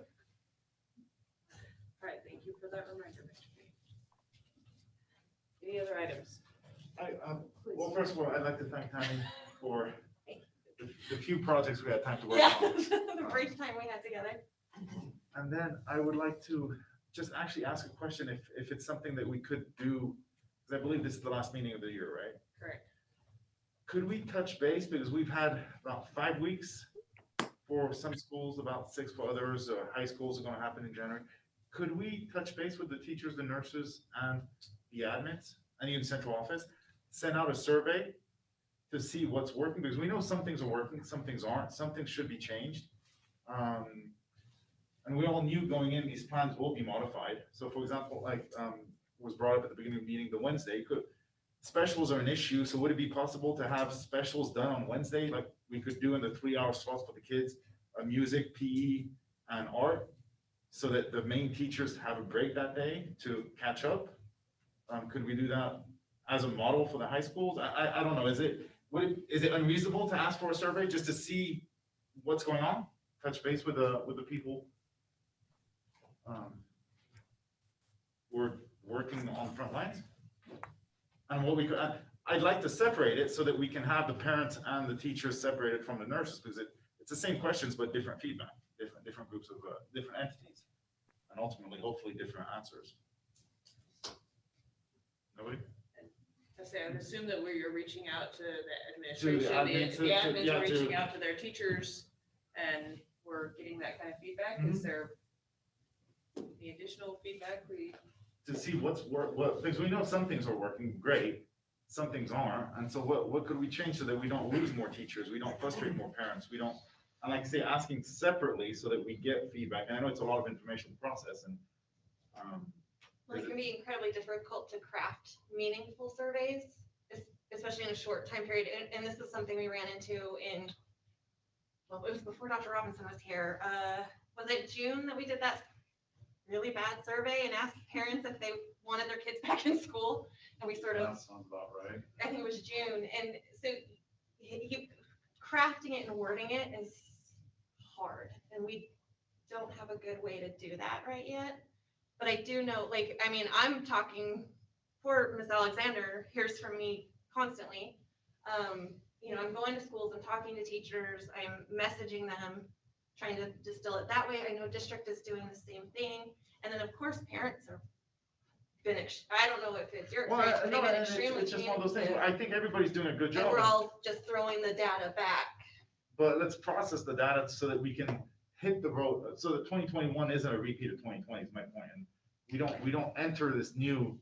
All right, thank you for that reminder, Mr. Payne. Any other items? Well, first of all, I'd like to thank Tammy for the few projects we had time to work Yeah, on. the brief time we had together. And then I would like to just actually ask a question if it's something that we could do, because I believe this is the last meeting of the year, right? Correct. Could we touch base, because we've had about 5 weeks for some schools, about 6 for others, high schools are gonna happen in January. Could we touch base with the teachers, the nurses, and the admins, and even central office, send out a survey to see what's working, because we know some things are working, some things aren't, some things should be changed. And we all knew going in, these plans will be modified. So for example, like, was brought up at the beginning of the meeting, the Wednesday, specials are an issue, so would it be possible to have specials done on Wednesday, like we could do in the 3-hour slots for the kids, music, PE, and art, so that the main teachers have a break that day to catch up? Could we do that as a model for the high schools? I don't know, is it unreasonable to ask for a survey just to see what's going on? Touch base with the people we're working on the front lines? And what we could, I'd like to separate it so that we can have the parents and the teachers separated from the nurses, because it's the same questions, but different feedback, different groups of, different entities, and ultimately, hopefully, different answers. Nobody? I say, I would assume that you're reaching out to the To the administration, the admin, admins yeah, are reaching to- out to their teachers, and we're getting that kind of feedback. Mhm. Is there the additional feedback To see what, because we know some things are working great, some things aren't, and so what could we change so that we don't lose more teachers, we don't frustrate more parents, we don't, and like I say, asking separately so that we get feedback, and I know it's a lot of information to process, and, Well, it can be incredibly difficult to craft meaningful surveys, especially in a short time period. And this is something we ran into well, it was before Dr. Robinson was here. Was it June that we did that really bad survey and asked parents if they wanted their kids back in school? And we sort of, that sounds about right. I think it was June. And so crafting it and wording it is hard. And we don't have a good way to do that right yet. But I do know, like, I mean, I'm talking for Miss Alexander, hears from me constantly. You know, I'm going to schools, I'm talking to teachers, I'm messaging them, trying to distill it that way. I know district is doing the same thing. And then, of course, parents have been, I don't know if it's your Well, experience, but no, they've been and extremely it's just one of those things, where communicative. I think everybody's doing a good And job. we're all just throwing the data back. But let's process the data so that we can hit the road, so that 2021 isn't a repeat of 2020 is my point. And we don't enter this new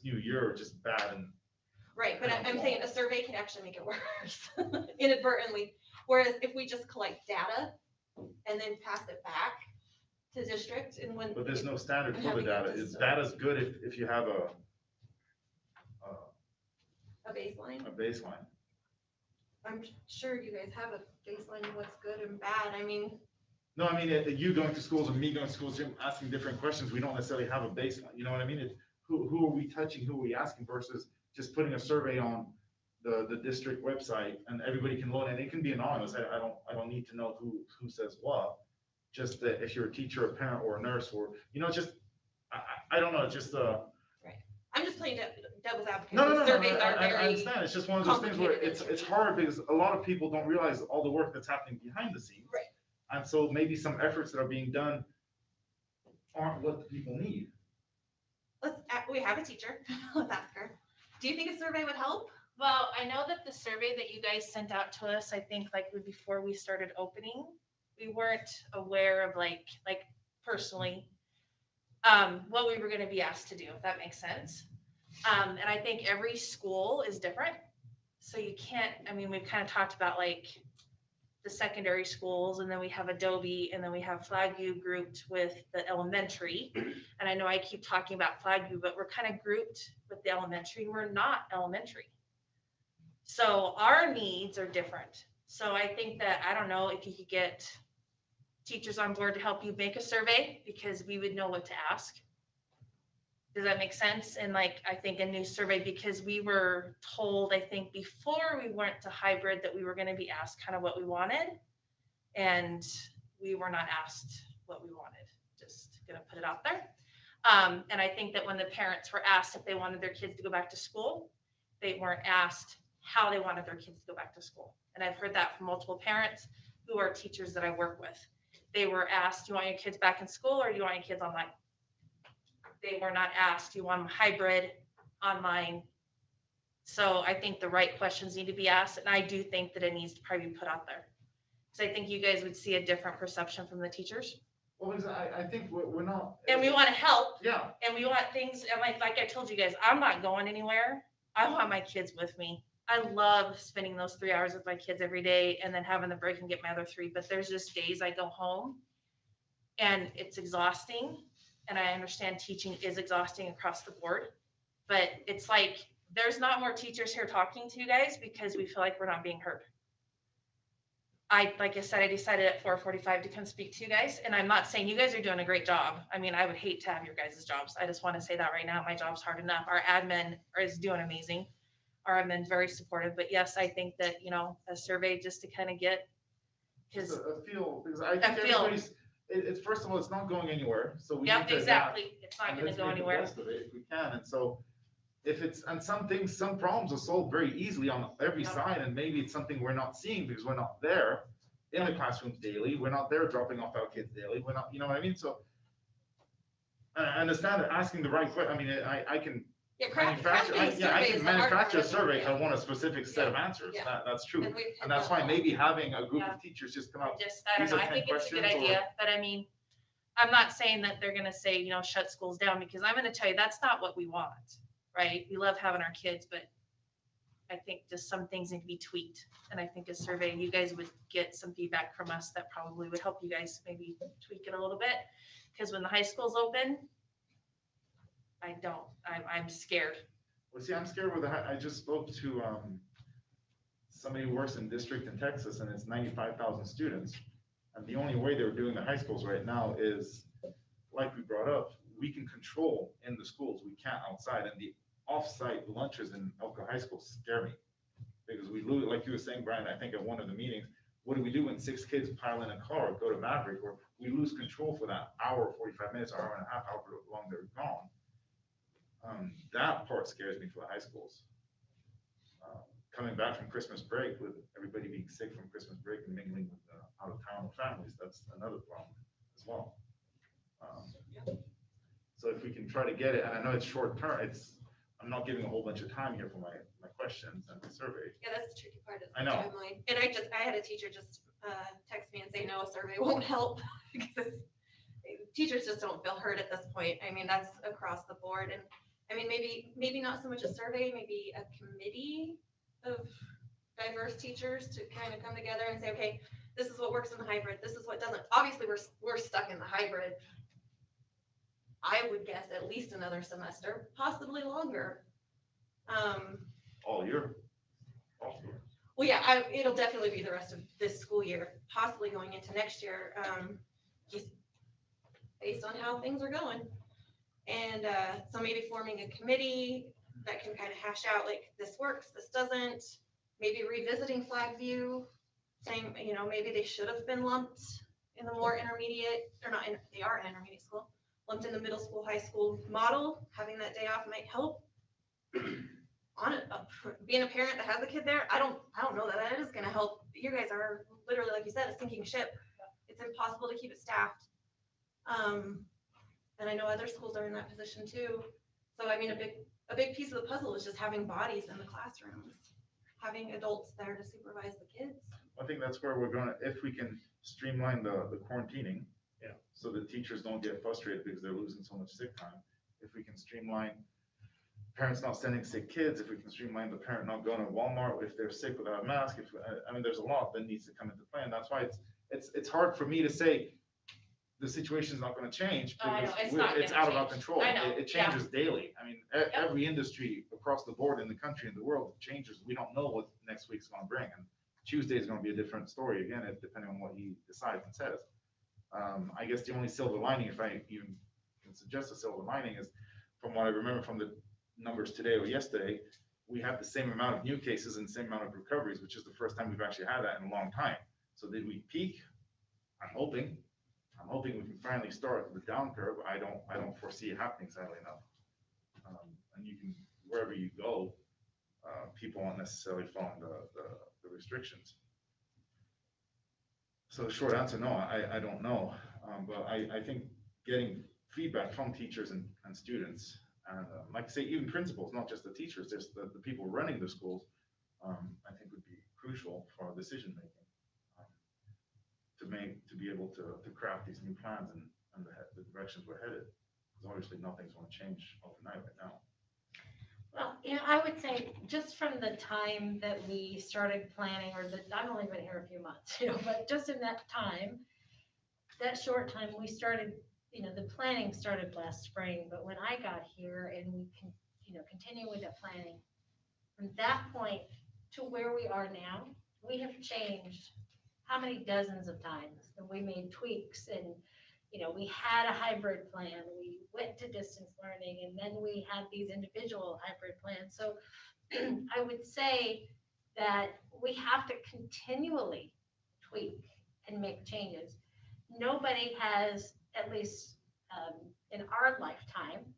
year just bad and. Right, but I'm saying a survey can actually make it worse inadvertently. Whereas if we just collect data and then pass it back to district and when. But there's no standard and for the having data. it It's distill. data's good if you have A baseline. a baseline. I'm sure you guys have a baseline of what's good and bad. I mean, No, I mean, you going to schools and me going to schools, Jim, asking different questions, we don't necessarily have a baseline, you know what I mean? It's who are we touching, who are we asking versus just putting a survey on the district website and everybody can load, and it can be anonymous. I don't need to know who says what. Just that if you're a teacher, a parent, or a nurse, or, you know, just, I don't know, just, I'm just playing devil's advocate. No, The surveys are I very understand. It's just one of those things where complicated. it's hard because a lot of people don't realize all the work that's happening behind the scenes. Right. And so maybe some efforts that are being done aren't what the people need. We have a teacher. Let's ask her. Do you think a survey would help? Well, I know that the survey that you guys sent out to us, I think like before we started opening, we weren't aware of like personally, what we were gonna be asked to do, if that makes sense. And I think every school is different. So you can't, I mean, we've kind of talked about like the secondary schools, and then we have Adobe, and then we have Flagview grouped with the elementary. And I know I keep talking about Flagview, but we're kind of grouped with the elementary. We're not elementary. So our needs are different. So I think that, I don't know if you could get teachers on board to help you make a survey, because we would know what to ask. Does that make sense? And like, I think a new survey, because we were told, I think before we went to hybrid, that we were going to be asked kind of what we wanted. And we were not asked what we wanted. Just gonna put it out there. And I think that when the parents were asked if they wanted their kids to go back to school, they weren't asked how they wanted their kids to go back to school. And I've heard that from multiple parents who are teachers that I work with. They were asked, do you want your kids back in school or do you want your kids online? They were not asked, do you want them hybrid, online? So I think the right questions need to be asked, and I do think that it needs to probably be put out there. So I think you guys would see a different perception from the teachers. Well, because I think we're not. And we want to help. Yeah. And we want things, and like I told you guys, I'm not going anywhere. I want my kids with me. I love spending those 3 hours with my kids every day and then having the break and get my other 3. But there's just days I go home and it's exhausting. And I understand teaching is exhausting across the board. But it's like, there's not more teachers here talking to you guys because we feel like we're not being heard. Like I said, I decided at 4:45 to come speak to you guys. And I'm not saying you guys are doing a great job. I mean, I would hate to have your guys' jobs. I just want to say that right now. My job's hard enough. Our admin is doing amazing. Our admin's very supportive. But yes, I think that, a survey just to kind of get his. A feel, because I think everybody's, it's first of all, it's not going anywhere. So we need to exactly. adapt, It's not and going to let's go make the anywhere. best of it if we can. And so if it's, and some things, some problems are solved very easily on every side, and maybe it's something we're not seeing because we're not there in the classrooms daily. We're not there dropping off our kids daily. We're not, you know what I mean? So I understand that asking the right question. I mean, I can manufacture, I can manufacture a survey if I want a specific set of answers. That's true. And that's why maybe having a group of teachers just come out. I don't these know. are I 10 think it's a good questions, or- idea, but I mean, I'm not saying that they're gonna say, shut schools down, because I'm gonna tell you, that's not what we want, right? We love having our kids, but I think just some things need to be tweaked. And I think a survey, you guys would get some feedback from us that probably would help you guys maybe tweak it a little bit. Because when the high school's open, I'm scared. Well, see, I'm scared with I just spoke to somebody who works in district in Texas, and it's 95,000 students. And the only way they're doing the high schools right now is, like we brought up, we can control in the schools. We can't outside. And the off-site lunches in Elko High School scare me. Because we lose, like you were saying, Brian, I think at one of the meetings, what do we do when 6 kids pile in a car or go to Maverick, or we lose control for that hour, 45 minutes, hour and a half, however long they're gone? That part scares me for the high schools. Coming back from Christmas break with everybody being sick from Christmas break and mingling with out of town families, that's another problem as well. So if we can try to get it, and I know it's short term, I'm not giving a whole bunch of time here for my questions and the survey. Yeah, that's the tricky part of I the know. timeline. And I had a teacher just text me and say, no, a survey won't help. Because teachers just don't feel heard at this point. I mean, that's across the board. And I mean, maybe not so much a survey, maybe a committee of diverse teachers to kind of come together and say, okay, this is what works in the hybrid. This is what doesn't. Obviously, we're stuck in the hybrid. I would guess at least another semester, possibly longer. All year. All year. Well, yeah, it'll definitely be the rest of this school year, possibly going into next year, just based on how things are going. And so maybe forming a committee that can kind of hash out, like, this works, this doesn't. Maybe revisiting flag view, saying, maybe they should have been lumped in the more intermediate, or not, they are in intermediate school, lumped in the middle school, high school model. Having that day off might help. Being a parent that has a kid there, I don't know that is going to help. You guys are literally, like you said, a sinking ship. It's impossible to keep it staffed. And I know other schools are in that position too. So I mean, a big piece of the puzzle is just having bodies in the classrooms, having adults there to supervise the kids. I think that's where we're gonna, if we can streamline the quarantining. Yeah. So the teachers don't get frustrated because they're losing so much sick time. If we can streamline parents not sending sick kids, if we can streamline the parent not going to Walmart if they're sick without a mask, I mean, there's a lot that needs to come into play. And that's why it's hard for me to say the situation is not going to change because it's out of our control. It changes daily. I mean, every industry across the board in the country and the world changes. We don't know what next week's going to bring. And Tuesday is going to be a different story again, depending on what he decides and says. I guess the only silver lining, if I even can suggest a silver lining, is from what I remember from the numbers today or yesterday, we have the same amount of new cases and the same amount of recoveries, which is the first time we've actually had that in a long time. So did we peak? I'm hoping. I'm hoping we can finally start the down curve. I don't foresee it happening, sadly enough. And you can, wherever you go, people aren't necessarily following the restrictions. So the short answer, no, I don't know. But I think getting feedback from teachers and students, and like I say, even principals, not just the teachers, just the people running the schools, I think would be crucial for our decision making. To be able to craft these new plans and the directions we're headed. Because obviously nothing's going to change overnight right now. Well, I would say just from the time that we started planning, I've only been here a few months, but just in that time, that short time, we started, the planning started last spring, but when I got here and we can, continue with the planning, from that point to where we are now, we have changed how many dozens of times, and we made tweaks, and we had a hybrid plan, we went to distance learning, and then we had these individual hybrid plans. So I would say that we have to continually tweak and make changes. Nobody has, at least in our lifetime,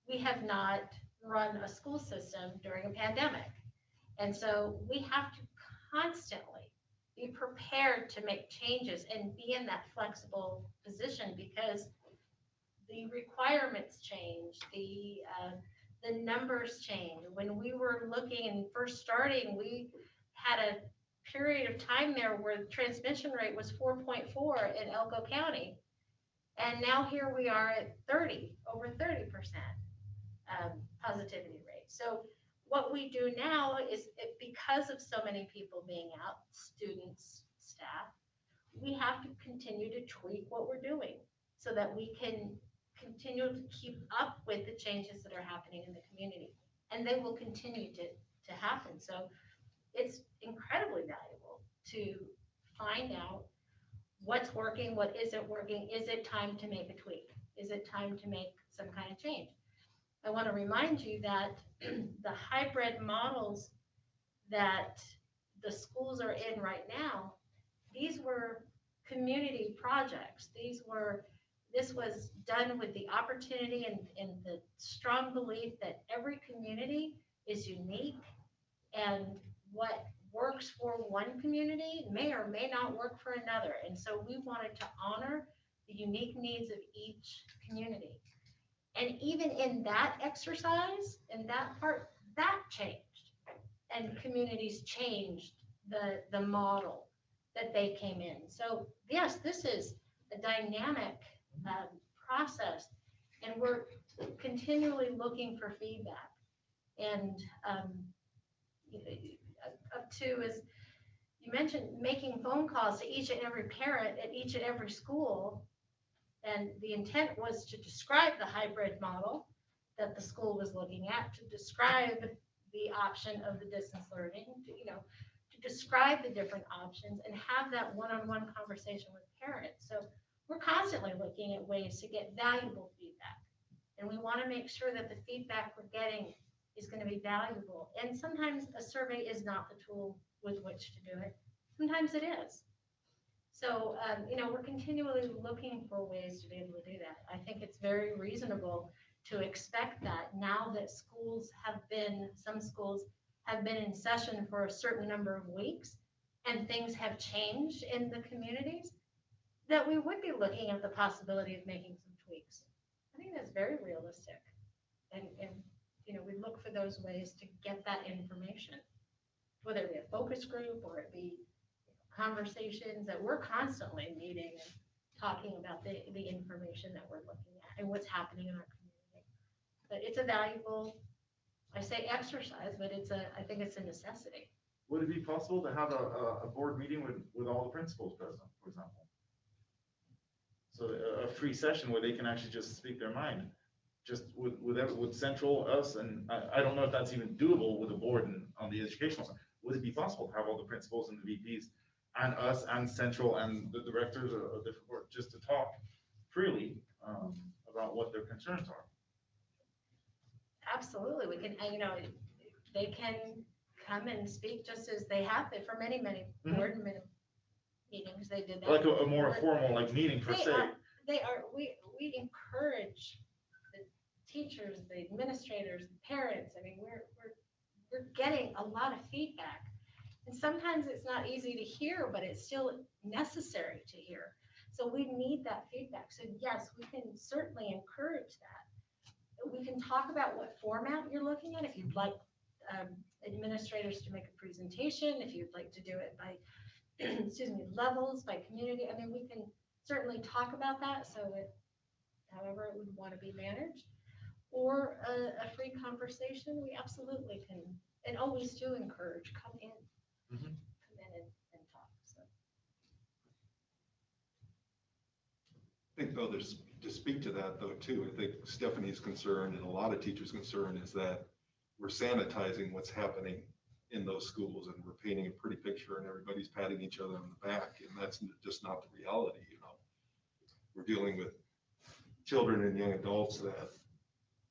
we have not run a school system during a pandemic. And so we have to constantly be prepared to make changes and be in that flexible position, because the requirements change, the numbers change. When we were looking and first starting, we had a period of time there where the transmission rate was 4.4 in Elko County. And now here we are at over 30% positivity rate. So what we do now is, because of so many people being out, students, staff, we have to continue to tweak what we're doing so that we can continue to keep up with the changes that are happening in the community. And they will continue to happen. So it's incredibly valuable to find out what's working, what isn't working. Is it time to make a tweak? Is it time to make some kind of change? I want to remind you that the hybrid models that the schools are in right now, these were community projects. This was done with the opportunity and the strong belief that every community is unique, and what works for one community may or may not work for another. And so we wanted to honor the unique needs of each community. And even in that exercise, in that part, that changed. And communities changed the model that they came in. So yes, this is a dynamic process, and we're continually looking for feedback. And up to, as you mentioned, making phone calls to each and every parent at each and every school. And the intent was to describe the hybrid model that the school was looking at, to describe the option of the distance learning, to describe the different options and have that one-on-one conversation with parents. So we're constantly looking at ways to get valuable feedback. And we want to make sure that the feedback we're getting is going to be valuable. And sometimes a survey is not the tool with which to do it. Sometimes it is. So, we're continually looking for ways to be able to do that. I think it's very reasonable to expect that now that some schools have been in session for a certain number of weeks and things have changed in the communities, that we would be looking at the possibility of making some tweaks. I think that's very realistic. And we look for those ways to get that information, whether it be a focus group or it be conversations that we're constantly meeting and talking about the information that we're looking at and what's happening in our community. But it's a valuable, I say exercise, but I think it's a necessity. Would it be possible to have a board meeting with all the principals present, for example? So a free session where they can actually just speak their mind, just with Central, us, and I don't know if that's even doable with the board and on the educational side. Would it be possible to have all the principals and the VPs and us and Central and the directors of different boards just to talk freely about what their concerns are? Absolutely. We can, they can come and speak just as they have been for many, many board meetings, they did that. Like a more formal, like meeting per se. We encourage the teachers, the administrators, the parents. I mean, we're getting a lot of feedback. And sometimes it's not easy to hear, but it's still necessary to hear. So we need that feedback. So yes, we can certainly encourage that. We can talk about what format you're looking at. If you'd like administrators to make a presentation, if you'd like to do it by, excuse me, levels, by community. I mean, we can certainly talk about that. So however it would want to be managed, or a free conversation, we absolutely can, and always do encourage, come in. Come in and talk. So. I think though, to speak to that though too, I think Stephanie's concern and a lot of teachers' concern is that we're sanitizing what's happening in those schools and we're painting a pretty picture and everybody's patting each other on the back, and that's just not the reality. You know, we're dealing with children and young adults that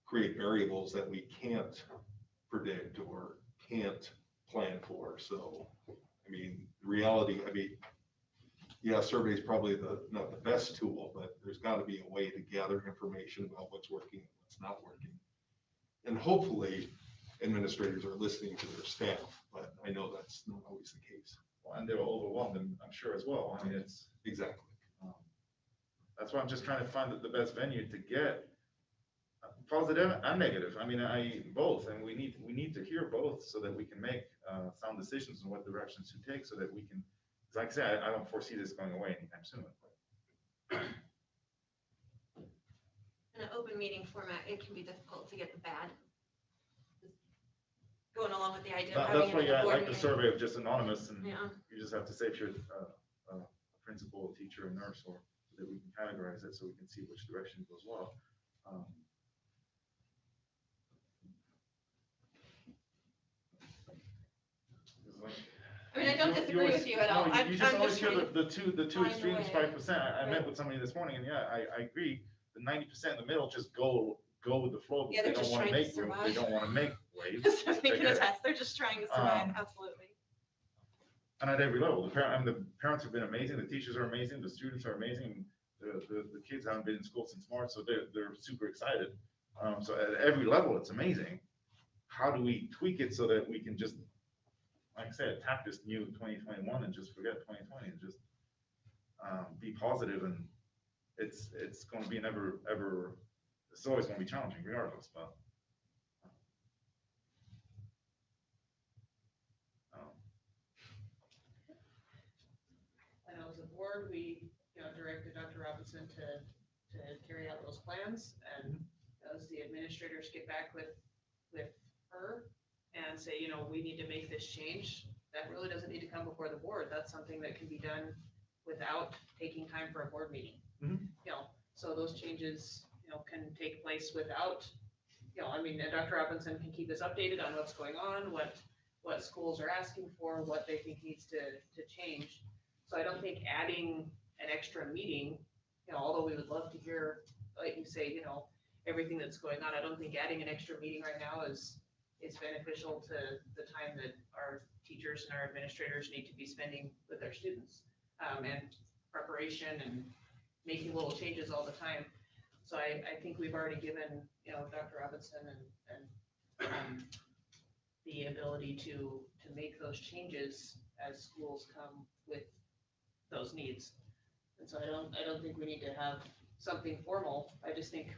create variables that we can't predict or can't plan for. So, I mean, reality, yeah, survey is probably not the best tool, but there's got to be a way to gather information about what's working and what's not working. And hopefully administrators are listening to their staff, but I know that's not always the case. Well, and they're overwhelmed, I'm sure as well. I mean, it's exactly. That's why I'm just trying to find the best venue to get positive and negative. I mean, both, and we need to hear both so that we can make sound decisions on what directions to take, so that we can, like I said, I don't foresee this going away anytime soon. In an open meeting format, it can be difficult to get the bad. Going along with the idea of having That's why it in a I board like the meeting. survey of just anonymous, and Yeah. you just have to say if you're a principal, a teacher, a nurse, or so that we can categorize it so we can see which direction it goes well. I mean, I don't disagree with you at all. You just always hear trying to the two find a extremes, way. 5%. I met with somebody this morning, and yeah, I agree. The 90% in the middle just go with the flow. Yeah, They they're don't just want to trying to make room. They survive. don't want to make waves. They can attest, they're just trying to survive, absolutely. And at every level, the parents have been amazing. The teachers are amazing. The students are amazing. The kids haven't been in school since March, so they're super excited. So at every level, it's amazing. How do we tweak it so that we can just, like I said, attack this new 2021 and just forget 2020 and just be positive? And it's going to be it's always going to be challenging regardless. But I know as a board, we directed Dr. Robinson to carry out those plans, and as the administrators get back with her and say, we need to make this change, that really doesn't need to come before the board. That's something that can be done without taking time for a board meeting. So those changes, can take place without, and Dr. Robinson can keep us updated on what's going on, what schools are asking for, what they think needs to change. So I don't think adding an extra meeting, although we would love to hear, like you say, everything that's going on, I don't think adding an extra meeting right now is beneficial to the time that our teachers and our administrators need to be spending with their students, and preparation and making little changes all the time. So I think we've already given, Dr. Robinson and the ability to make those changes as schools come with those needs. And so I don't think we need to have something formal. I just think,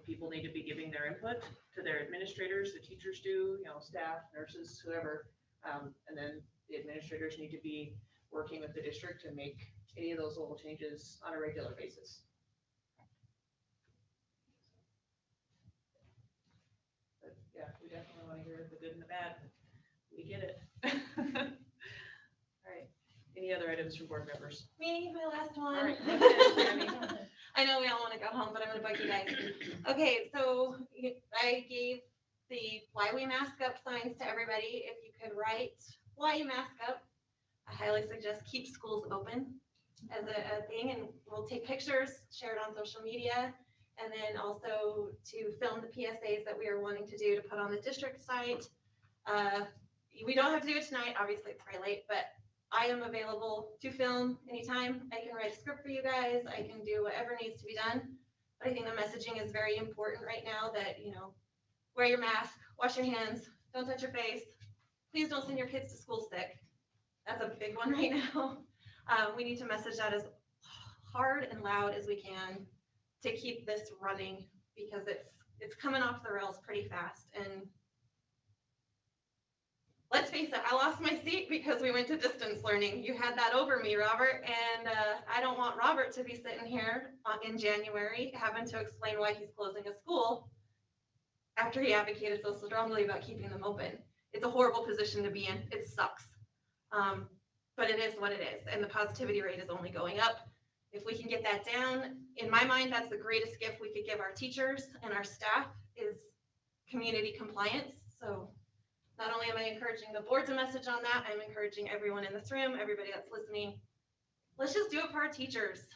people need to be giving their input to their administrators, the teachers do, staff, nurses, whoever. And then the administrators need to be working with the district to make any of those little changes on a regular basis. But yeah, we definitely want to hear the good and the bad. We get it. All right. Any other items from board members? Me, my last one. All right. I know we all want to go home, but I'm going to bug you guys. Okay, so I gave the why we mask up signs to everybody. If you could write why you mask up, I highly suggest keep schools open as a thing, and we'll take pictures, share it on social media, and then also to film the PSAs that we are wanting to do to put on the district site. We don't have to do it tonight, obviously it's very late, but I am available to film anytime. I can write a script for you guys. I can do whatever needs to be done. But I think the messaging is very important right now that, wear your mask, wash your hands, don't touch your face. Please don't send your kids to school sick. That's a big one right now. We need to message that as hard and loud as we can to keep this running, because it's coming off the rails pretty fast. And let's face it, I lost my seat because we went to distance learning. You had that over me, Robert, and I don't want Robert to be sitting here in January having to explain why he's closing a school after he advocated so strongly about keeping them open. It's a horrible position to be in. It sucks. But it is what it is, and the positivity rate is only going up. If we can get that down, in my mind, that's the greatest gift we could give our teachers and our staff is community compliance. So not only am I encouraging the board to message on that, I'm encouraging everyone in this room, everybody that's listening. Let's just do it for our teachers.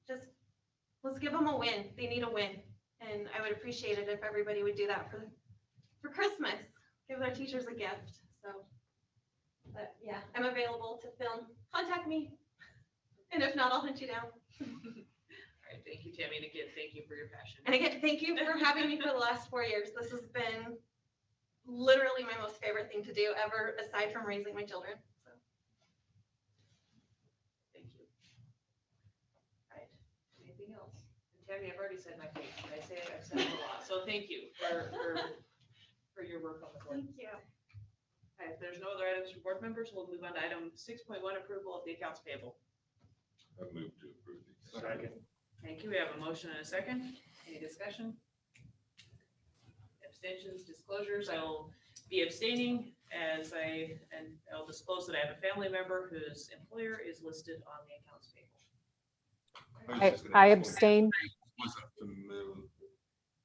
Let's give them a win. They need a win. And I would appreciate it if everybody would do that for Christmas. Give our teachers a gift. So, but yeah, I'm available to film. Contact me. And if not, I'll hunt you down. All right, thank you, Tammy, and again, thank you for your passion. And again, thank you for having me for the last 4 years. This has been literally my most favorite thing to do ever, aside from raising my children. So. Thank you. All right, anything else? And Tammy, I've already said my piece. I've said it a lot, so thank you for your work on the board. Thank you. All right, if there's no other items from board members, we'll move on to item 6.1, approval of the accounts payable. I move to approve these. Second. Thank you. We have a motion and a second. Any discussion? Abstentions, disclosures. I will be abstaining and I'll disclose that I have a family member whose employer is listed on the accounts payable. I abstain.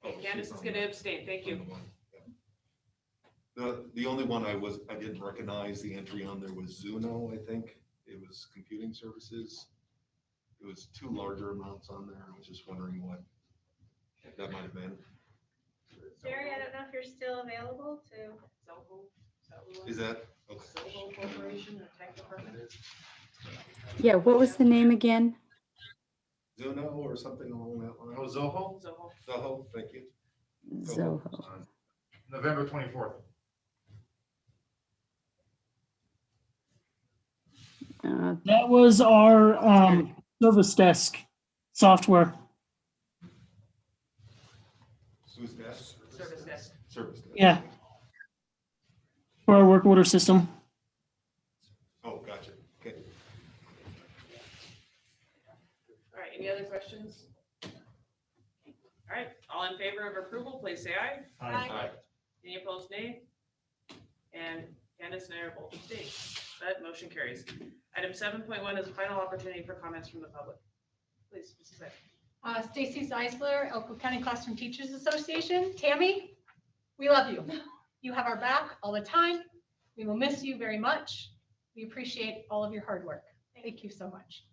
Okay, Candace is going to abstain. Thank you. The only one I didn't recognize the entry on there was Zuno, I think. It was computing services. It was 2 larger amounts on there. I was just wondering what that might have been. Jerry, I don't know if you're still available to. Zoho, Is that? Okay. Zoho Corporation, the tech department. Yeah, what was the name again? Zuno or something along that line. Oh, Zoho? Zoho, thank you. Zoho. November 24th. That was our service desk software. Who's desk? Service desk. Service desk. Yeah. For our work order system. Oh, gotcha. Okay. All right, any other questions? All right, all in favor of approval, please say aye. Aye. Any opposed, nay? And Candace and I are both abstaining. That motion carries. Item 7.1 is a final opportunity for comments from the public. Please, Mrs. Beck. Stacy Zeisler, Elko County Classroom Teachers Association. Tammy, we love you. You have our back all the time. We will miss you very much. We appreciate all of your hard work. Thank you so much.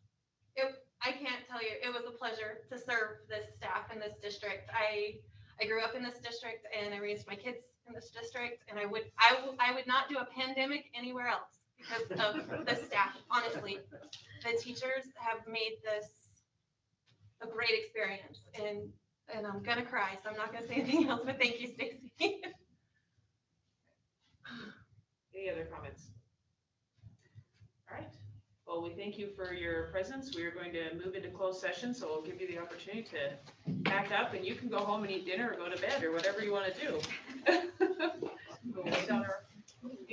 I can't tell you, it was a pleasure to serve this staff in this district. I grew up in this district and I raised my kids in this district, and I would not do a pandemic anywhere else because of the staff. Honestly, the teachers have made this a great experience, and I'm gonna cry, so I'm not gonna say anything else, but thank you, Stacy. Any other comments? All right. Well, we thank you for your presence. We are going to move into closed session, so we'll give you the opportunity to pack up and you can go home and eat dinner or go to bed or whatever you want to do. We'll lay down our